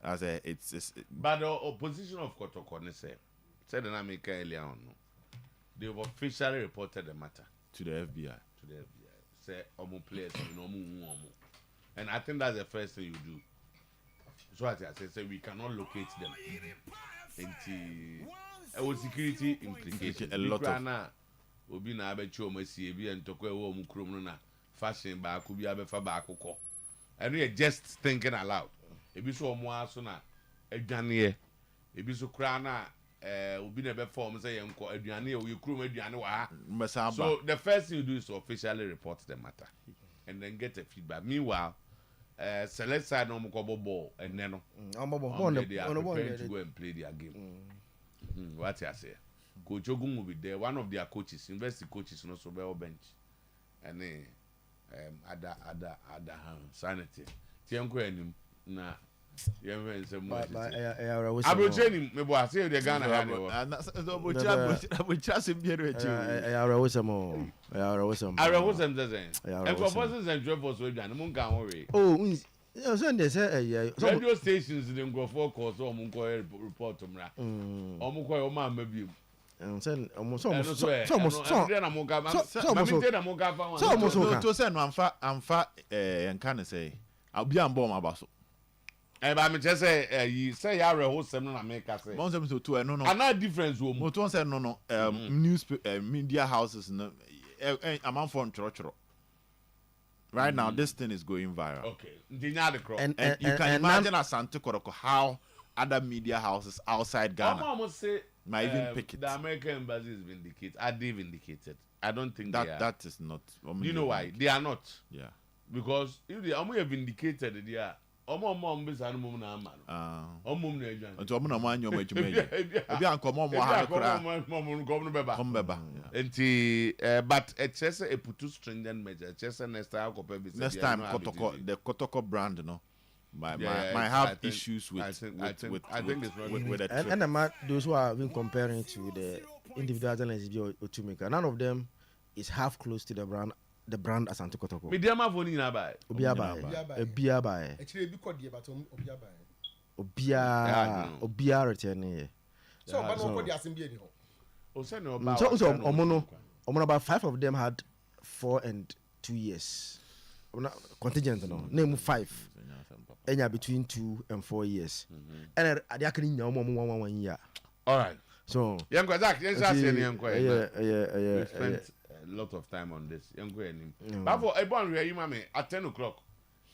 as it's. But the opposition of Kotoko said the America earlier on. They have officially reported the matter to the FBI. Say omo players, and I think that's the first thing you do. So I say we cannot locate them. Into security implication. A lot of. Obi na abechi omasi ebi entokwe wo mu krom no na fashion ba ko bi abefa ba akokọ. And we just thinking aloud. Ebi so omo aso na adwane ebi so kra na obi na be form say yenko aduane e we krom aduane wa ha. So the first thing you do is to officially report the matter and then get a feedback. Meanwhile, select side no mo ball and then they are preparing to go and play their game. What I say? Coach Ogun will be there. One of their coaches, university coaches, no so well bench, and other sanity. Tianko enim na yemwe nsem mo. Abrocheni me bo ase the Ghana ha ne wo. Abrocha se biere echi. Ayara wosamo. Ara wosam zazen. And for persons and drivers so dwan mo nkan ho we. Oh, so they say radio stations in Ngofo cause o mo nko report mra. O mo ko o ma mabiem. So no amfa enkan say obi ambo ma baso ba me say you say ya rehosem no na make say mo say to no ana difference wo mo to say no news media houses no amount for choro right now this thing is going viral. Okay ndinya the crop and you can imagine Asante Kotoko how other media houses outside Ghana almost say might even pick it. The American embassy is vindicated. Are they vindicated? I don't think that they are. That is not. You know why? They are not. Yeah. Because if they are vindicated, they are. Omo bisa no mum na ama no. Omum na adwan. Nti omo na mo anyo adwuma yi. Ebi ankomo mo ha kra. Mum gom no beba. Kom beba. Nti but it says a putu stringent measure. It says next time Kotoko the Kotoko brand no. Might have issues with the trip. And those who are been comparing to the individual journalists or to make none of them is half close to the brand Asante Kotoko. Media ma phone na buy. Obia buy. Actually bi kodi but obia buy. Obia return. So but no kodi asim bi eni ho. O say no ba. So omono about 5 of them had 4 and 2 years. Contingent no. Name 5. Enya between 2 and 4 years. And they can nya 1 year. All right. So Yanko Zach, yes I say Yanko. Yeah. We spent a lot of time on this. Yanko enim. But for Ebon we you mama at 10 o'clock.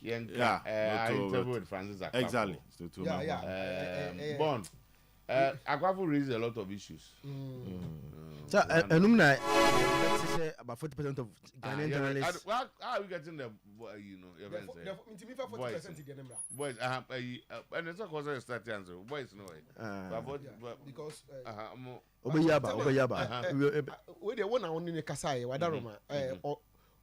Yanko I interviewed Francis Akwafu. Exactly. Yeah. Bon. Akwafu raised a lot of issues. So enumna let's say about 40% of Ghanaian journalists. How are we getting the events? Boys, and it's a cause of start answer. Boys, no way. Because Obeyaba. we the one only in Kasai, Wadaroma,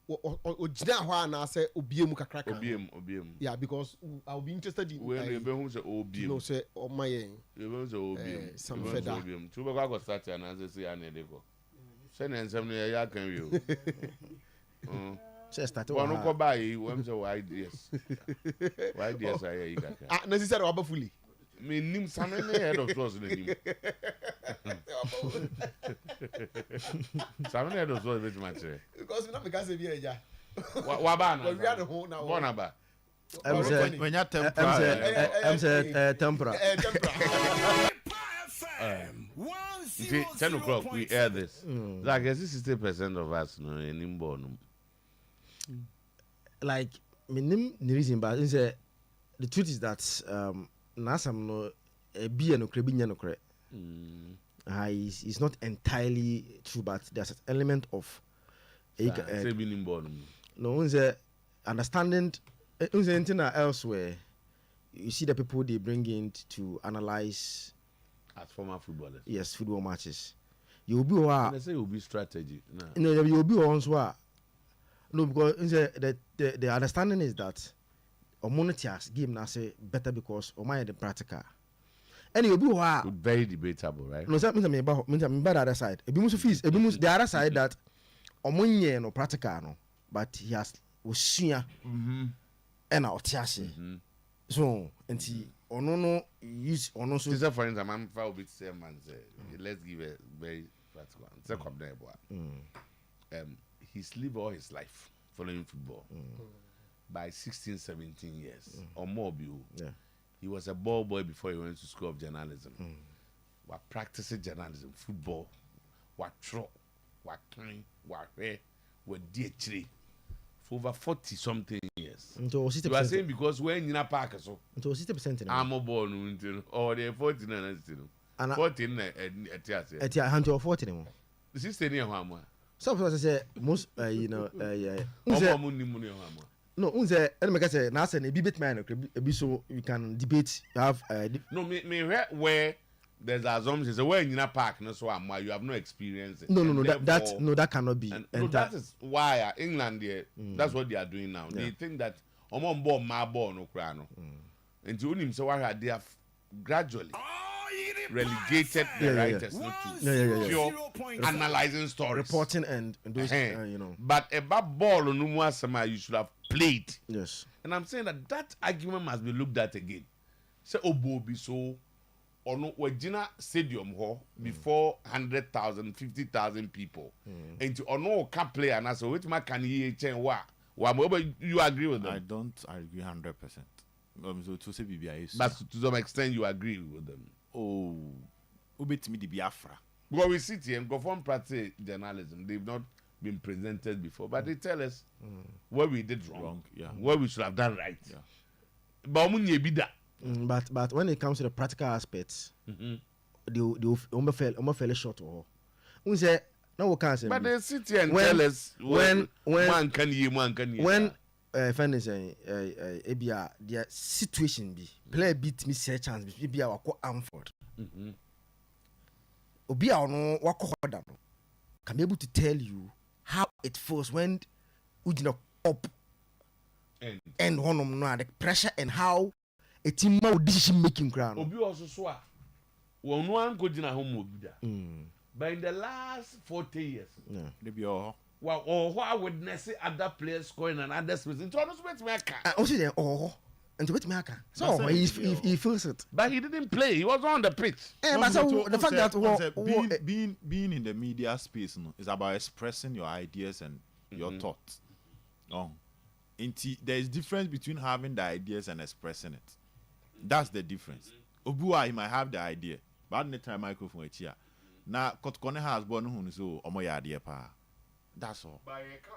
ojina hɔ anaasɛ obiemu kakraka obiem yeah because I'll be interested in when you be who say obiem no say omayen you be say obiem some feather obiem tu be go start and answer say an dey go say na nsem no ya kan wi o say start one ko buy when say why yes I you kaka necessary aba fully me nim samen head of trust na nim samen head of trust bit match because we not because be eja wa ba na we are the whole now bona ba when you tempura 10 o'clock we air this like 60% of us no anymore no like minim the reason but the truth is that nasam no be no krebi nya no kre it's not entirely true but there's an element of no unze understanding unze intina elsewhere you see the people they bring in to analyze as former footballers yes football matches you will be what they say will be strategy no you will be on so no because the understanding is that Omonetias game na say better because Omaya the practical. And you'll be very debatable, right? No, that means me the other side. Ebi musu fees, ebi musu the other side that Omonye no practical no, but he has osua. And otiase. So, enti ono no use ono so. This for instance, I'm for bit same man say. Let's give a very practical. Say come there boy. He's lived all his life following football. By 16, 17 years or more, he was a ball boy before he went to school of journalism. We're practicing journalism, football, what throw, what clean, what hair, what DHD for over 40 something years. You are saying because when you're not park, so 60%. I'm a born or they're 14 and 14 at your hand or 40 anymore. The sister near Hama. Some people say most, no, unze make say na say na be bit man be so you can debate you have no me where there's assumption say where in park no so am you have no experience no that cannot be no, that is why England there that's what they are doing now they think that on ball my ball no kra no and you him say why they have gradually relegated the writers not to pure analyzing stories reporting and those you know but about ball no more you should have played. Yes. And I'm saying that argument must be looked at again. Say Obobi so or no Wajina Stadium hall before 100,000, 50,000 people. And to or no can play and I say which man can he change what? You agree with them? I don't agree 100%. So to say BBI but to some extent you agree with them. Oh, ubit me the Biafra. Because we sit here and go from practice journalism. They've not been presented before, but they tell us what we did wrong, what we should have done right. But when it comes to the practical aspects, they fell short. But they sit here and tell us when one can hear. When friend say their situation be play beat me say chance be our Amford. Obia no wako hodam can be able to tell you how it feels when we did not up and honum no the pressure and how a team decision making ground. Obi also so well no one go dina home obi da. But in the last 40 years, they be all why witness other players scoring and others missing. So also there and to wait me so he feels it. But he didn't play. He was on the pitch. But so the fact that being in the media space is about expressing your ideas and your thoughts. There is difference between having the ideas and expressing it. That's the difference. Obua he might have the idea, but at the time microphone here. Now Kotkone has born who so omoya idea pa. That's all. But they can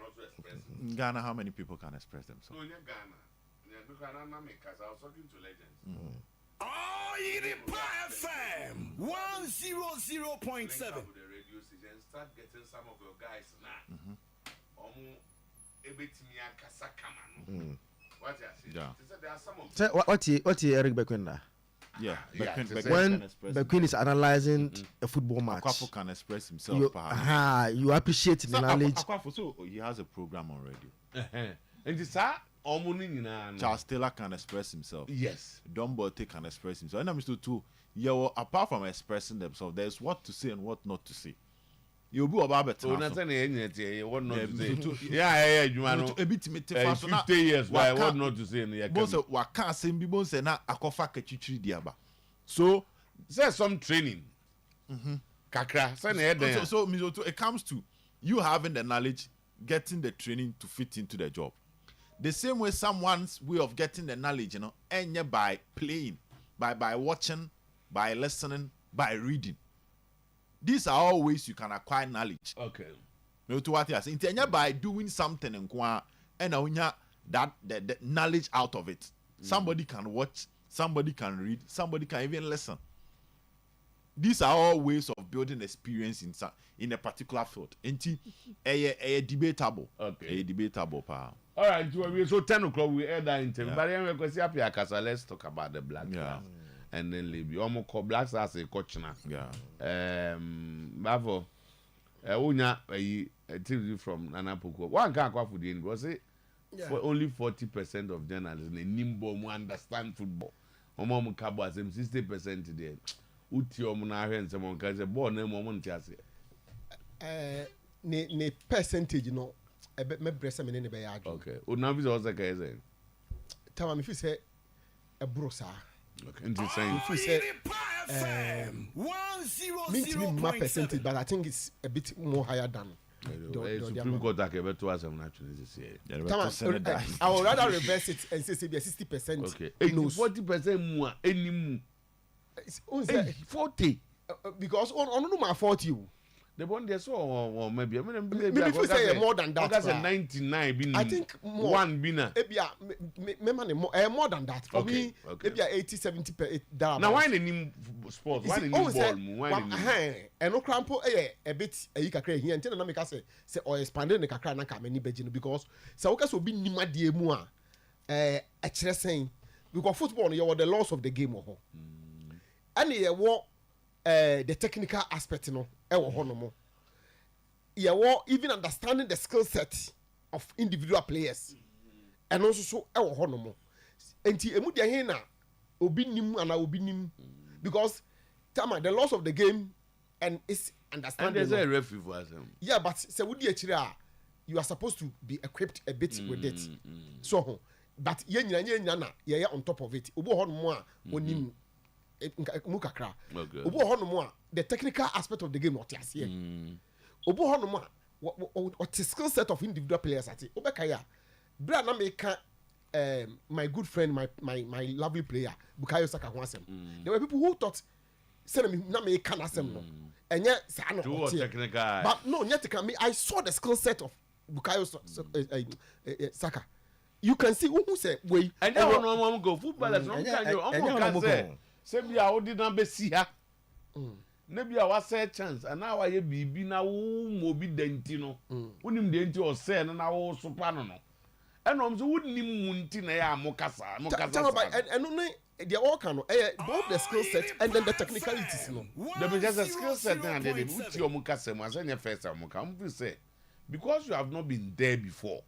also express it. In Ghana, how many people can express themselves? No, in Ghana. I was talking to legends. Oyerepa FM 100.7. The radio station start getting some of your guys now. Yeah. What you say? There are some of what Eric Bekwenda? Yeah, when Bequin is analyzing a football match, Akwafu can express himself. You appreciate the knowledge. Akwafu, so he has a program on radio. And this Charles Taylor can express himself. Yes. Don Bote can express himself. And I'm still too. Yeah, well, apart from expressing themselves, there's what to say and what not to say. You'll be about better. What not to say? Yeah, you know. A bit 50 years. Why? What not to say? What can't say? Be both and Akofa Kechichi Diaba. So, there's some training. Kakra. So, it comes to you having the knowledge, getting the training to fit into the job. The same way someone's way of getting the knowledge, and by playing, by watching, by listening, by reading. These are all ways you can acquire knowledge. Okay. No to what you are saying. By doing something and that the knowledge out of it. Somebody can watch, somebody can read, somebody can even listen. These are all ways of building experience in a particular field. A debatable. Okay. A debatable power. All right, so 10 o'clock we air that interview. But anyway, let's talk about the Black Stars. And then leave you. Almost call Black Stars a coach now. Yeah. Bavo, Unya, a TV from Nanapuko. One can't go for the end. Was it? For only 40% of journalists in Nimbo understand football. Omo Kabo has 60% today. Uti omuna and someone can say, born a moment. Ne percentage, me breast me ne be argue. Okay. Unavis also can say. Tama me fi say a brosa. Okay. And saying if you say me my percentage, but I think it's a bit more higher than Supreme Court that to us actually this year. I would rather reverse it and say 60%. Okay. 40% more any more. 40 because on my 40 the one they saw or maybe if you say more than that. That's a 99 I think more, one bina. More than that. For me, maybe 80-70 per that. Now why the sports? Why the ball? Why and no crampo a bit a kakra here until na make say or expanding the kakra na ka many begin because so okay so be nima die mu a kire sen because football you are the laws of the game ho. And you want the technical aspect even understanding the skill set of individual players and also so because the loss of the game and it's understanding. And there's a referee for us. Yeah, but you are supposed to be equipped a bit with it. So, but yeah on top of it. Mukakra. The technical aspect of the game not here. What the skill set of individual players at it. Obekaya. Brana meka my good friend, my lovely player, Bukayo Saka Wansem. There were people who thought send me na me can asem no. And yet technical. But no, yet I saw the skill set of Bukayo Saka. You can see who say way. And now no go footballers no can say. Sebi a odi na be si ha. Nebi a wase chance and now aye bibi na wo mo bi denti no. Wonim denti o say na wo sopa no no. Enom so wonim munti na ya amokasa. And no they all can both the skill set and then the technicalities no. There be just a skill set and they uti omokasa mo say first amoka. I'm say because you have not been there before.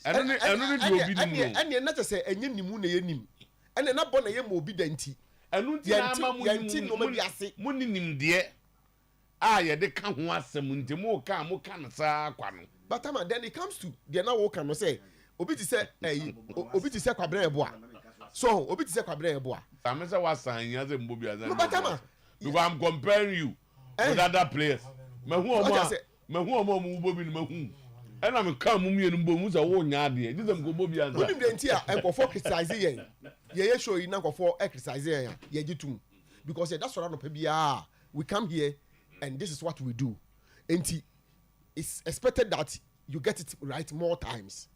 And not to say enye nimu na ye nim. And then not born a yem will be denti. And no de they can't want some more can sa quano. But then it comes to they now can say Obiti say Quabrebois. So Obiti say Quabrebois. Samesa was saying as a movie as because I'm comparing you with other players. And I'm come and boom, a one yard. This is go Bobby and and go for criticizing. Yeah, show you now for exercising. Yeah, you too. Because that's what I'm we come here and this is what we do. And it's expected that you get it right more times.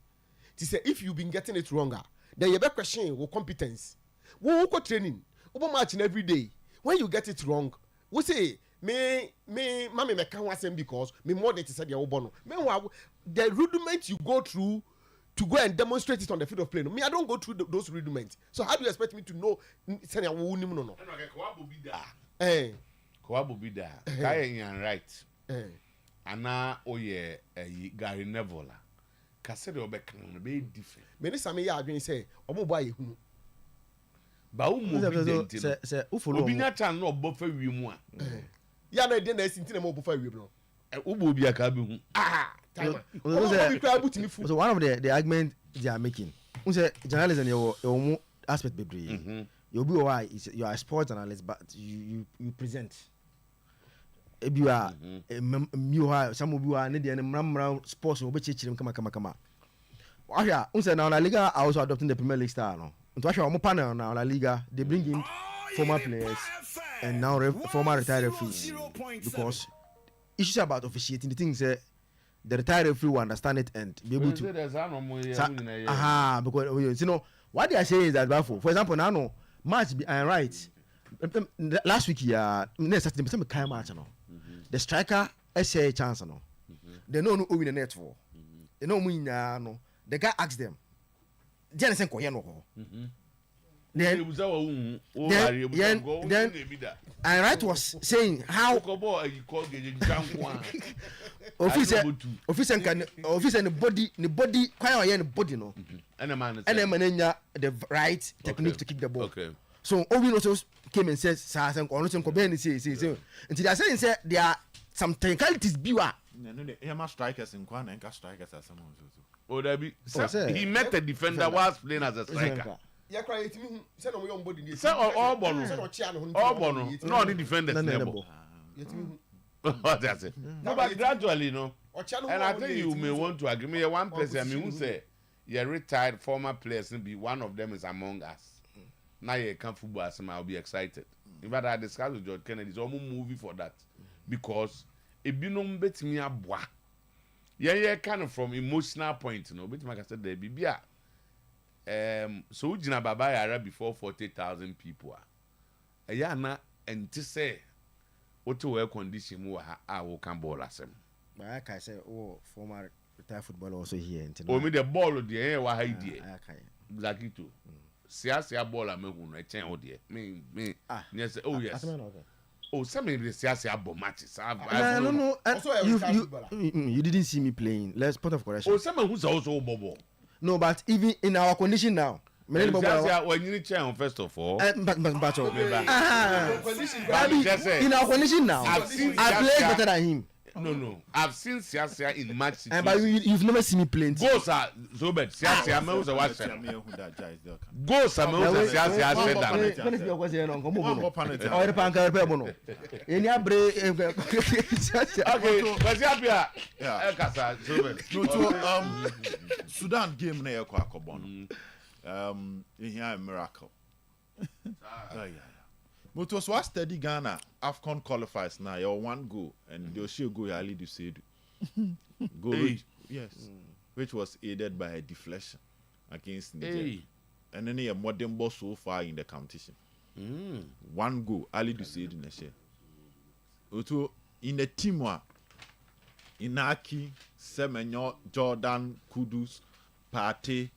To say if you've been getting it wronger, then you better question your competence. We go training, over matching every day. When you get it wrong, we say mommy me can't watch them because me more than said your bono. Meanwhile, the rudiment you go through to go and demonstrate it on the field of play. No, me, I don't go through those rudiments. So how do you expect me to know? No. Kowabo be there. Kaya right. Ana oye Gary Neville. Kasede obekan be different. Many some ya adwin say omo boy ehunu. Ba umu bi se ufolo obi nya chan no obo fa wiemu a. Ya na dey na sinti na mo obo fa wiemu no. Ubo bi aka be hu. So one of the argument they are making, journalism you aspect bebre. You be why you are a sports analyst, but you present. If you are some of you are needing a sports or beaching kama. Why unse now La Liga are also adopting the Premier League style. No, to actually more panel now La Liga they bring in former players and now former retired referees because issues about officiating the things the retired referee will understand it and be able to because you know what they are saying is that for example now no match be right last week next Saturday some kind match no the striker say chance no they know no win the net for they know win no the guy asked them then say koye no then and right was saying how officer can officer the body quite the body no and the right technique to kick the ball. Okay. So Owen also came and says say until they are saying say there are some technicalities biwa no strikers in Kwan and strikers as someone oh that be he met the defender whilst playing as a striker. Yeah, cry it me. Say no your body. Say all bono. No the defenders never. What that's it. No, but gradually, no. And I think you may want to agree. Me one person, I mean, who say you're retired former players, and be one of them is among us. Now you come football, so I'll be excited. In fact, I discussed with George Kennedy. It's almost movie for that because if you don't bet me a boy, yeah, kind of from emotional point, you know. Bet me, like I said, there be beer. So Jina Baba Yara before 40,000 people. Yeah, na and to say what to wear condition more I will come ball as him. But I can say, oh, former retired footballer also here. Oh, me the ball of the air, why idea? Exactly too. Siasia ball, I'm a chain or dear. Me, yes, oh, yes. Oh, some of the Siasia ball matches. No. You didn't see me playing. Let's put of correction. Oh, someone who's also Bobo. No, but even in our condition now, when you need change first of all, in our condition now, I play better than him. No. I've seen Siasia in match. But you've never seen me playing. Goals are so bad. Siasia knows what. Goals are knows Siasia said that. Sudan game na yɛ kɔ akɔbɔ no a miracle but was what steady Ghana AFCON qualifiers now your one goal and the Oshio goal Ali Dusedu goal which was aided by a deflection against Nigeria and then a modern ball so far in the competition one goal Ali Dusedu na share in the team Inaki, Semenyo, Jordan, Kudus, Pate,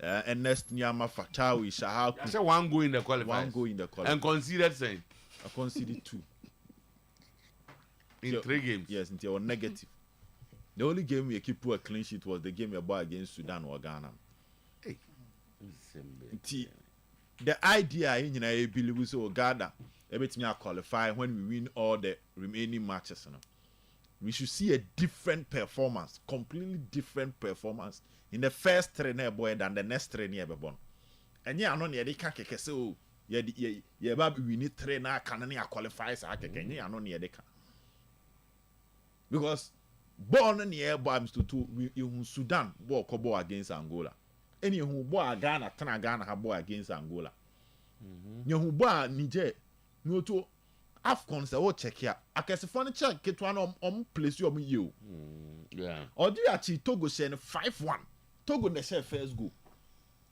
Ernest Nyama, Fatawi, Shahaku. I said one goal in the qualifiers. One goal in the qualifiers. And considered saying? I conceded 2. In 3 games? Yes, until negative. The only game we keep a clean sheet was the game we bought against Sudan or Ghana. Hey. The idea in I believe we saw Ghana, everything I qualify when we win all the remaining matches. You know? We should see a different performance, completely different performance in the first 3 boy than the next 3 near born. And yeah, I know they can't say, oh, yeah, we need 3 now, can qualify, so I can, yeah, I know they can. Because born in the air bombs to Sudan, walk against Angola. Any who boy Ghana, Ghana have boy against Angola. You who boy Niger, no to. AFCON say, oh, check here. I can see funny check, get one on place you. Yeah. Or do you actually Togo send 5-1? Togo they say first goal.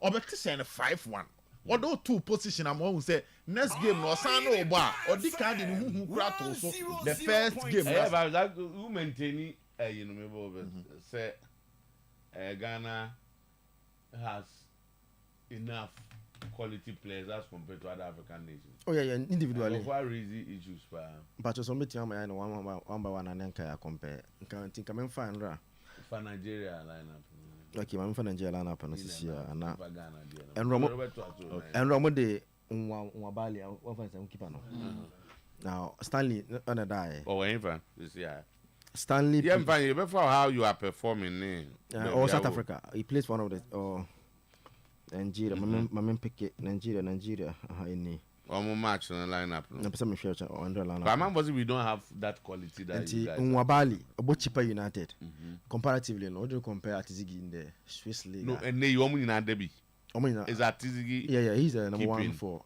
Or better send 5-1. Although 2 position, I'm going to say, next game, no, Sano Bar, or the card in who cracked also. The first game. Yeah, but that who maintain it, say, Ghana, has enough quality players as compared to other African nations. Oh yeah, individually. Why reason issues for? But also me tell me I know one by one and then can compare. Can think I'm fine ra. For Nigeria lineup. Okay, I'm for Nigeria lineup and this year and now. And Romo de Bali one for some keeper no. Now Stanley on a die. Oh, even this year. Stanley. Yeah, I'm fine. Before how you are performing or South Africa. He plays for one of the Nigeria. My man pick it Nigeria. Any. One more match in the lineup. No, some sure on the lineup. But man, we don't have that quality that you guys. Nwabali, about cheaper United. Comparatively, no, do compare Atizigi in the Swiss league. No, and they woman in Adebi. Is Atizigi? Yeah, he's the number one for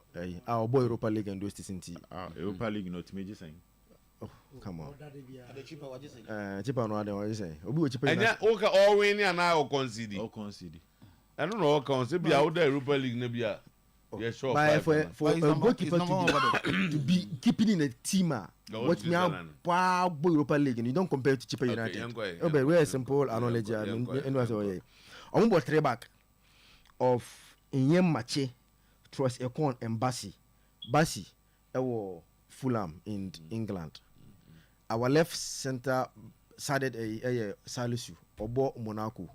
our boy Europa League and those TCT. Europa League, not major saying. Oh, come on. Cheaper, what you say? Cheaper, no, what you say? Obi cheaper. And yeah, okay, all winning and now concede. All concede. I don't know. Concede be out there Europa League, maybe. Yeah, sure. But for a goalkeeper to be keeping in a team, what me out Europa League, and you don't compare to cheaper United. Oh, but we're simple knowledge. I'm about three back of Inyem Mache, Trust Ekon and Bassi, Fulham in England. Our left center sided a Salisu, Obo Monaco.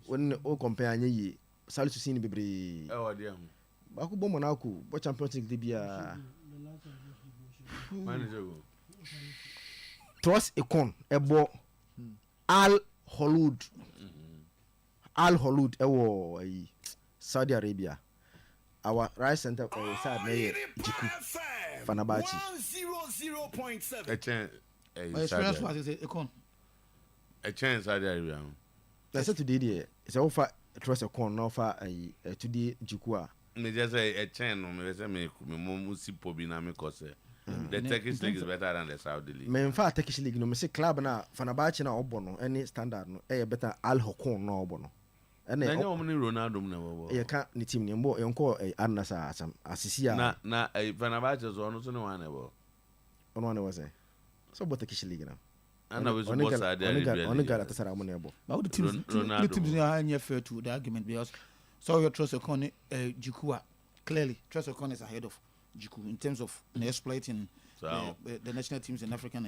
When all compare ye, Salisu seen Bibri. Oh, dear. Bakubo Monaco, what Champions League Libya. Trust Ekon, Ebo Al Holud. Al Holud, Saudi Arabia. Our right center side Mayor Jiku Fanabachi. A chance Saudi Arabia. That's it today. It's offer trust a corn offer a today Jukua. Me just say a channel, me say me musi pobina me cause the Turkish league is better than the Saudi league. Me in fact Turkish league no me say club na Fanabachi na obono any standard no better Al Hokon no obono. And then Ronaldo never. You can't ni team ni mbo yonko Arnasa asam asisia. Na Fenerbahce is ono so no one ever. Ono one was so but Turkish league now. And I was boss Saudi Arabia. Only got at Sarah money abo. But the teams are near fair to the argument because so your trust Okone Jukua clearly trust Okone is ahead of Juku in terms of exploiting the national teams in Africa.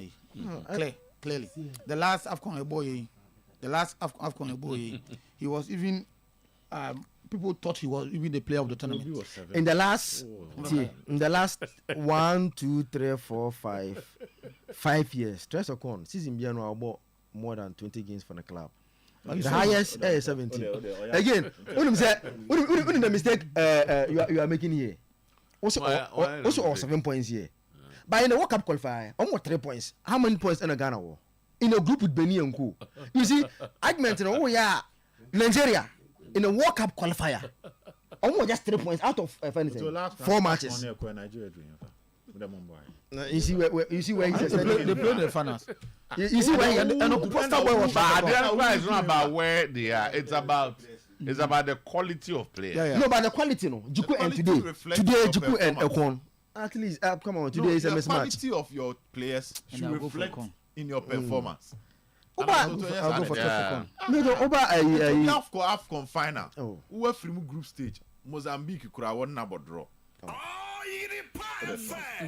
Clearly. The last AFCON boy, he was even people thought he was even the player of the tournament. In the last 1, 2, 3, 4, 5 years, Tress Ocon season Biano about more than 20 games for the club. The highest 17. Again, what the mistake you are making here? Also 7 points here. But in the World Cup qualifier, almost 3 points. How many points in a Ghana war? In a group with Benin and Co. You see, argument Nigeria in a World Cup qualifier. Almost just 3 points out of 4 matches. You see where he says they play the finals. You see where and it's not about where they are. It's about the quality of players. Yeah. No, but the quality no. Juku and today Juku and Ekon. At least come on, today is a mismatch. The quality of your players should reflect in your performance. I'll go for Tekon. No, AFCON final. Who were from group stage? Mozambique could have won number draw.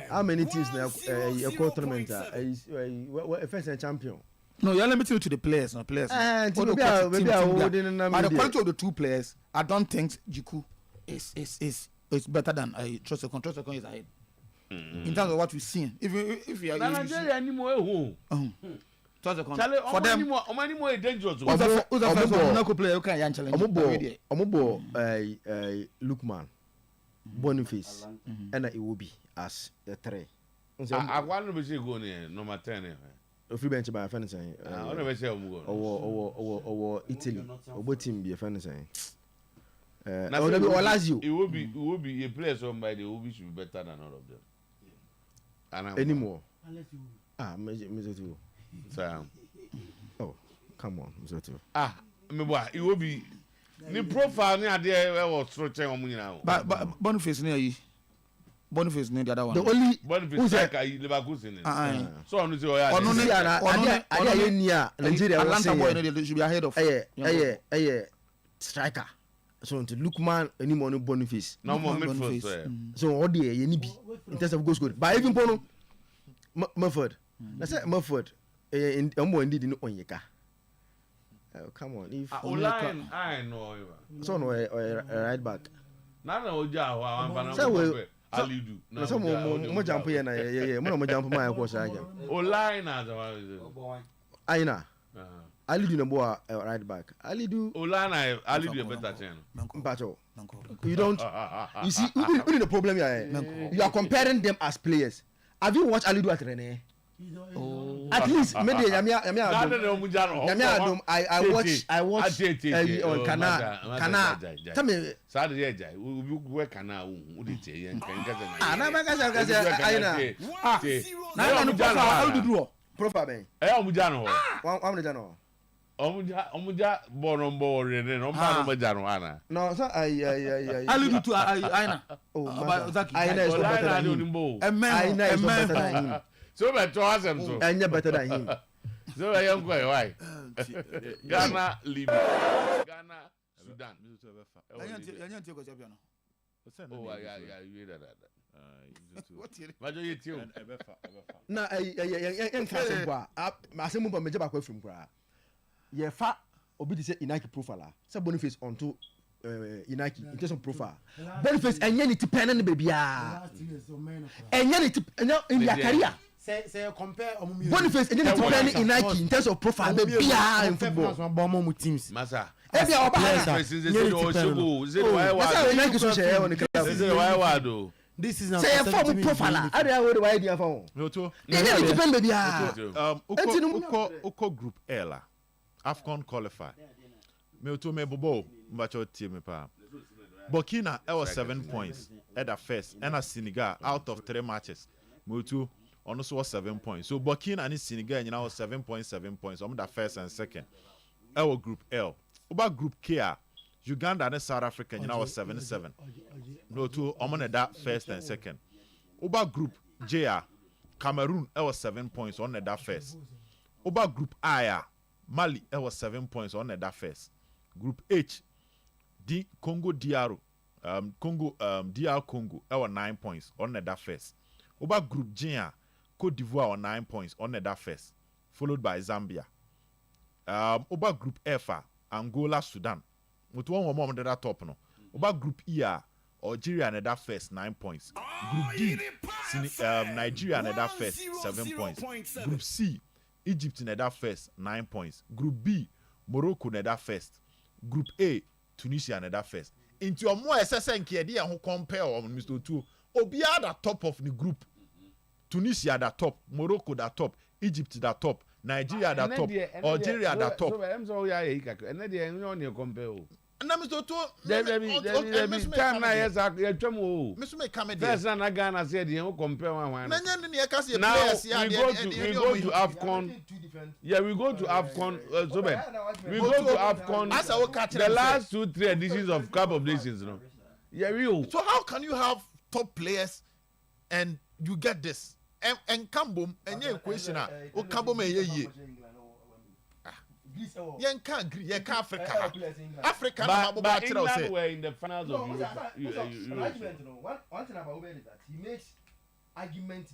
How many teams now? A quarter tournament. First and champion. No, you're limited to the players. No players. Maybe I would. But the quality of the two players, I don't think Jiku is better than Trust Ekon. Trust Ekon is ahead. In terms of what we've seen, if you are Nigeria anymore for them, more dangerous. Who's the first one? Player who can challenge? Lukman, Boniface, and it will be as the three. I want to be going number 10. A free bench by a fan saying, or Italy, or what team be a fan saying. Lazio. It will be a player somebody who should be better than all of them. Anymore. Mr. Two. Oh, come on, Mr. Two. It will be the profile near there was stretching on me now. But Boniface near Boniface near the other one. The only Boniface like Leverkusen. So I'm Nigeria. Atlanta boy should be ahead of. striker. So to Lukman anymore no Boniface. No more midfield. So all the in terms of goals good. But even Bono Mumford. I said Mumford in indeed in Onyeka. Come on, if line I know. So no right back. Nana Oja Alidu. No some mo jump here na mo jump my course again. Line as Aina. Alidu no boy right back. Alidu Olana Alidu a better channel. Mpacho. You don't. You see, the problem here. You are comparing them as players. Have you watched Alidu at Rene? At least maybe I watch on Kana. Tell me. Saturday, we work Kana. Omuja bonombo rene no mba no majano ana. No, so Alidu to Aina. Oh, Aina is better than him. Aina is better than him. So better asem so. Aina better than him. So I am going why? Ghana, Libya, Ghana, Sudan. Oh, yeah, you hear that. What do you tell? Na asemu ba meje ba kwa from kra. Ye fa obi di say Inaki profile. Say Boniface onto Inaki in terms of profile. Boniface enye ni tipena ne bebia. Enye ni tipena in their career. Say compare Boniface enye ni tipena Inaki in terms of profile bebia in football. Bomb teams. Masa. Ebi oba this is say a form profile. I don't know why they are phone. Uko group Ella. AFCON qualify. Me to me bobo mbacho team pa. Burkina was 7 points at the first and a Senegal out of 3 matches. Me too also was 7 points. So Burkina and Senegal you know 7.7 points on the first and second. Our group L. About group K, Uganda and South Africa you know was 7-7. No two on that first and second. About group J, Cameroon was 7 points on that first. About group I, Mali was 7 points on that first. Group H, Congo DR, DR Congo was 9 points on that first. About group J, Cote d'Ivoire was 9 points on that first, followed by Zambia. About group F, Angola, Sudan. With one more on that top no. About group E, Algeria and that first 9 points. Group D, Nigeria and that first 7 points. Group C, Egypt in that first 9 points. Group B, Morocco in that first. Group A, Tunisia in that first. Into your more SSN idea who compare on Mr. Two. Obi at the top of the group. Tunisia at the top, Morocco at the top, Egypt at the top, Nigeria at the top, Algeria at the top. So I'm sorry, and then you only compare. And I'm Mr. Two. Time now, yes, I come. Mr. May come in. First, and Ghana said, you compare one. Now we go to AFCON. Yeah, we go to AFCON. We go to AFCON. The last 2-3 editions of Cup of Nations. No. Yeah, we. So how can you have top players and you get this? And Kambum and your question, oh Kambum ye. You can't agree. You can't Africa. Africa, but England were in the finals of Europe. One thing about Oben is that he makes arguments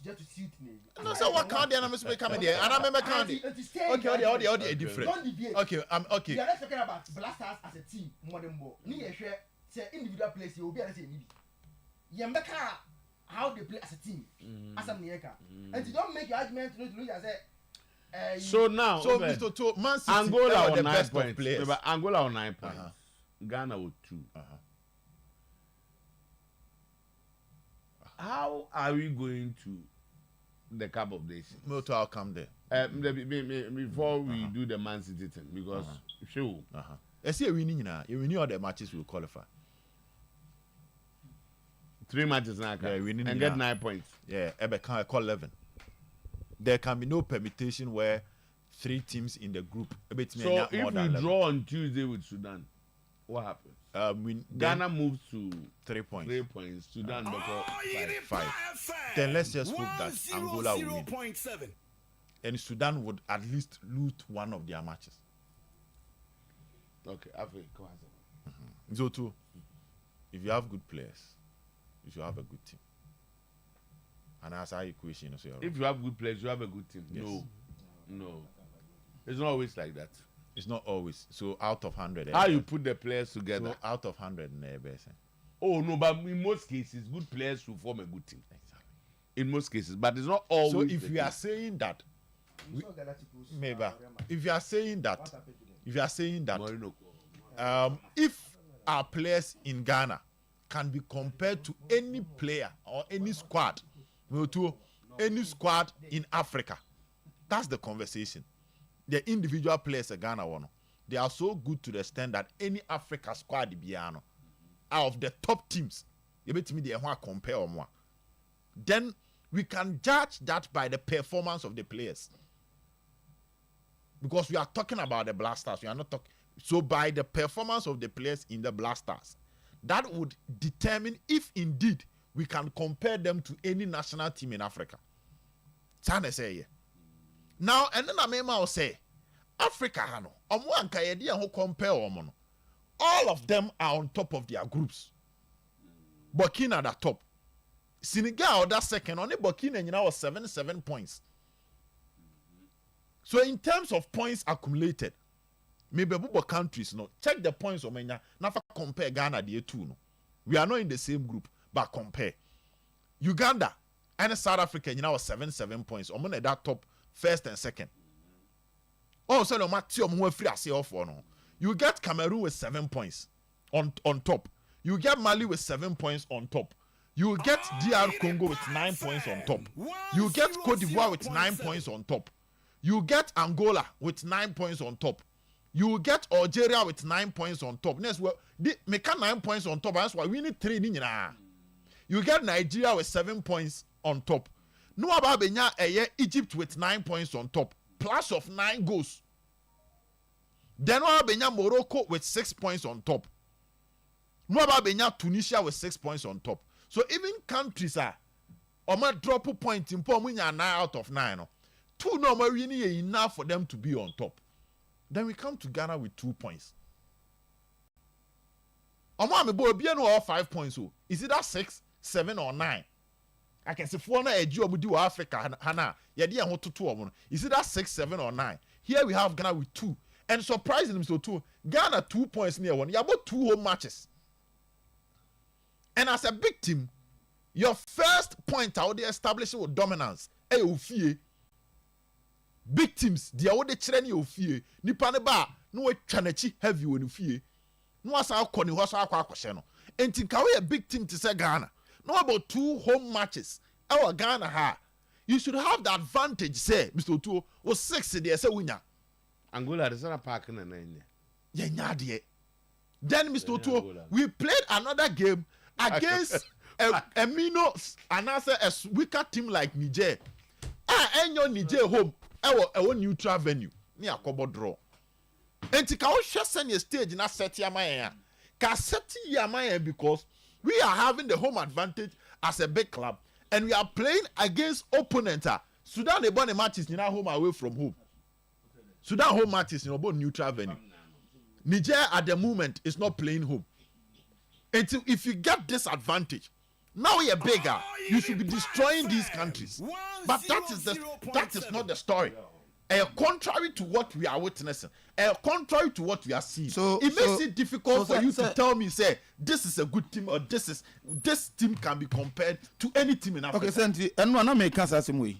just to suit me. No, so what can't they? I'm supposed to come in there, and I remember candy. Okay, all the different. Okay, okay. We are not talking about Blasters as a team. More than more. Ni share say individual players. You will be able to say maybe. Yambeka how they play as a team, as a Nieka, and you don't make your argument to look as a. So now, so Mr. To Man City, Angola on the 9 best points. Remember, Angola on 9 points. Ghana with 2. How are we going to the Cup of Nations? Moto, I'll come there. Before we do the Man City thing, because sure. I see a winning now. You win all the matches will qualify. 3 matches now, yeah, winning and get 9 points. Yeah, Ebe can I call 11. There can be no permutation where 3 teams in the group. So if we draw on Tuesday with Sudan, what happens? Ghana moves to 3 points. 3 points. Sudan because 5. Then let's just hope that Angola will win. And Sudan would at least lose one of their matches. Okay, go ahead. So too, if you have good players, you should have a good team. And that's our equation. If you have good players, you have a good team. Yes. No. It's not always like that. It's not always. So out of 100. How you put the players together? So out of 100, oh no, but in most cases, good players should form a good team. Exactly. In most cases, but it's not always. So if you are saying that, maybe if you are saying that, if our players in Ghana can be compared to any player or any squad, any squad in Africa, that's the conversation. The individual players in Ghana, they are so good to the extent that any Africa squad out of the top teams, you bet me they compare or more. Then we can judge that by the performance of the players. Because we are talking about the Blasters, we are not talking. So by the performance of the players in the Blasters, that would determine if indeed we can compare them to any national team in Africa. Now, and then I will say, Africa, compare all of them are on top of their groups. Burkina at the top. Senegal, that second, only Burkina was 7 points. So in terms of points accumulated, maybe countries, check the points of Menya, never compare Ghana the two. We are not in the same group, but compare. Uganda and South Africa, was 7 points. I'm at that top, first and second. Also, no matter free as you get Cameroon with 7 points on top. You get Mali with 7 points on top. You get DR Congo with 9 points on top. You get Cote d'Ivoire with 9 points on top. You get Angola with 9 points on top. You get Algeria with 9 points on top. Next, make 9 points on top. That's why we need 3. You get Nigeria with 7 points on top. No about Egypt with 9 points on top. Plus of 9 goals. Then no about Morocco with 6 points on top. No about Tunisia with 6 points on top. So even countries are drop a point in 9 out of 9. 2 no more really enough for them to be on top. Then we come to Ghana with 2 points. All 5 points. Is it that 6, 7, or 9? I can say 4 na do Africa Hana. Is it that 6, 7, or 9? Here we have Ghana with 2. And surprisingly, so 2. Ghana 2 points near 1. You have about 2 home matches. And as a big team, your first point out there establishing with dominance. Big teams, they are the training of fear. Nipaneba, no chanachi heavy when you fear. No as our corny was our question. And think a big team to say Ghana. No about 2 home matches. Our Ghana ha. You should have the advantage, say, Mr. Tuo, was 6 there, say winner. Angola is not a park in the Then, Mr. Tuo, we played another game against a Mino and answer a weaker team like Niger. And your Niger home. Our neutral venue near Kobo draw. And to send your stage in a set Yamaya. Cassette Yamaya because we are having the home advantage as a big club and we are playing against opponents. Sudan they born matches in our home away from home. Sudan home matches in about neutral venue. Niger at the moment is not playing home. And if you get this advantage, now you're bigger. You should be destroying these countries. But that is not the story. Contrary to what we are witnessing, contrary to what we are seeing, it makes it difficult for you to tell me, say, this is a good team or this team can be compared to any team in Africa. Okay, Santi, and no make us the same way.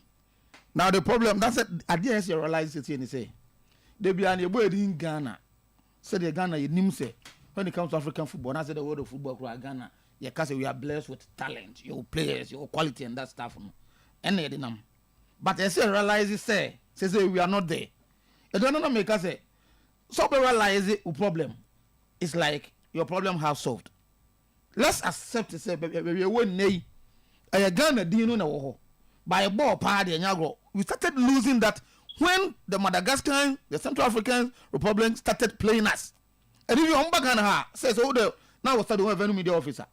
Now the problem that's it. At the end, you realize it and say they be an able in Ghana. Say the Ghana you name say when it comes to African football, I say the word of football Ghana. Yeah, because we are blessed with talent, your players, your quality, and that stuff. And they didn't. But I say realize it say we are not there. It don't make us say so realize it problem. It's like your problem have solved. Let's accept it. Say we won nay. I Ghana didn't know by a ball party and Yago. We started losing that when the Madagascar, the Central African Republic started playing us. And if you on Ghana says oh the now we start to have a media officer.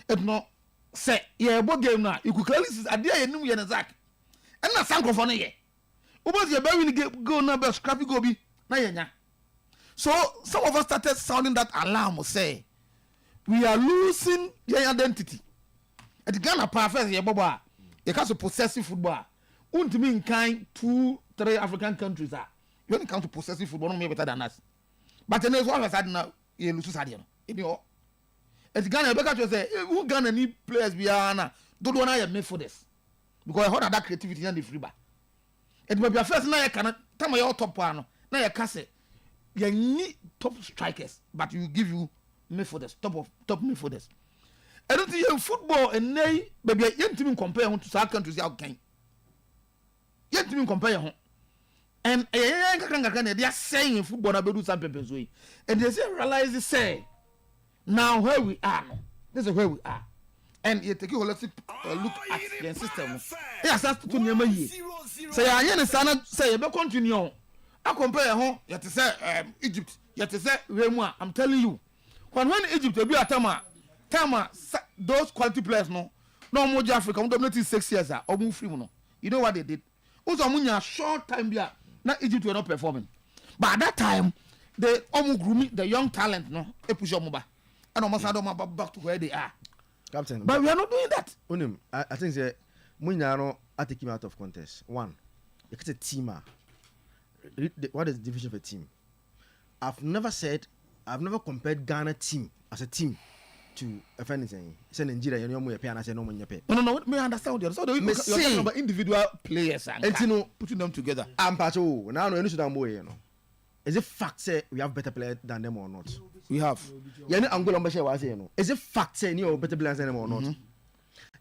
It no say yeah board game now you could clearly see idea you know and Zach and na sanko for ye ubos ye be win go na be scrappy go bi na yenya So some of us started sounding that alarm, say we are losing your identity. At the Ghana first, you can't possessive football. Untimi in kind 2-3 African countries are. You only come to possessive football, no better than us. But then there's one of us now, you lose Sadio. At the Ghana, because say, who Ghana need players beyond, don't want to made for this. Because I heard that creativity and the free bar. It may be a first night, I cannot tell my top one. Now you can't say, you need top strikers, but you give you midfielders, top midfielders. I don't think in football and nay, baby, you can't even compare to some countries out game. You can't even compare. And they are saying in football, I do some people's way. And they say, realize they say, now where we are, this is where we are. And you take a holistic look at the system. Yes, that's to me. Say, I understand, say, but continue. I compare home, you have to say Egypt, you have to say Remua. I'm telling you, when Egypt will be a Tama, those quality players, no more Africa, I'm dominating 6 years, or move free. You know what they did? Also, a short time here, now Egypt were not performing. But at that time, they almost grooming the young talent, no, and almost had them back to where they are. Captain, but we are not doing that. Unim, I think that Munyano, I take him out of contest. One, it's a team. What is the division of a team? I've never compared Ghana team as a team to if anything. Say Nigeria, you know, I say no one pay. No, me understand what you're talking about individual players and you know, putting them together. I'm Pacho. Now no Sudan boy, you know. Is it fact say we have better players than them or not? We have. Yeah, Angola Mbashe was saying no. Is it fact say you have better players than them or not?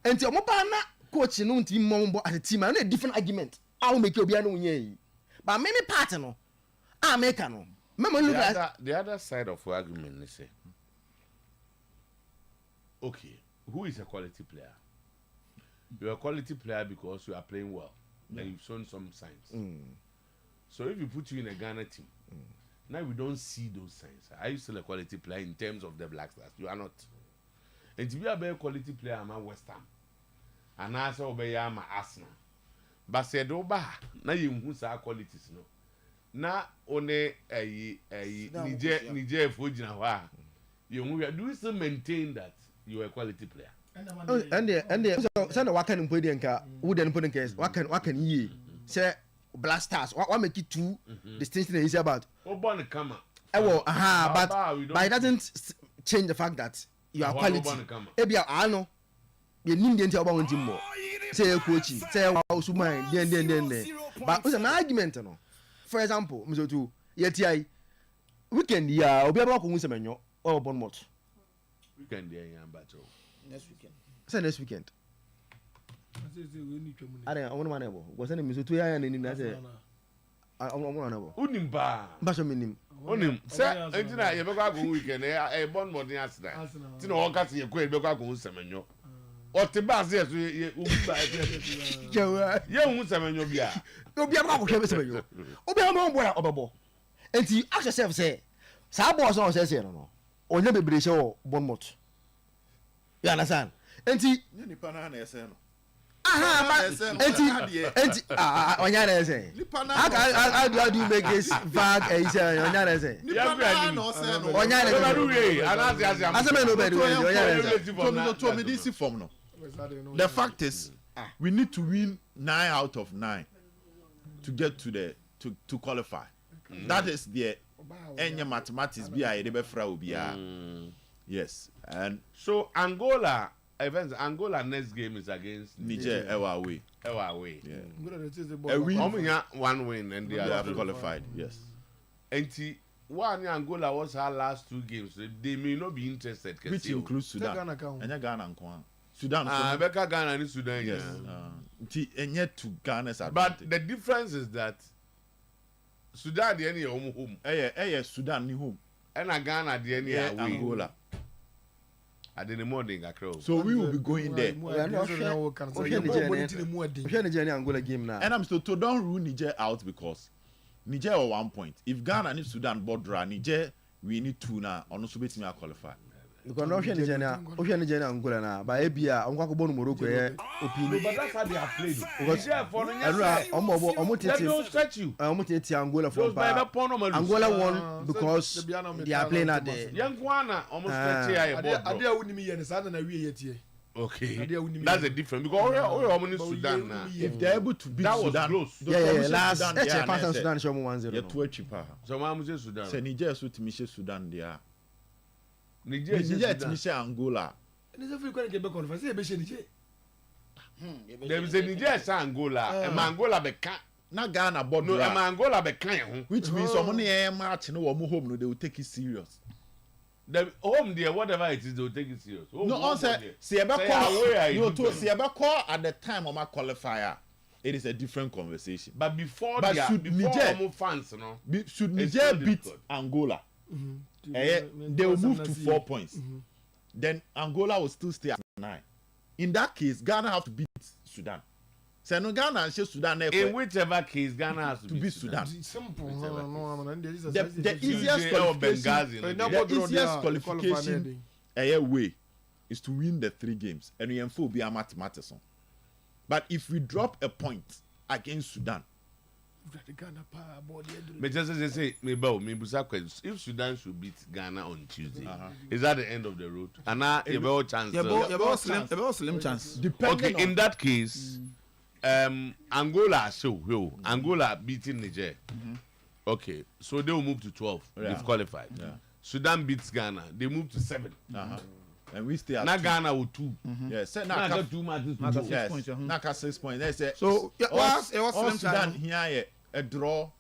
And your mobile coach no team mombo as a team, I know a different argument. I'll make you be no nye. But maybe partner, I make no. The other side of the argument is say, okay, who is a quality player? You're a quality player because you are playing well. And you've shown some signs. So if you put you in a Ghana team, now we don't see those signs. Are you still a quality player in terms of the Black Stars? You are not. And to be a better quality player, I'm a West Ham. And I say, I'm a Arsenal. But say, do ba, now you who's our qualities, no. Now, only a Niger Fujina, do you still maintain that you are a quality player? And so what can you put in car? Wouldn't put in case. What can ye say? Black Stars. What make it two distinction is about? But it doesn't change the fact that you are quality. Maybe I know you need to enter about more. Say a coaching, say a house man, then. But it's an argument, no. For example, Mr. Two, yet weekend, yeah, I'll be about to win some or Bonmont. Weekend, yeah, but next weekend. Say next weekend. I don't want to know. Was any Mr. Two and in that? I don't want to know. Unimba. Bashominim. Unim. Sir, engineer, you go weekend, a bon more than accident. You know, all cats you quit, go Semenyo. Or the bus, yes, you won't summon your beer. You'll be about to have you. Obe no boy obabo. And you ask yourself, say, Sabo so says, no, or never be show Bonmot. You understand? And he. How do you make this bag a say on your say? The fact is, we need to win 9 out of 9 to get to the to qualify. That is the any mathematics be a yes, and so Angola. Angola next game is against Niger. Away. Yeah. A win. One win and they have qualified. Yes. And one Angola was her last 2 games. They may not be interested. Which includes Sudan. And Ghana. Sudan. Ghana and Sudan. Yes. And yet to Ghana's advantage. But the difference is that Sudan the any home. Sudan ni home. And Ghana the any Angola. So we will be going there. Angola game now. And I'm still to don't rule Niger out because Niger at 1 point. If Ghana and Sudan border Niger, we need 2 now. On also beating our qualify. because no Ocean Angola na ba ebia onko akobonu Morocco e opinion. But that's how they have played. Because Angola from Angola won because they are playing at the okay, that's a different because Sudan now. If they're able to beat that was Sudan, close. Last Sudan show 1-0. Yeah, 2 cheaper. So I'm say Sudan. Say Niger so to Michel Sudan there. Niger to Michel Angola. And if you can get back on, I say Niger. There is a Niger Angola, and Angola be can. Na Ghana board no, and Angola be can. Which means someone here match no one home no they will take it serious. The home there, whatever it is, they will take it serious. No, answer. See about call at the time of my qualifier. It is a different conversation. But before should Niger fans, no? Should Niger beat Angola? They will move to 4 points. Then Angola will still stay at 9. In that case, Ghana have to beat Sudan. So no Ghana and Sudan. In whichever case, Ghana has to beat Sudan. Simple. The easiest qualification way is to win the 3 games, and we will be a mathematics. But if we drop a point against Sudan, but just as I say, if Sudan should beat Ghana on Tuesday, is that the end of the road? And now you have a chance. You slim chance. Okay, in that case, Angola Angola beating Niger. Okay, so they will move to 12. They've qualified. Sudan beats Ghana. They move to 7. And we stay at now 2. Ghana with 2. Yes, now 2 matches. Now 6 points. They say so it was Sudan here a draw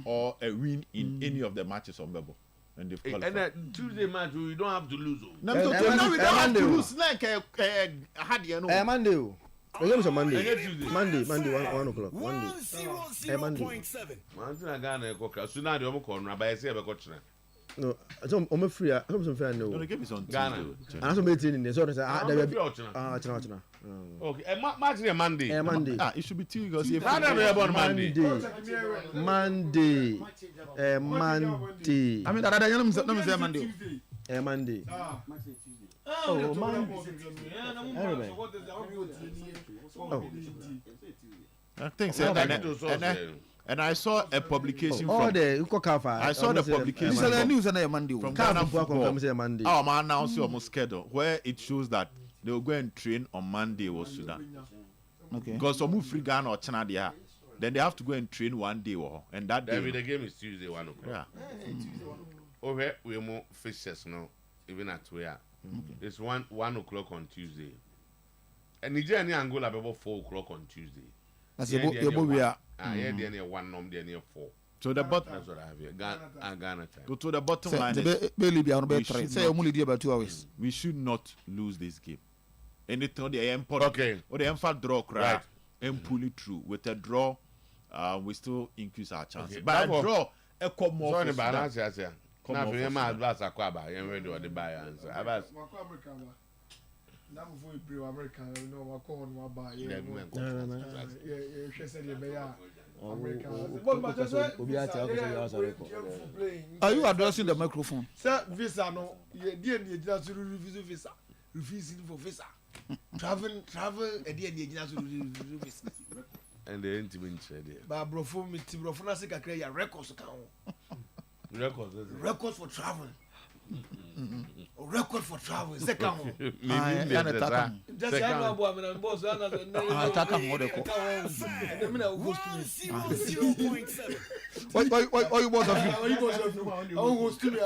or a win in any of the matches on Bebo. And they've qualified. And Tuesday match, we don't have to lose. No, we don't have to lose. Like Monday. We're going Monday, 1 o'clock. Monday. No, I'm free. I'm free. No, they give me some Ghana. I'm some meeting in so okay, match Monday. Monday. It should be Tuesday because if Monday. I mean, let me say Monday. Monday. Oh, I think so. And I saw a publication from I saw the publication from news on Monday from Ghana Football. Our man announced your schedule where it shows that they will go and train on Monday with Sudan. Okay. Because some free Ghana or China there, then they have to go and train one day and that day. The game is Tuesday 1 o'clock. Yeah. Over we have more fixtures now, even at where it's 1 o'clock on Tuesday. And Niger and Angola about 4 o'clock on Tuesday. That's your near 1 they're near 4. So the bottom. That's what I have here. Ghana time. Go to the bottom line. We should not lose this game. Anything the import or the import draw right and pull it through. With a draw, we still increase our chances. Okay. But a draw, a come more. Sorry, but I say, now for my advice, Aquaba, you're ready to the buy answer. Now before you play America, you know what call on my buy. Are you addressing the microphone? Sir, visa no. Just visa. Refusing for visa. Travel, and the visa. And the intimate there. But bro, for me, bro, for us, I create records account. Records for travel. Record for travel. Second one. Just I boy, I'm boss. Why you boss of you? Oh, host to me.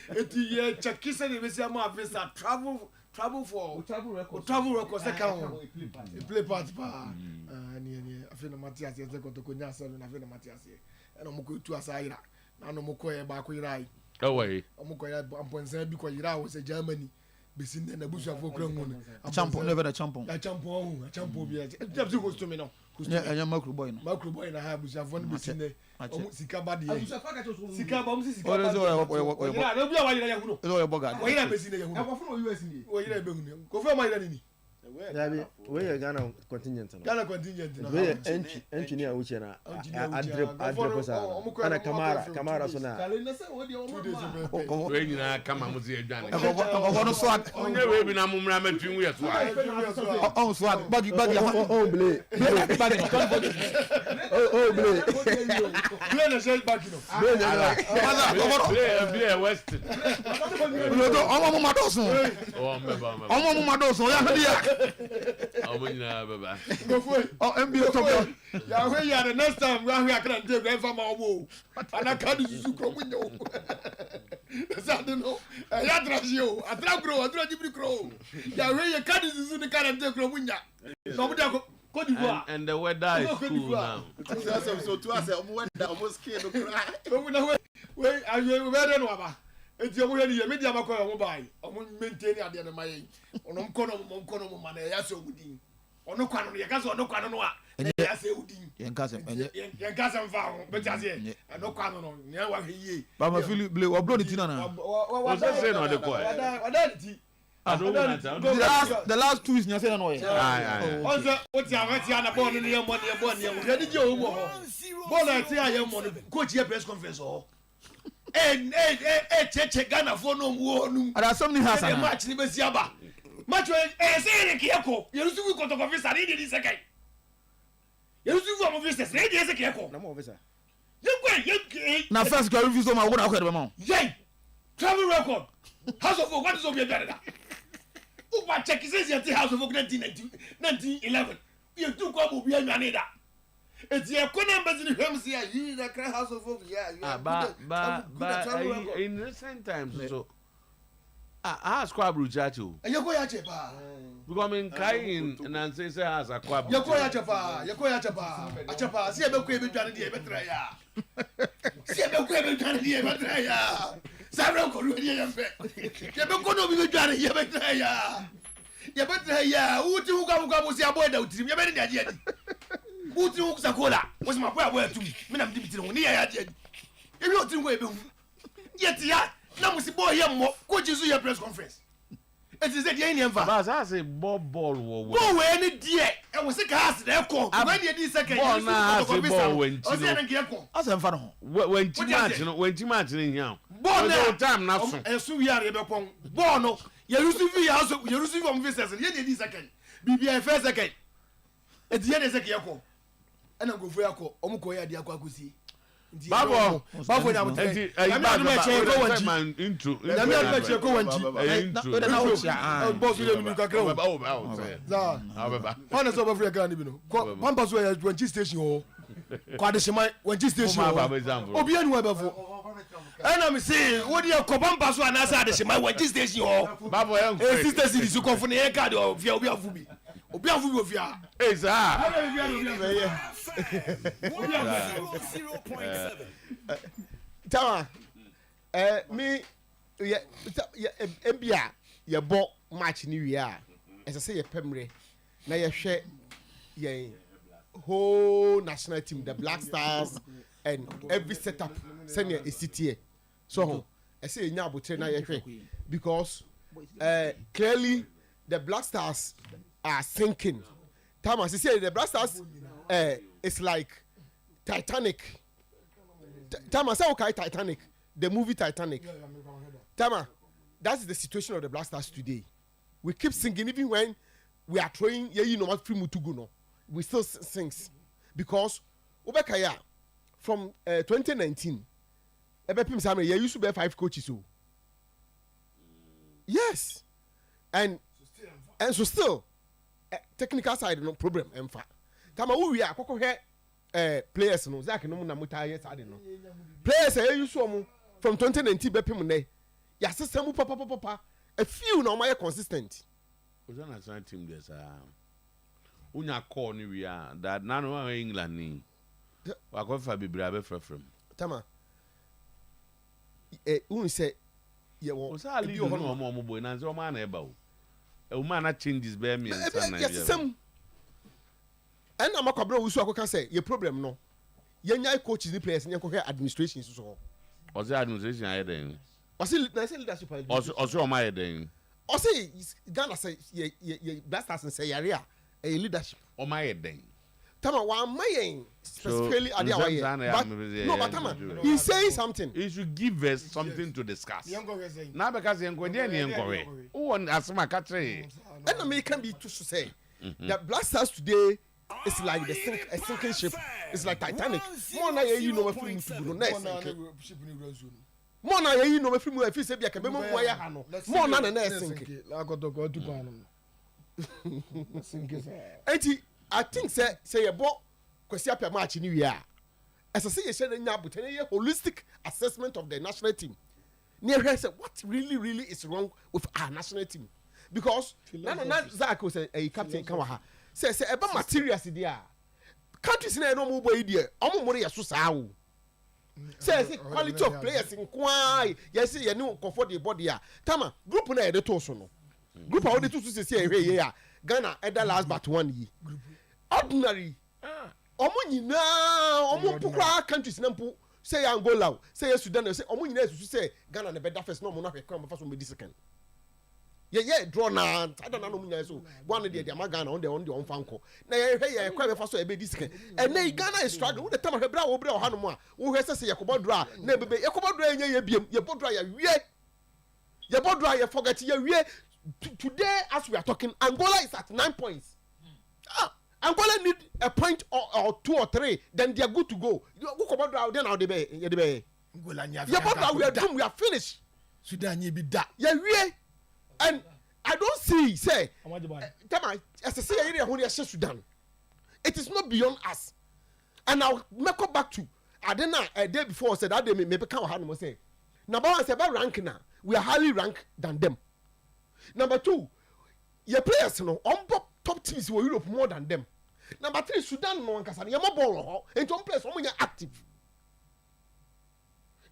It Chucky said it was a visa. Travel record. Second one. Play part. I feel Matthias. I go to Konya. I feel Matthias. And I'm going to Asira. I'm not going back with right. Away. I'm going to because you was a Germany. Besin na busa for kran champion never a champion. A champion bi. Just goes to me now. Yeah, macro boy. Macro boy na ha busa for besin ne. Sika ba de. Sika ba sika. No be wa yira yahuno. No be bogard. Wa yira besin ne yahuno. E go for US ni. Wa yira be hunu. Ko fe ma yira ni. Where Ghana contingent? Ghana contingent. Where engineer which na adrep sa. Ana Kamara so na. We nyina kama muzi edwane. Ono swag. Onye we bi na mumra matwin we so. On swag. Bagi. Oh blé. Oh blé. Blé na shell back no. Blé west. Omo madosun. Omo madosun. Ya hadi ya. Omo nyina baba. Go for it. Oh NBA champion. Ya we ya the next time we akran take we fa ma omo. Ana kadu susu kro mu nyo. Sa de no. Ya trashio. Atra jibri kro. Ya we ya kadu susu ni kran take kro mu nya. No mu da Côte d'Ivoire. And the weather is cool now. So to us weather almost scared to cry. We better no aba. Enti omo ye ni media makoy omo bai. Omo maintain ade na maye. Ono mkono mo ma na ya se ogudin. Ono kwano ye ka so ono kwano no a. Ya se ogudin. Ye nka mfa ho. Be ti ase. Ono kwano no. Ni wa heye. Ba ma feel blé o blow ni tina na. O say no de ko. Wada ti. The last 2 weeks you say no. Onse o ti awon ti ana ball ni ye mo. Ye di je o mo ho. Ball ti aye mo coach ye press conference ho. Cheche Ghana for no mu. Ada some ni hasa. The match ni be siaba. Match say ni kiyeko. Ye rusu wi koto officer ni di second. Ye rusu wi officer ni di second. Na mo officer. Ye Na first go review so ma wo na ko de ma. Yey. Travel record. House of Folk, what is over there? Upa check says the House of Folk 1911. You took up with your manida. It's your numbers in the homes here. You the House of Folk, yeah. But in recent times, so I squab Rujachu. And you go yachepa. Becoming kind and say, as a quab. You go yachepa. Achapa. See a book with Johnny Betraya. See a book with Johnny Betraya. Sabra ko ri ye mfe. Ye be ko no bi dware ye betra ya. Ye betra ya, uti hu ka mo si aboy da utirim. Ye be ni ade ade. Uti hu sakola, wo se ma boy aboy atum. Me na mdi bitire ho ni ye ade ade. E bi utirim ko e be hu. Ye ti ya, na mo si boy ye mo, ko jisu ye press conference. It is that ye ni enfa. Ba sa say ball wo. Ball we ni die. E wo se ka has na e ko. When ye di second. Ball na say ball when o se na ke ko. Asa enfa no. When ti match ni nya. Ball no time na so. Esu wi are be pon. Ball no. Ye receive ya so, ye receive from visitors. Ye di second. Bibia first second. E di ye de second ko. E na go fu ya ko. Omo ko ya di akwa kusi. Babo nya mo te. Ami ma che ko wanji. Intro. Ami ma che ko wanji. Intro. Na wo cha. Boss we mi kakra o. Za. Honest over Africa ni bi no. One pass we wanji station o. Kwa de shema wanji station o. Obi anu e befo. And I'm saying, what do you call Bamba so anasa de shema wanji station o. Babo e nko. Sister city su ko fun e card o via obi afubi. Obi afubi o via. Eh za. Tama me ebia ye bo match ni wi a ese say ye pemre na ye hwe ye whole national team the Black Stars and every setup senior is city so I say nya abotre na ye hwe because clearly the Black Stars are sinking. Tama say the Black Stars it's like Titanic. Tama say okay Titanic, the movie Titanic. Tama, that's the situation of the Black Stars today. We keep singing even when we are throwing you know what free mutugu no. We still sings because Obekaya from 2019 Ebepim Samuel you used to be 5 coaches so. Yes. And so still technical side no problem emfa. Tama we are koko here players no Zach no na mutaye sade no. Players you so mu from 2019 bepim ne. Ya system papa a few no my consistent. Oja national team there unya call ni we are that nano England ni. Wa ko fa bibira be frefrem. Tama. Un say ye won. O sa ali no mo boy na nzo ma na eba o. E o ma na changes be me nsa na. Yes some. And I'm a cabro so I can say your problem no. Ye nyai coaches ni players ni ko here administration so. O say administration aye den. O say leadership. O so o ma aye den. I say Ghana say ye Blasters say area a leadership. O my den. Tama wa mayen specifically at but no, but Tama, he's saying something. He should give us something to discuss. Now because you go there and you who want asma katre. And me can be to say that Blasters today is like a sinking ship. It's like Titanic. More na you know film to no next. More na you know film we fi say bia ka be mo ya ha no. More na na sink. La ko to ko tu pa no. Enti I think say you bought kwesi apia match ni wi a. As I say you share nya but a holistic assessment of the national team. Near here say what really is wrong with our national team. Because na Zach was a captain come ha. Say eba materials there. Countries na no mo boy there. Omo mo yeso saa wo. Say quality of players in kwai. Yes you know comfort the body a. Tama group na e de to so no. Group how de to so say ehwe ya. Ghana either last but 1 year. Ordinary. Omo nyina omo pukwa countries na mpo say Angola, say Sudan, say omo nyina susu say Ghana na better first no mo na hwekwa mo first mo be second. Yeah draw na I don't know nyina so one day the Ghana on the on fanko. Na ye kwa be first so e be second. And then Ghana is struggling with the time hebra wo bra wo hanu mo a wo hwe say yakobo draw na bebe yakobo draw enya ye biem ye bodra ya wie. Ye bodra ya forget ye wie. Today as we are talking Angola is at 9 points. Angola need a point or 2 or 3, then they are good to go. Who come out then now they be Angola we are done, we are finished. Sudan ye be that. Yeah, we and I don't see say Tama as I say area when you Sudan. It is not beyond us. And I'll make go back to I don't know a day before said that they may become how say. Number one say about rank now. We are highly ranked than them. Number 2, your players no on top teams in Europe more than them. Number 3, Sudan no ankasa na yama ball and some players omo active.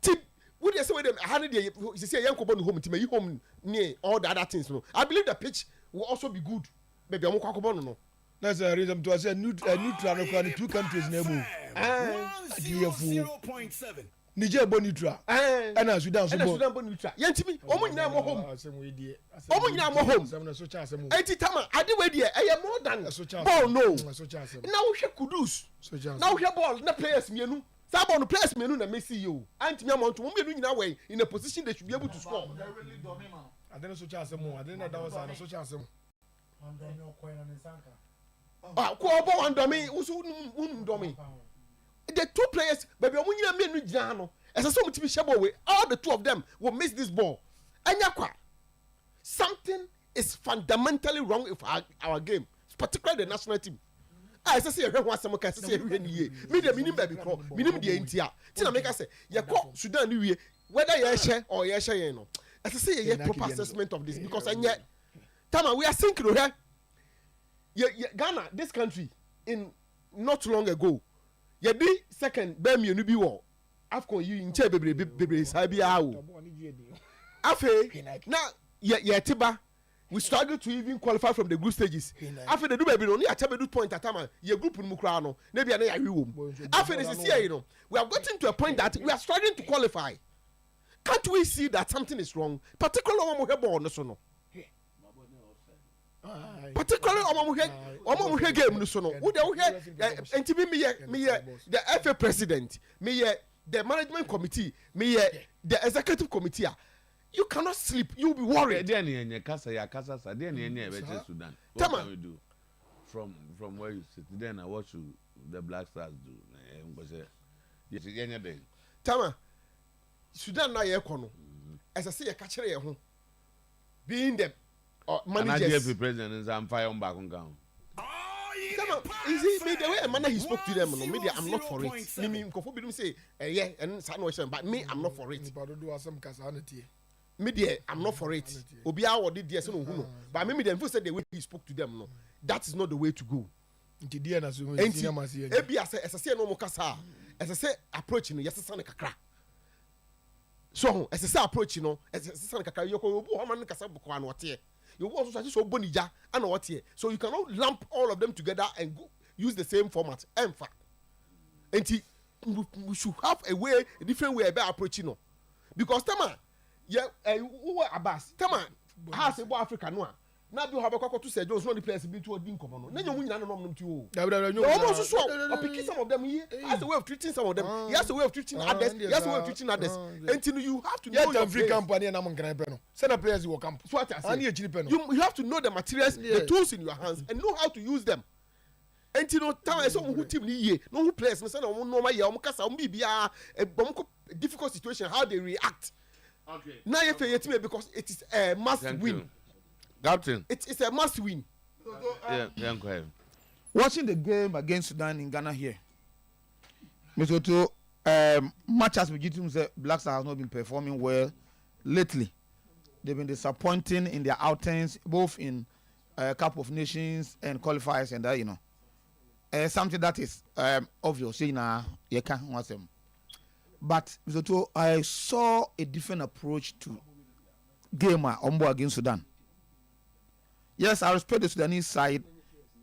Team would you say with them 100 you say yanko no home team you home near all the other things no. I believe the pitch will also be good. Maybe omo kwakobo no. That's a reason to say neutral no 2 countries na move. 0.7 Niger bon neutral. And Sudan bon neutral. Yentimi omo nyina mo home. Omo nyina mo home. Enti tama ade we dey e more than ball no. Now we kudus. Now we ball na players mienu. Sa ball no players mienu na Messi you. Antimi amount mo mienu nyina we in a position they should be able to score. Ade no so chance mo. Ade na that was na so chance mo. Ko ball and domi usu domi. The 2 players, baby, when you mean Jano, as a so much way, all the 2 of them will miss this ball. And something is fundamentally wrong with our game, particularly the national team. I say, I want some can say, medium baby call, minimum the India. Tina make us say, you call Sudan, whether you share or you share, no. As I say, a proper assessment of this because and yet, Tama, we are thinking here. Ghana, this country, in not long ago. Ye di second be me no bi wo afcon you nche bebre sabi awo afa na ye tiba we struggle to even qualify from the group stages afa the do baby no ya chabe do point at time ye group no kura no na bia na ya wi wom afa this is here you know we have gotten to a point that we are struggling to qualify. Can't we see that something is wrong, particularly when we have ball no so no particularly omo hwe game no so no wo de wo hwe enti me the FA president me the management committee me the executive committee you cannot sleep, you be worried. There ni kasa ya kasa sa there ni e Sudan. What can we do from where you sit then what should the Black Stars do because yes yenya dey Tama Sudan na ye kono as I say ye ka kire ye ho being the managers. The president is on fire on back on ground. Is it me the way a man he spoke to them? No, media I'm not for it. Me Kofu be say yeah, and but me I'm not for it. Media I'm not for it. Obia or did yes no who no. But me them said the way he spoke to them no. That is not the way to go. Ebi as I say no mo kasa. As I say approach no yes san kakra. So as I say approach no as I say kakra yoko obu ho man kasa boko an wote. You also so bonija and what here. So you cannot lump all of them together and go use the same format. And we should have a different way about approaching no. Because Tama, who are Abbas? Tama, has a Africa no. Now you have a couple to say Jones no the players be to odin komo no. Nenyo munyina no nom to. Almost so. Or picking some of them here. Has a way of treating some of them. He has a way of treating others. He has a way of treating others. Until you have to know your free company and I'm going to send a players you camp. So what I say. You have to know the materials, the tools in your hands and know how to use them. Until no time someone who team ni no who players me say no normal year kasa bibia a difficult situation how they react. Okay. Now you fail team because it is a must win. Captain. It's a must win. Yeah, go ahead. Watching the game against Sudan in Ghana here, Mr. To much as we say Black Stars have not been performing well lately. They've been disappointing in their outings, both in Cup of Nations and qualifiers, and that something that is obvious. You can't watch them. But Mr. To, I saw a different approach to game against Sudan. Yes, I respect the Sudanese side.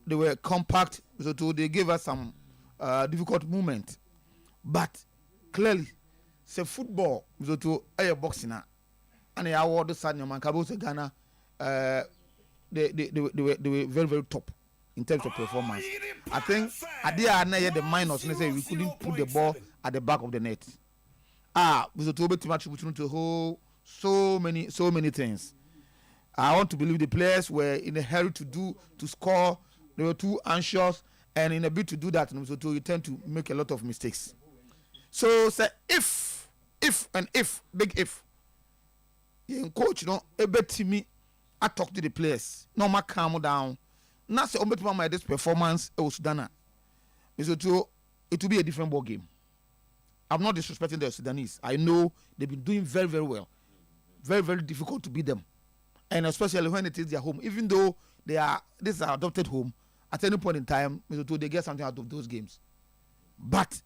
They were compact, so they gave us some difficult movement. But clearly, say football, so to boxing, and the award the side man Kabose Ghana, they were very very top in terms of performance. I think at the minus, and say we couldn't put the ball at the back of the net. So to too much to hold so many things. I want to believe the players were in a hurry to score. They were too anxious, and in a bid to do that, so you tend to make a lot of mistakes. So say if, big if, you coach a bit to me, I talk to the players. No more calm down. Not say my this performance Sudan. It will be a different ball game. I'm not disrespecting the Sudanese. I know they've been doing very very well. Very very difficult to beat them. And especially when it is their home, even though this is our adopted home, at any point in time, they get something out of those games. But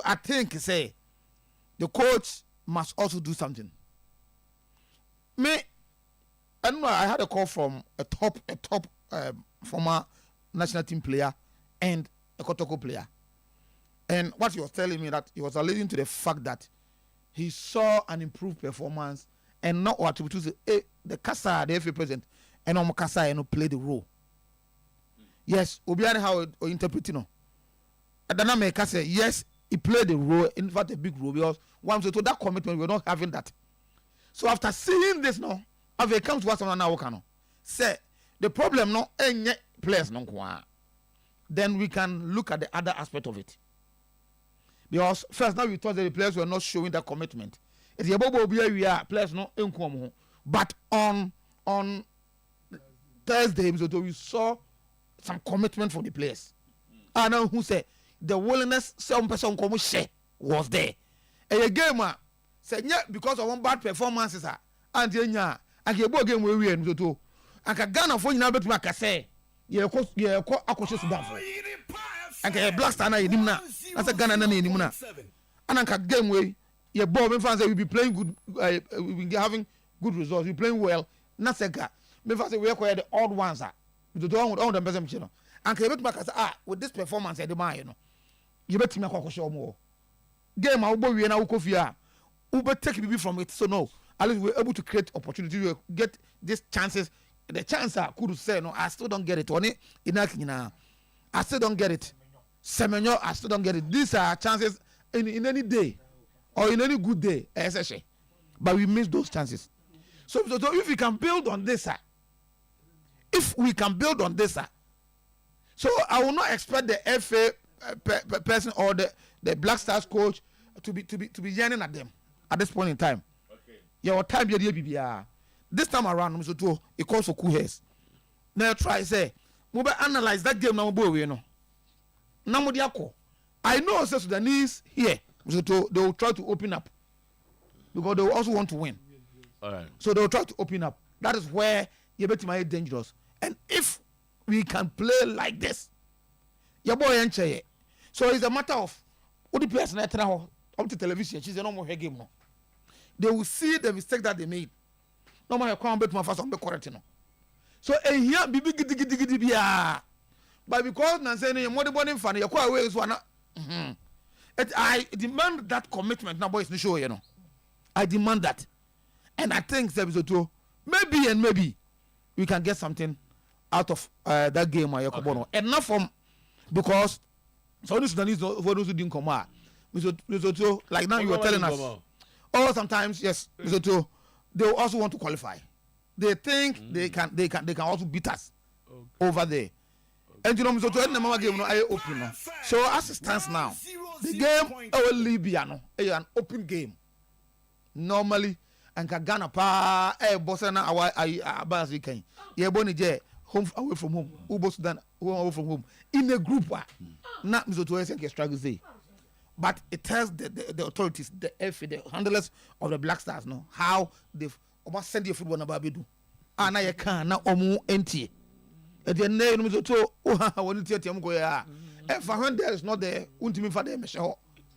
I think say the coach must also do something. I had a call from a top former national team player and a Kotoko player, and what he was telling me that he was alluding to the fact that he saw an improved performance. And not what to say, the Kasa, the FA president, and Kasa play the role. Yes, Obiani how interpret it. Adaname Kasa, yes, he played the role, in fact, a big role, because once to that commitment, we're not having that. So after seeing this now, after it comes to us on now, say the problem no any players no then we can look at the other aspect of it. Because first now we thought that the players were not showing that commitment. It's a bobo we are players no income, but on Thursday we saw some commitment from the players. I know who said the willingness some person come share was there. And a gamer said yeah because of one bad performances and yeah and the ball game we and to and Ghana for you now bet make say yeah akoshe Sudan for and the Black Star na yinimna na say Ghana na yinimna and anka game we your ball, my fans say we be playing good, we be having good results. We playing well. Not second. My fans say we acquire the odd ones. We don't want all the best, you know. And can you bet back with this performance at the man, you know, you bet me a show more. Game, our boy, we are now Kofia. Uber take me from it. So no, at least we're able to create opportunity to get these chances. The chance I could say no, I still don't get it. Only I still don't get it. Semenyo, I still don't get it. These are chances in any day. Or in any good day, but we miss those chances. So if we can build on this, so I will not expect the FA person or the Black Stars coach to be yelling at them at this point in time. Okay. Your time this time around, so it calls for cool heads. Now try say, we analyze that game now, boy, you know. I know Sudanese here. So they will try to open up because they will also want to win. All right. So they will try to open up. That is where you bet my dangerous. And if we can play like this, your boy ain't say. So it's a matter of what the players now up to television. She's a normal game. No. They will see the mistake that they made. No matter how bet my first on the correct. So here be big. But because Nancy more than funny, you're quite away is one. I demand that commitment. Now, boys, show you know. I demand that, and I think maybe we can get something out of that game. Okay. Enough from because so this Sudanese for those who didn't come out. Like now you were telling us. Oh, sometimes yes, Misoto, they also want to qualify. They think they can also beat us over there. And you know, Misoto, the mama game no I open. So as it stands now, the game over Libya no an open game. Normally, and Ghana pa bossana I balance weekend. Yeah, boni je home away from home. Ubo Sudan home away from home. In a group not Misoto can struggle say. But it tells the authorities, the handlers of the Black Stars, know how they've almost sent your football about do. And I can't now empty. At the end of the two, when you tell them, if I heard there is not there, won't me for them.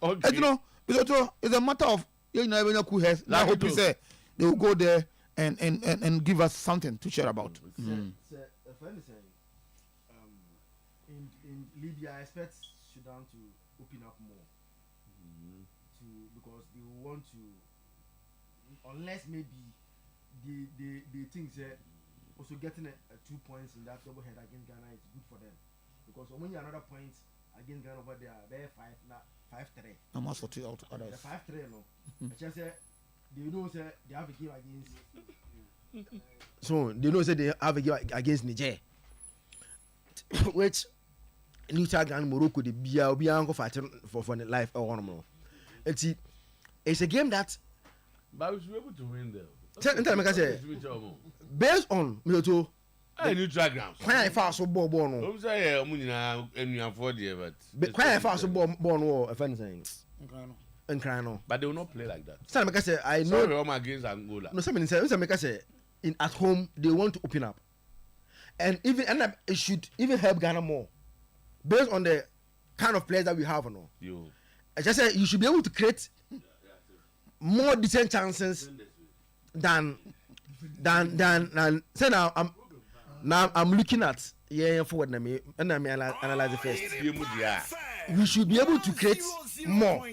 And you know, it's a matter of you know, who has. I hope you say they will go there and give us something to share about. In Libya, I expect Sudan to open up more. Because they want to, unless maybe they think that also getting 2 points in that double head against Ghana is good for them, because when you another point against Ghana over there, they're 5-3. I'm also to out others. 5-3 no. I just say they know that they have a game against. So they know that they have a game against Niger, which neutral Ghana Morocco the Bianco fighting for the life or one more. It's a game that. But we should be able to win there. Tell me, based on Miloto. Neutral grounds. Why I fast so ball no? I'm saying I'm going afford it, but why I fast so ball no? If anything. And cry no. But they will not play like that. Tell me, I know. Sorry, I'm against Angola. No, somebody say, in at home they want to open up, and it should even help Ghana more, based on the kind of players that we have. No. I just said you should be able to create more decent chances than say now I'm looking at forward and I analyze it first. We should be able to create more.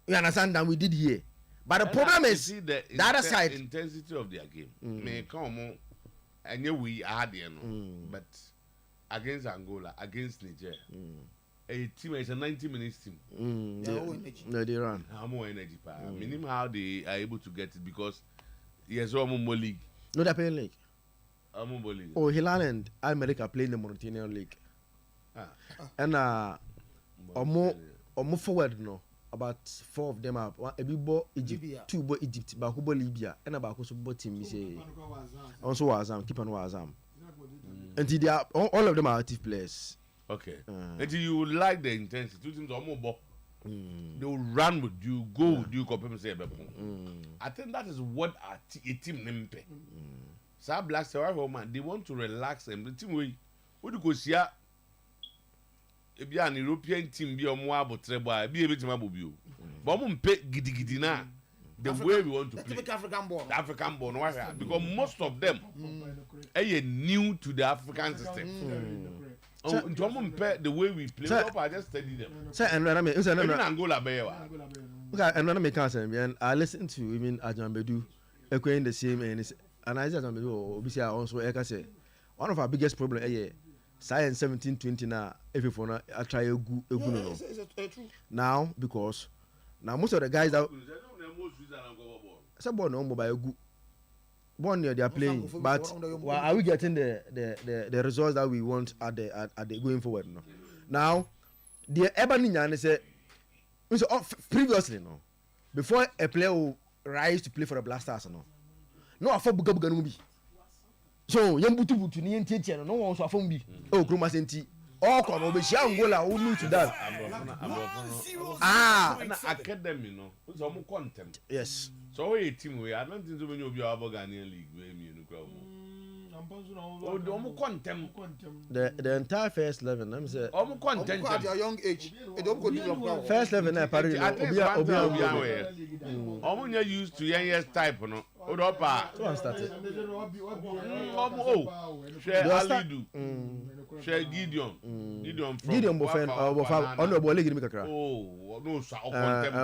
You understand than we did here. But the problem is the other side. Intensity of their game. May come on and we are there, but against Angola, against Niger. A team is a 90-minute team. No, they run. How more energy? Minimum how they are able to get it because yes, Omumbo League. No, they're playing league. Omumbo League. Oh, Hilal and America playing the Mauritanian League. And Omo forward no. About 4 of them up. A big boy Egypt, Libya. 2 boy Egypt, but who boy Libya, and about also both team. Also Azam, keep on Azam. And they are all of them are active players. Okay. Until you like the intensity, 2 teams are more. They will run with you, go with you, I think that is what a team name. So Black Star man, they want to relax and the team way. What do you go see? If you are an European team, be a more about treble, be able to move you. But I'm pay giddy na the way we want to play. The African born, because most of them are new to the African system. The way we play, I just study them. Angola, and when I make answer, I listen to even Ajan Bedu, echoing the same, and I said, obviously, I also say one of our biggest problems is science 17-20 now. If you want to try a good now, because now most of the guys that someone on mobile good. One year they are playing, but are we getting the results that we want at the going forward? No. Now, the Ebony say previously no, before a player will rise to play for the Black Stars no, I thought Bugabuganubi. So young Butu ni enti no one so afon bi. Oh, Kroma senti. All come obe shia Angola who new to that. Academy no. So mo contempt. Yes. So a team we I don't think so when you be our Ghanaian league we me no crowd. The entire first 11 I'm say at your young age they don't go develop first 11 na Paris omo used to years type no odopa so started share Alidu share Gideon Bofen honorable league me kakra no so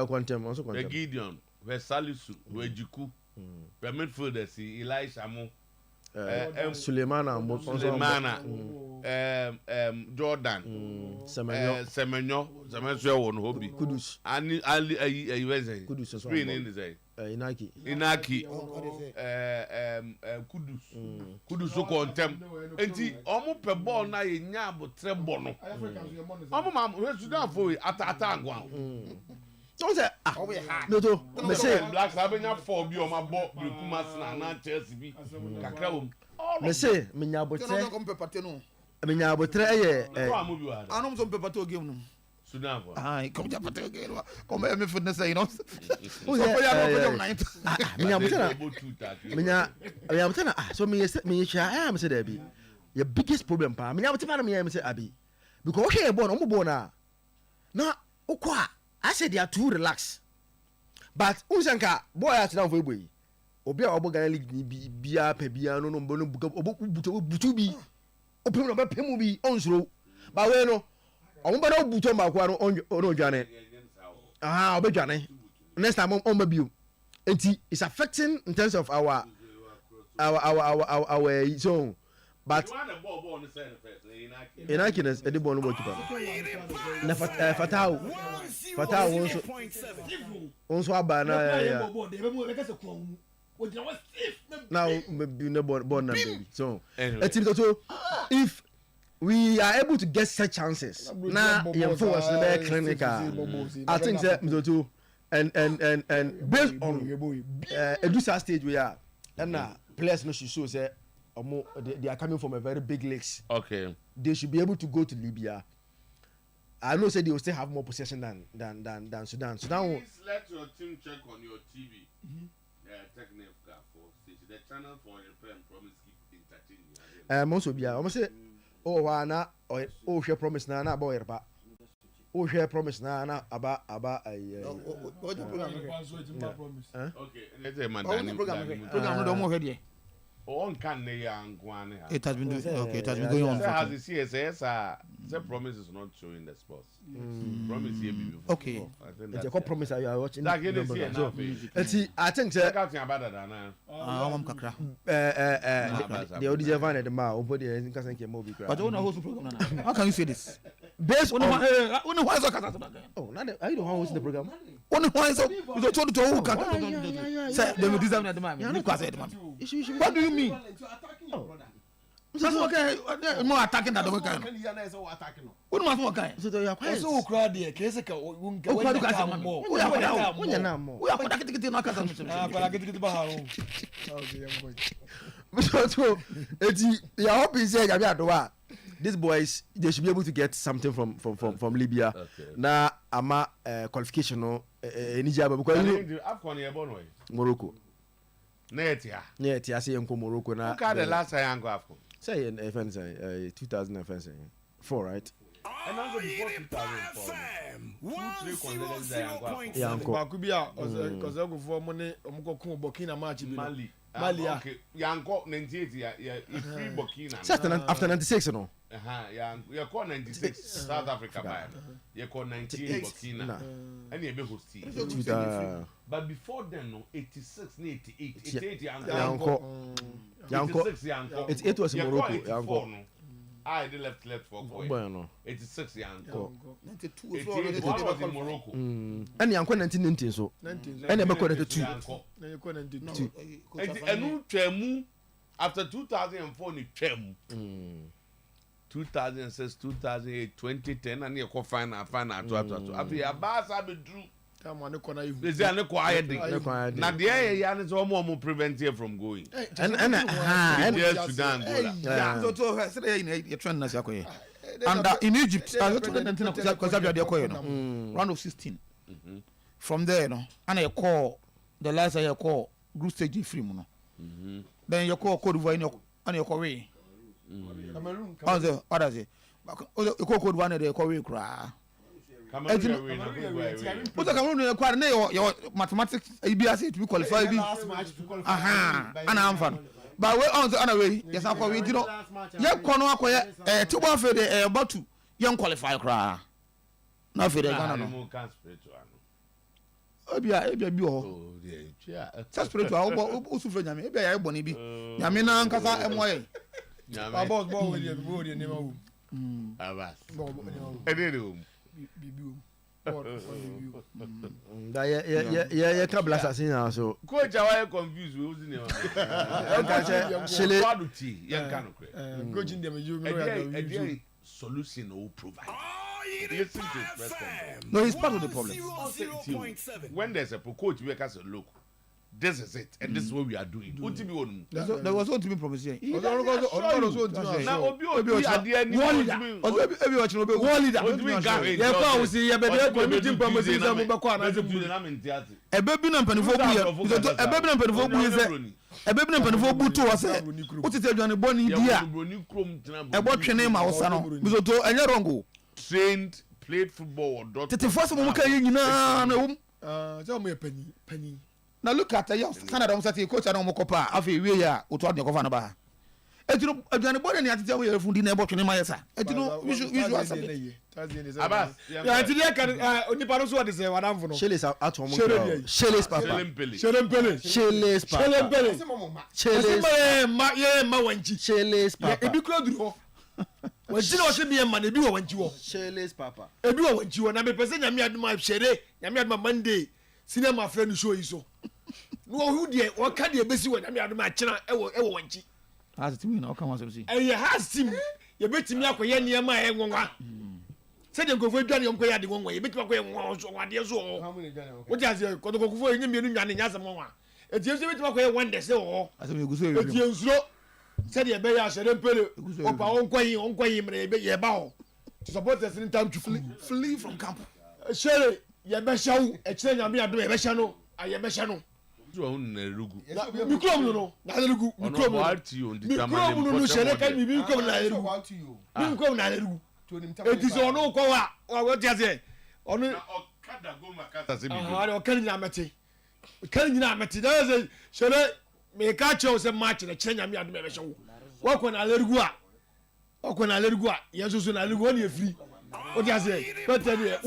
contem also contem Gideon we Salisu we Jiku The midfielder see Elisha Mo. Sulemana Jordan Semenyo won hobby Kudus Ali Kudus screen in the Inaki Kudus so contem enti omo pe ball na ye nya abotre bono omo mam Sudan for ata ngwa don't say no to me say black sabenya for bi o ma bo Kuma na Chelsea bi kakra wo me say me nya abotre ye anom so pepato game no Sudan for come ja pato game come me fitness you know me nya abotre so me sha me say there be your biggest problem pa me nya abotre me say abi because okay born omo born na okwa I said they are too relaxed. But unsanka boy at down for boy. Obi a oboga league ni bia pe bia no mbono butu bi. Open no be pemu bi onsro. Ba we no. Omo ba no butu ma kwa no dwane. Obedwane. Next time on ba bio. Enti it's affecting in terms of our zone. But Inaki is the ball no keeper. Na Fatau also abana now maybe no born baby. So if we are able to get such chances now force the clinical I think that and based on Edusa stage we are and players no should show say they are coming from a very big leagues. Okay. They should be able to go to Libya. I know say they will still have more possession than Sudan. Please let your team check on your TV. Technical for the channel for your promise keep entertaining. Also be almost say wana share promise na about Oyerepa. Share promise na about what the program? Okay. Let's say man. Program no more ready. On can they and it has been okay. It has been going on. As the CSS the promise is not showing the sports. Promise here before. Okay. It's a promise you are watching. That get here now. I think check out your better than kakra. The audio van at the ma over there in Kasanke Mobi. But don't know program now. How can you say this? Based on why is oh, not I don't know who's the program. Only why is you told to who say they will design at the man. What do you mean? That's okay. More attacking that the work. What must work? So they are quite so crowd there. Case ka more. We are connected na kasa. So your hope is here Gabi these boys they should be able to get something from Libya. Okay. Na ama qualification no Nigeria because Afcon here born way. Morocco. Netia say enko Morocco na. Okay, the last time go Afcon. Say in 2004 right? And also before 2004. 2-3 consecutive Yanko Bakubia because I go for money omko kun Burkina match Mali. Okay. Yanko 98 yeah free Burkina. After 96 no. You call 96 South Africa by. You call 98 Burkina. And you be hosting. But before then no 86 88 Yanko. 88 was Morocco Yanko. I the left for Bueno. 86 Yanko. 92 was in Morocco. And Yanko 1990 so. And never connected to 92. And Chemu after 2004 ni Chemu. 2006, 2008, 2010 and you go final to after your boss have been through. Is there no quiet thing? Now the area is almost prevent you from going. And Sudan and in Egypt, round of 16. From there, no, and I call the last I call group stage free, no. Then you call Cote d'Ivoire and you call way. What is it? You call Cote d'Ivoire and they call way cry. But Cameroon require your mathematics ABS to be qualified. And I'm fun. But we on the other way, yes, I call you know. Yeah, Kono acquire 2 months about to young qualify cry. Not for the ebia bi o sa spiritual o sufre nyame ebia ya eboni bi nyame na nkasa emoye nyame boss we dey name wo abas edero bibi Yeah, trouble assassin also. Coach, I am confused. We using it. Coach in them, you solution or provide. Listen to his no, it's part of the problem. When there's a coach, we can say, look, this is it, and this is what we are doing. There was what to be promised here. Now, trained, played football. Now look at Canada City coach and Mokopa. Afi we ya uto ade kofa na ba. Etino aduane body na atete we fundi na ebo twene mayesa. Etino we should accept. Abas. Ya atide kan onipa no so ade se wadamfo no. Sheles at home. Sheles papa. Sheles ma wanchi. Sheles papa. Ebi kro duru ho. Wanchi na o se bi ma na ebi wo wanchi wo. Sheles papa. Ebi wo wanchi wo na me pese nyame aduma shere, nyame aduma Monday. Cinema friend show iso. No who dey o ka dey besi we nyame aduma akina ewo wanchi. Has team na o ka wan so see. Has team ye betimi akoye niam a enwonwa. Se de nkofo adwane yom koye ade ngonwa ye betimi akoye ngonwa so wade so o. Wo ti ase ko kokofo enye mienu nwane nya asem ngonwa. Etie so betimi akoye wonder se o. Asem eguso ewi. Etie nsuro. Se de be ya shere mpele. Opa onkoyi mre ye ba ho. To support us in time to flee from camp. Shere ye be shawu e kire nyame adom ye be sha no aye be sha no you on rugu mikrom no na rugu mikrom no shere kan mi mikrom na rugu mikrom na rugu it is ono ko wa ti ase ono okada go makasa se bi o kan nyina ameti da se shere me ka che o se match na kire nyame adom ye be sha wo ko na rugu a yeso na rugu oni e free o ti ase pete de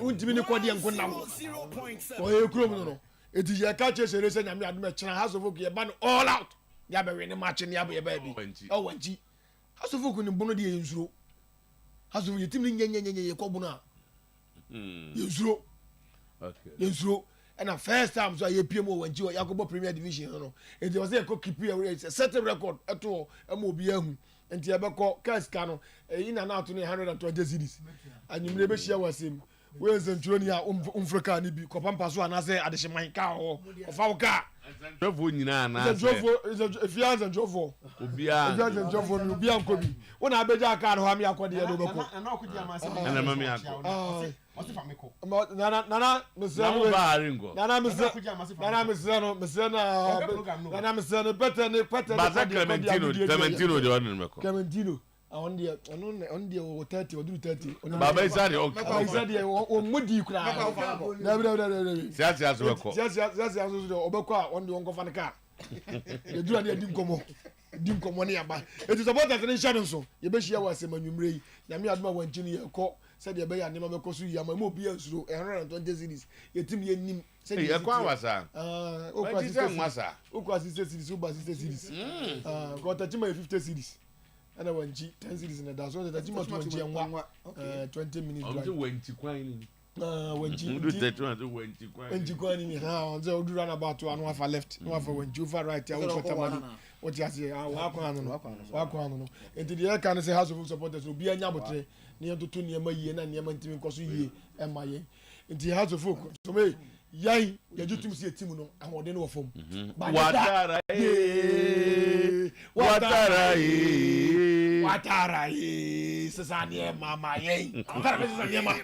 untimi kodi enko nam o e krom no eti ye ka che sere se nyame adom e kira house of folk ye ba no all out ya be win match ni abo ye ba bi o wanchi house of folk ni bono de ensuro house of yetim ni nyenyenyenye ko bono a ensuro okay ensuro and first time so ye pm o wanchi o yakobo premier division no eti o se ko keep your set record eto am obi ahu enti ebeko kaska no ina na ato ne 120 cities anyimre be hia wasem we zentroni a umfrika ni bi kopampa so anase adehyeman ka ho ofa wo ka Jofo nyina na efia Jofo obia Jofo ni obia nkobi wona abeja ka ho ami akode ye do beko na mami akọ nana meseno pete Clementino de onu meko Clementino on the 30 or 30 baba isari okay baba isari o modi kura siasa weko siasa obeko a on the onko fanika ye dura ne dim komo ne yaba it is about that nation so ye be hia wa semanwumre yi na me aduma wanchi ne ye ko said ye be ya ne ma beko so yama mo bi ansuro 120 cities ye tim ye nim said ye kwa wasa o kwa 60 cities o ba 60 cities go ta chima 50 cities ana wanchi 10 cities na da so da chima 20 enwa 20 minutes drive wanchi kwan ni wanchi do that one do wanchi kwan ni ha on the do run about one off left no off wanchi over right ya o kota mani what you say wa kwan no enti the can say house of supporters obi anya botre ne ntoto ne ma yie na ne ma ntimi nkoso yie e ma ye enti house of folk so me yai ya jutum si team no ahode no fom watara sasa ne mama ye watara be sasa ne ma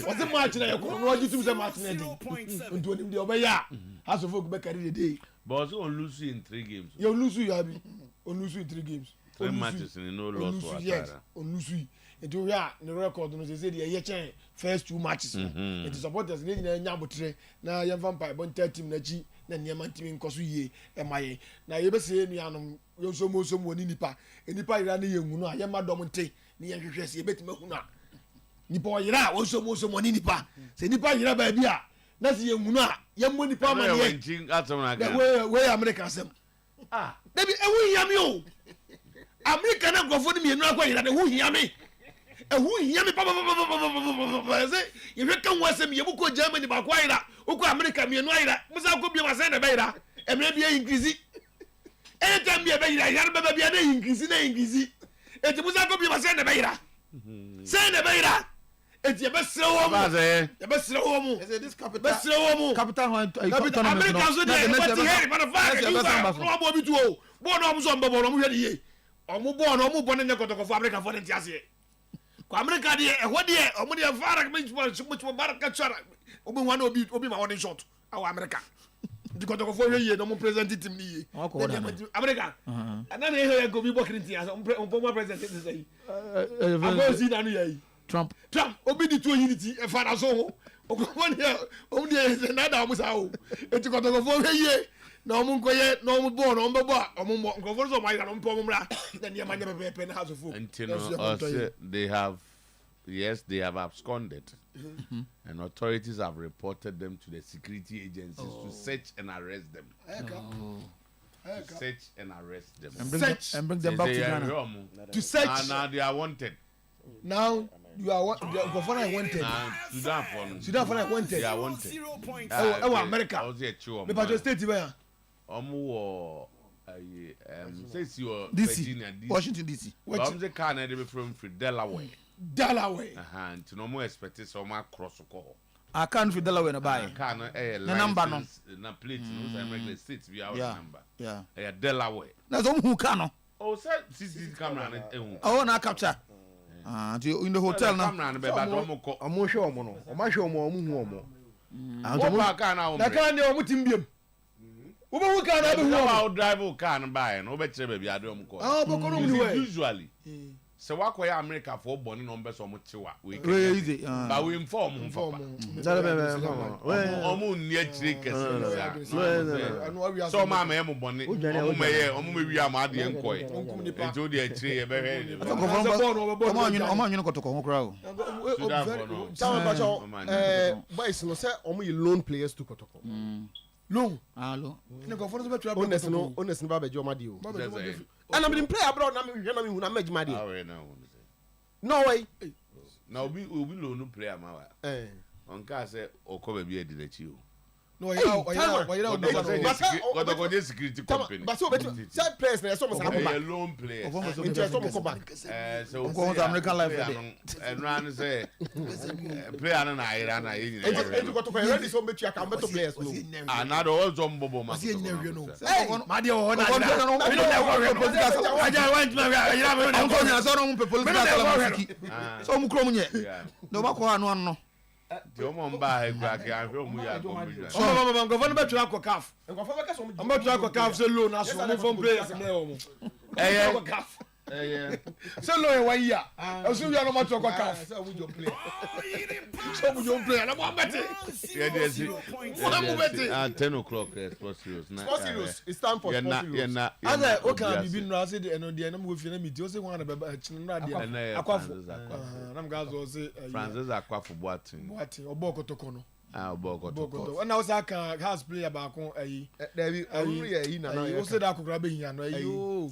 wose match na ye ko no jutum se match na di nto nim de obeya house of folk be carry the day but on lose in 3 games you lose you abi on lose in 3 games 3 matches in no loss for watara on lose it we are the record no say the ye chen first 2 matches it is supporters ne nyina nya botre na ye vampire bon team na chi na niam team nkoso yie e maye na ye be se nuanom yo so mo ni nipa ira ne ye hu no ye ma dom nte ne ye hwehwe se ye betima hu na nipa o ira wo so mo ni nipa se nipa ira ba bia na si yɛhunu a yɛmmɔ nipa ama neɛ wei america asɛm dabi ɛho hia me o america na nkurɔfoɔ no mmienu akɔ yera ne ho hia me ɛho hia me papapapapapapa sɛ yɛhwɛ ka ho asɛm yɛmu kɔ germany baako ayera wokɔ america mmienu ayera musa kɔ biam asɛn na ɛbɛyera ɛmmerɛ bia yinkirisi anytime bia ɛbɛyera yare bɛba bia na yinkirisi enti musa kɔ biam asɛn na ɛbɛyera sɛn na ɛbɛyera eti yɛbɛsrɛ wɔ mu bɛsrɛ wɔ mu america so deɛ ɛbɛte hɛri manafaa na wabɔ bi tu o bɔɔ na ɔmo so ɔmbɔbɔ na ɔmo hwɛ ne yie ɔmo bɔɔ na ɔmo bɔ ne nyɛ kɔtɔkɔfo americafoɔ ne nte aseɛ kɔ america deɛ ɛhɔ deɛ ɔmo deɛ faara mɛtuma bara katsara obi hwa na obi ma wɔne shot awɔ america nti kɔtɔkɔfoɔ hwɛ yie na ɔmo present team ne yie america ɛna na ɛhɛ yɛ gobi bɔ kiri nti asɛ ɔmo president ne sɛ yi akɔ si na no yɛ yi Trump obi di tuo unity e fara so ho okofo ne o de na da mo sa o eti kotokofo we ye na o mo nkoye na o mo bo na o mo bo o mo nkofo so ma ira no mpo mo mra na ne ma nya pepe na house fo they have absconded and authorities have reported them to the security agencies to search and arrest them and bring them back to Ghana to search and now they are wanted. Now you are wanted. Sudan for wanted. They are wanted. America. The Patriot State where? Says you are DC, Washington DC. The Canada from Delaware. And no more expected some cross call. I can't for Delaware buy. The number no. Na plate no regular states we our number. Yeah. Delaware. Na some who can. Oh, sir, CCTV camera. Oh, na capture. In the hotel now. I'm sure I'm sure I'm usually. So what we America for born numbers or muchiwa. We but we inform so mama emu boni omu wi amade enkoy ento de achire ye be boys no say omu yi loan players to kotoko loan ne go for so honest no ba bejo made o and I'm been play abroad na me hwe na me hu na me gima de no way na obi loan player ma wa on ka say okoba bi edi lechi o no security company but so side players na so mo say loan players interest so mo come back so American life and run say player na ira na yin e go to ready so metu aka meto players no and all some bobo ma ma de o na aja want ma ira me na ko nya so no mo political so mo kro mo nye no ba ko anu no the omo mba e gba ke ahwe omu ya go mu so mama ngofo no betu akọ caf ngofo be ka so mo betu akọ caf se loan aso mo from players me o mo caf se loan wa ya e so ya no ma to akọ caf so mu jo player na mo beti mo beti at 10 o'clock sports news it's time for sports news ada o kan bibi no ase de eno de na mo fi na miti o se wan na be chin na de akwafo na mga zo se Francis akwafo boatin obo kotoko no obo kotoko na o sa kan house player ba kon ayi David ayi na na o se da kokra be hian no ayi o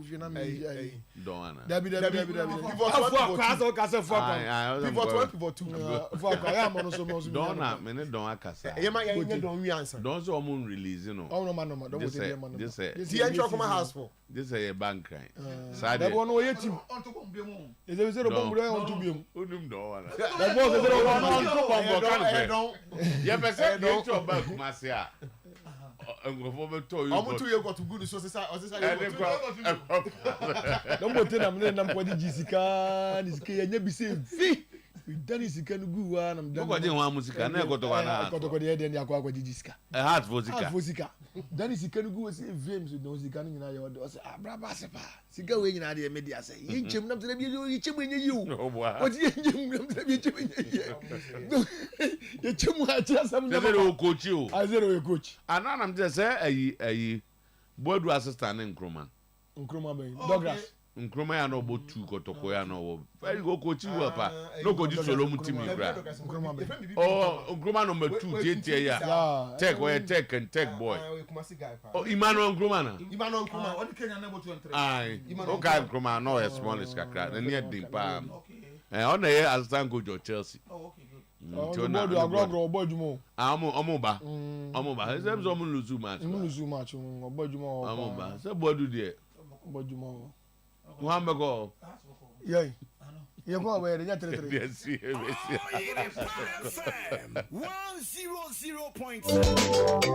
fi na me ayi don ana David pivot 2 for kwa ya mo no so mo so don na me ne don akasa ye ma ye don wi answer don so mo release no no man don wo dey man this entry come house for this a bank crime side that one o ye team on to bombe mo e dey zero bombe on to biem onum don ana that was zero on to bombe kan ye person dey to bank masia ngofo be to you omo to you got to good so say don't go tell am na mpodi jisika ni sika nya bi se fi we done sika no gu wa na mdan ko je ho amusika na ekotokwa na kotoko de de akwa jisika heart for sika done sika no gu se vim so no sika no nyina ye o say abraba se pa sika we nyina de media say yinchem na tele bi yinchem enye yi o o ti yinchem na tele bi yinchem enye yi yinchem ha ti asam na zero coach o zero coach anana mte say ayi bodu assistant nkroma be Douglas Nkrumah ya no bo 2 Kotoko ya no very go coach well pa no coach solo mu team bra oh Nkrumah number 2 tie ya tech and tech boy oh Emmanuel Nkrumah na What Kenya never to enter? ai okay Nkrumah no is small is kakra na near dim pa on the assistant coach of Chelsea Okay, good. Omoba. Except some lose match. Omoba. Say bodu there. Muhammad go. Yeah. You go away. You tell it. Yes, yes. 100.7